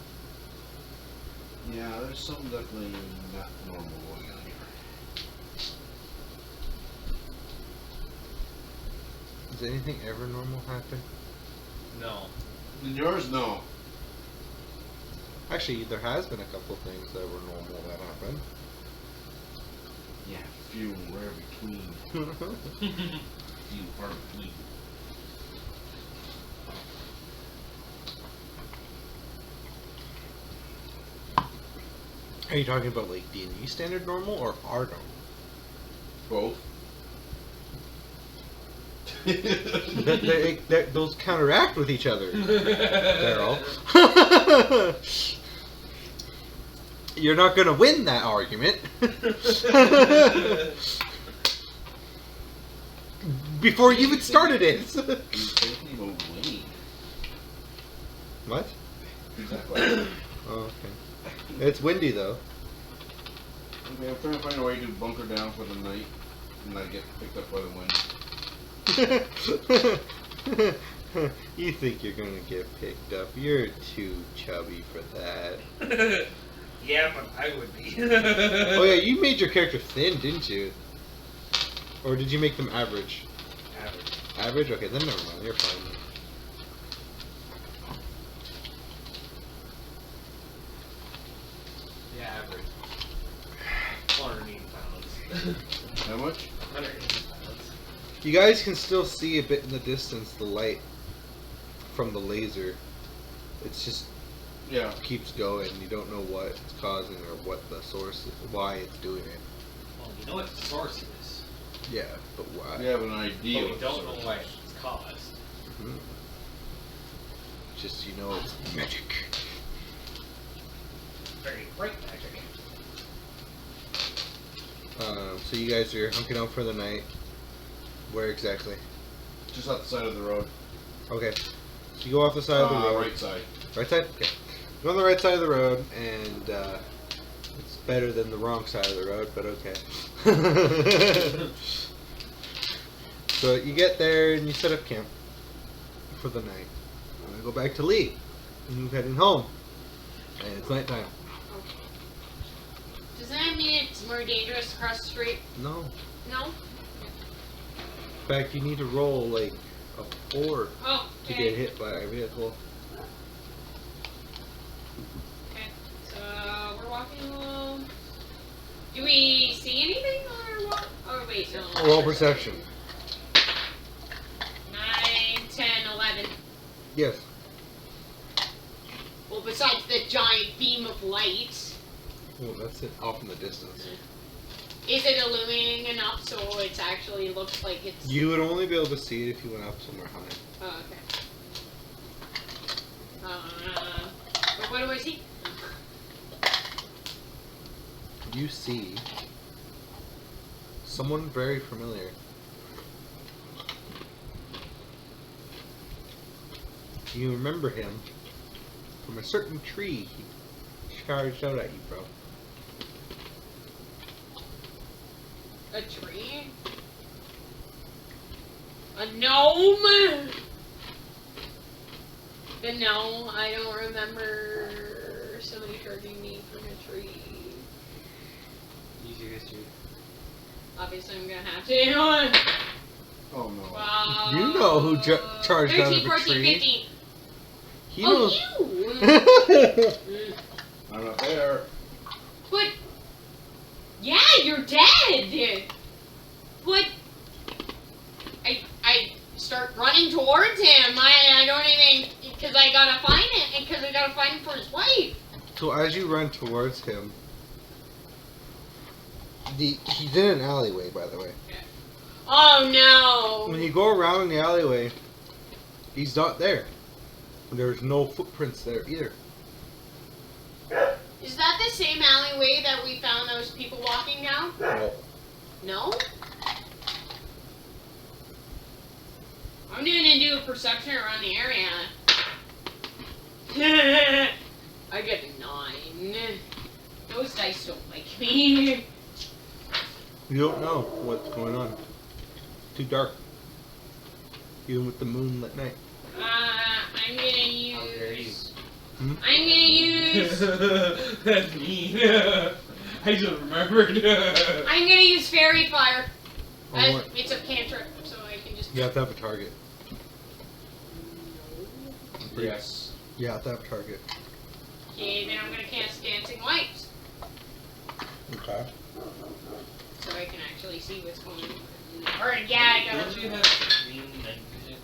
Yeah, there's something definitely not normal going on here. Does anything ever normal happen? No. In yours, no. Actually, there has been a couple things that were normal that happened. Yeah, few and rare between. Few far between. Are you talking about like D&D standard normal or our normal? Both. Those counteract with each other, Daryl. You're not gonna win that argument. Before you even started it. He's thinking about winning. What? Exactly. Oh, okay. It's windy though. Okay, I'm trying to find a way to bunker down for the night and not get picked up by the wind. You think you're gonna get picked up? You're too chubby for that. Yeah, but I would be. Oh yeah, you made your character thin, didn't you? Or did you make them average? Average. Average? Okay, then never mind. You're fine. Yeah, average. 180 pounds. How much? 180 pounds. You guys can still see a bit in the distance the light from the laser. It's just Yeah. keeps going. You don't know what it's causing or what the source is, why it's doing it. Well, you know what the source is, Yeah, but why? We have an idea. but we what don't the know source why is. it's caused. Mhm. Just you know it's magic. Very bright magic. So you guys are hunking out for the night. Where exactly? Just off the side of the road. Okay. So you go off the side of the road. Right side. Right side? Okay. Go on the right side of the road, and it's better than the wrong side of the road, but okay. So you get there and you set up camp for the night. And you go back to Lee. And you're heading home. And it's nighttime. Does that mean it's more dangerous across the street? No. No? In fact, you need to roll like afford Oh, to okay. get hit by a vehicle. Okay, so we're walking along. Do we see anything or what? Oh, wait, no. Roll perception. 9, 10, 11. Yes. Well, besides the giant beam of light, Well, that's it. Off in the distance. is it illuminating enough so it actually looks like it's... You would only be able to see it if you went up somewhere high. Oh, okay. But what do I see? You see someone very familiar. You remember him from a certain tree he charged out at you, bro. A tree? A gnome? But no, I don't remember somebody charging me from a tree. Use your history. Obviously, I'm gonna have to. Oh no. Wow. You know who charged out of 13, a 14, tree. 15. He Oh, knows. you! I'm not there. But, yeah, you're dead! But, I start running towards him. I don't even, because I gotta find it, because I gotta find him for his wife. So as you run towards him, he's in an alleyway, by the way. Oh no! When you go around the alleyway, he's not there. There's no footprints there either. Is that the same alleyway that we found those people walking down? No. No? I'm gonna do a perception around the area. I get a 9. Those dice don't like me. You don't know what's going on. Too dark. Even with the moonlit night. I'm gonna How dare you? use... Hmm? I'm gonna use... That's mean. I just remembered. I'm gonna use Fairy Fire. Oh, what? It's a cantrip, so I can just... You have to have a target. Yes. You have to have a target. Okay, then I'm gonna cast Dancing Lights. Okay. So I can actually see what's going on. Or, yeah, I Don't gotta... you have green night vision?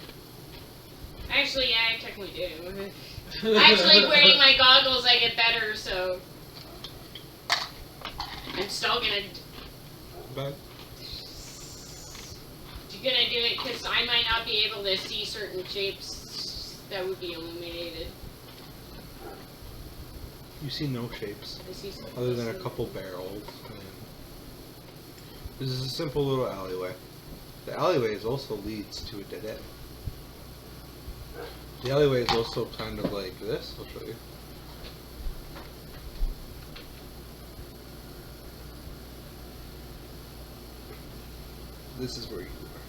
Actually, yeah, I technically do. Actually, wearing my goggles, I get better, so... I'm still gonna... But You're gonna do it because I might not be able to see certain shapes that would be illuminated. you see no shapes I see some- other than a couple barrels. And this is a simple little alleyway. The alleyway also leads to a dead end. The alleyway is also kind of like this. I'll show you. This is where you are.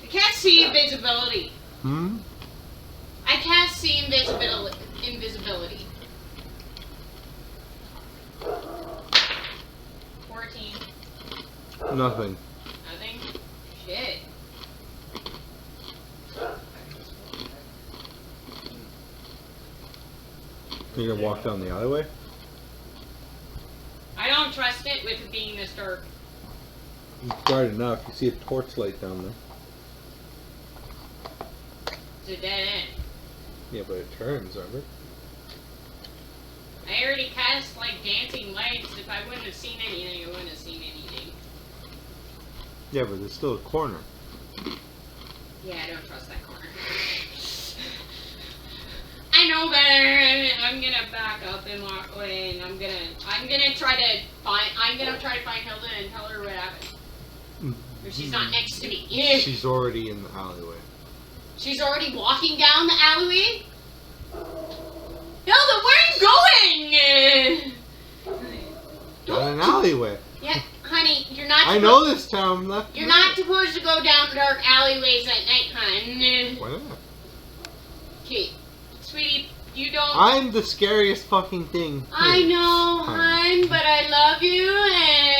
I can't see invisibility. Hmm? I can't see invisibility. 14. Nothing. Nothing? Shit. You're gonna walk down the alleyway? I don't trust it with it being this dark. It's bright enough. You see a torchlight down there. It's a dead end. Yeah, but it turns, remember? I already cast like dancing lights. If I wouldn't have seen anything, I wouldn't have seen anything. Yeah, but there's still a corner. Yeah, I don't trust that corner. I know better. I'm gonna back up and walk away, and I'm gonna try to find Hilda and tell her what happened. But she's not next to me. She's already in the alleyway. She's already walking down the alleyway. Hilda, where are you going? Down an alleyway. Yeah, honey, you're not. I know this town left. You're not supposed to go down dark alleyways at night, hon. Why not? Okay, sweetie, You don't. I'm the scariest fucking thing. I here. know, Hun. hon, but I love you,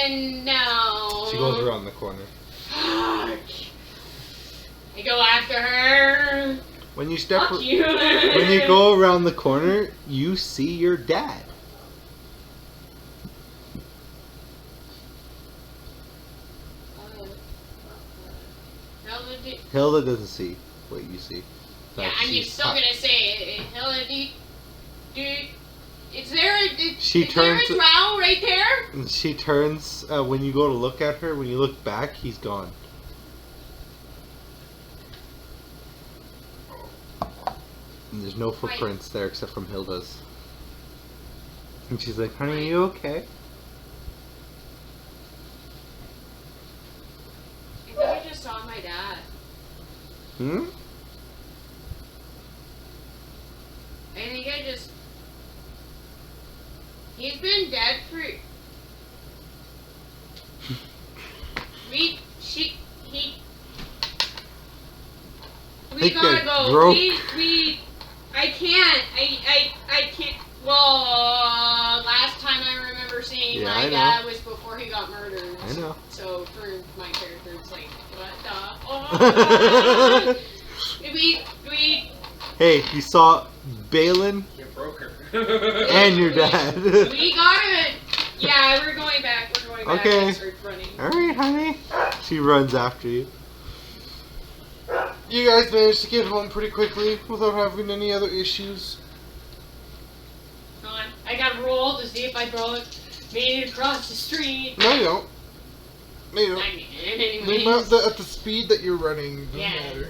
and no. She goes around the corner. Fuck. I go after her. When you step, Fuck you. when you go around the corner, you see your dad. Hilda doesn't see what you see. Yeah, Like, I'm she's just still hot. gonna say, Helen, is there a, She is there a turns- drow right there? And she turns, when you go to look at her, when you look back, he's gone. And there's no footprints there except from Hilda's. And she's like, honey, are you okay? I think I just saw my dad. Hmm? I think I just... He's been dead for... We Think gotta I go. broke. I can't. Well, last time I remember seeing Yeah, my I know. dad was before he got murdered. I know. So for my character, it's like, what the? we. Hey, you saw Balin You broke her. and your dad. We gotta. Yeah, we're going back. We're going back. Okay. And start running. Alright, honey. She runs after you. You guys managed to get home pretty quickly without having any other issues. Hold on. I gotta roll to see if I made it across the street. No, you don't. No, you don't. I mean, Leave anyways. at the speed that you're running. Doesn't Yeah. matter.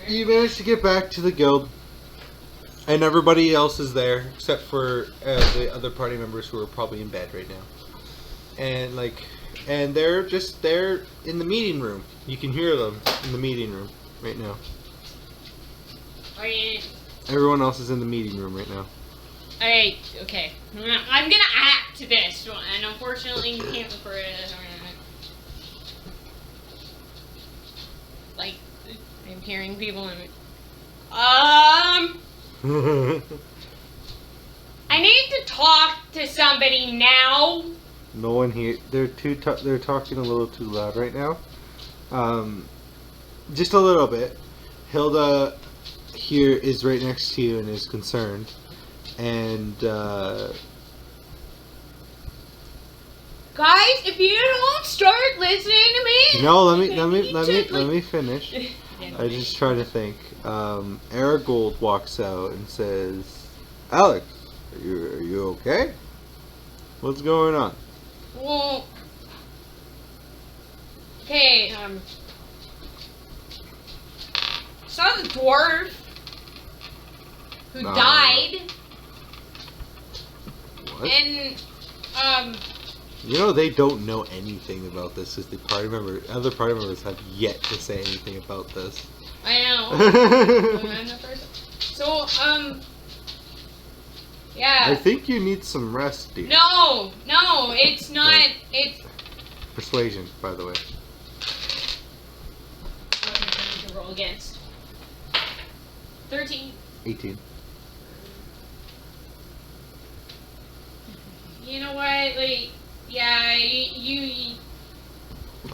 You managed to get back to the guild, and everybody else is there except for the other party members who are probably in bed right now. And they're just there in the meeting room. You can hear them in the meeting room right now. Everyone else is in the meeting room right now. Alright, okay. I'm gonna act this one, and unfortunately you can't refer it as like, I'm hearing people in I need to talk to somebody now. No one here. They're they're talking a little too loud right now. Just a little bit. Hilda here is right next to you and is concerned. And Guys, if you don't start listening to me. no, let me finish. I just try to think. Aragold walks out and says, "Alex, are you okay? What's going on?" Well, okay, saw the dwarf who No. died, What? and, You know they don't know anything about this. As the other party members have yet to say anything about this. I know. I'm the first. So, yeah. I think you need some rest, dear. No, it's not. Right. It's. Persuasion, by the way. What am I going to roll against? 13. 18. You know what? Like, yeah, you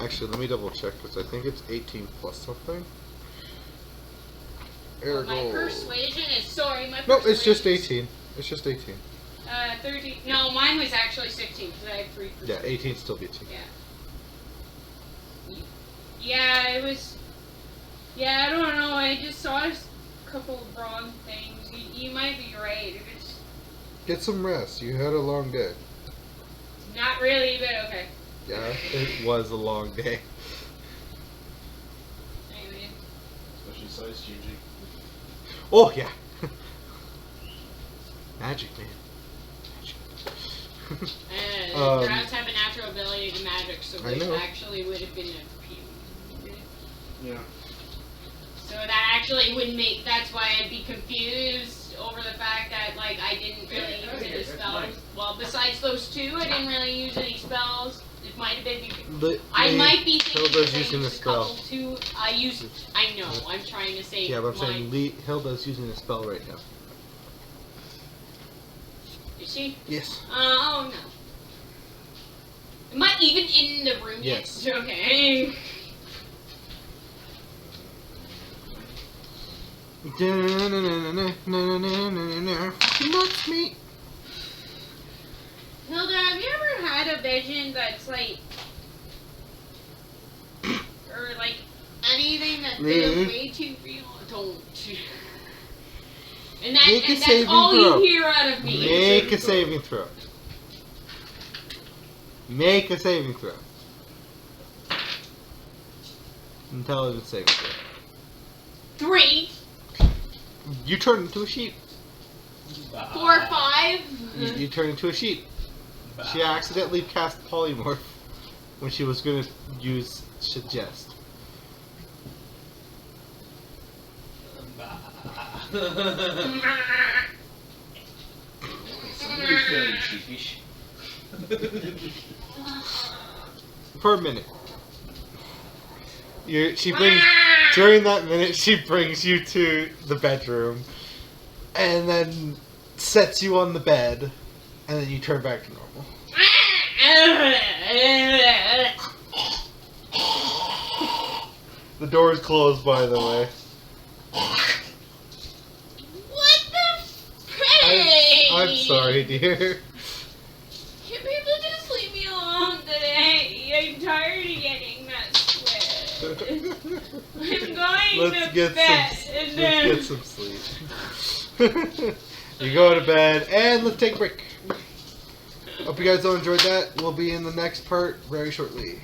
Actually, let me double check because I think it's 18 plus something. well, my Ergo. persuasion is sorry. My No, persuasion it's just is, 18. It's just 18. 13. No, mine was actually 16 because I had 3%. Yeah, 18 still beats you. Yeah. Yeah, it was. Yeah, I don't know. I just saw a couple of wrong things. You might be right. If it's Get some rest. You had a long day. not really, but okay. Yeah, it was a long day. Anyway. Especially size changing. Oh, yeah. Magic, man. The Drowns have a natural ability to magic, so I it know. actually would have been a few. Yeah. So that actually would make. That's why I'd be confused over the fact that like I didn't really use any spells. Well, besides those two, I didn't really use any spells. It might have been. I might be thinking Hilda's that I using a used a couple spell. too. I know. I'm trying to say. Yeah, but I'm saying Hilda's using a spell right now. mine. Yeah, but I'm saying Hilda's using a spell right now. So, Is she? Yes. Oh no. Am I even in the room Yes. yet? Okay. Nuts me. Hilda, have you ever had a vision that's like, or like anything that feels way too real? Don't. And Make a that's saving all throw. you hear out of me. Make a saving throw. Make a saving throw. Intelligence saving throw. 3, You turn into a sheep. 4, 5. You turn into a sheep. She accidentally cast polymorph when she was going to use suggest. Somebody's feeling sheepish. For a minute. She brings during that minute she brings you to the bedroom and then sets you on the bed and then you turn back to normal. The door is closed, by the way. What the frick? I'm sorry, dear. Can people just leave me alone today? I'm tired of getting messed with. I'm going Let's to get bed. some sleep. You go to bed and let's take a break. Hope you guys all enjoyed that. We'll be in the next part very shortly.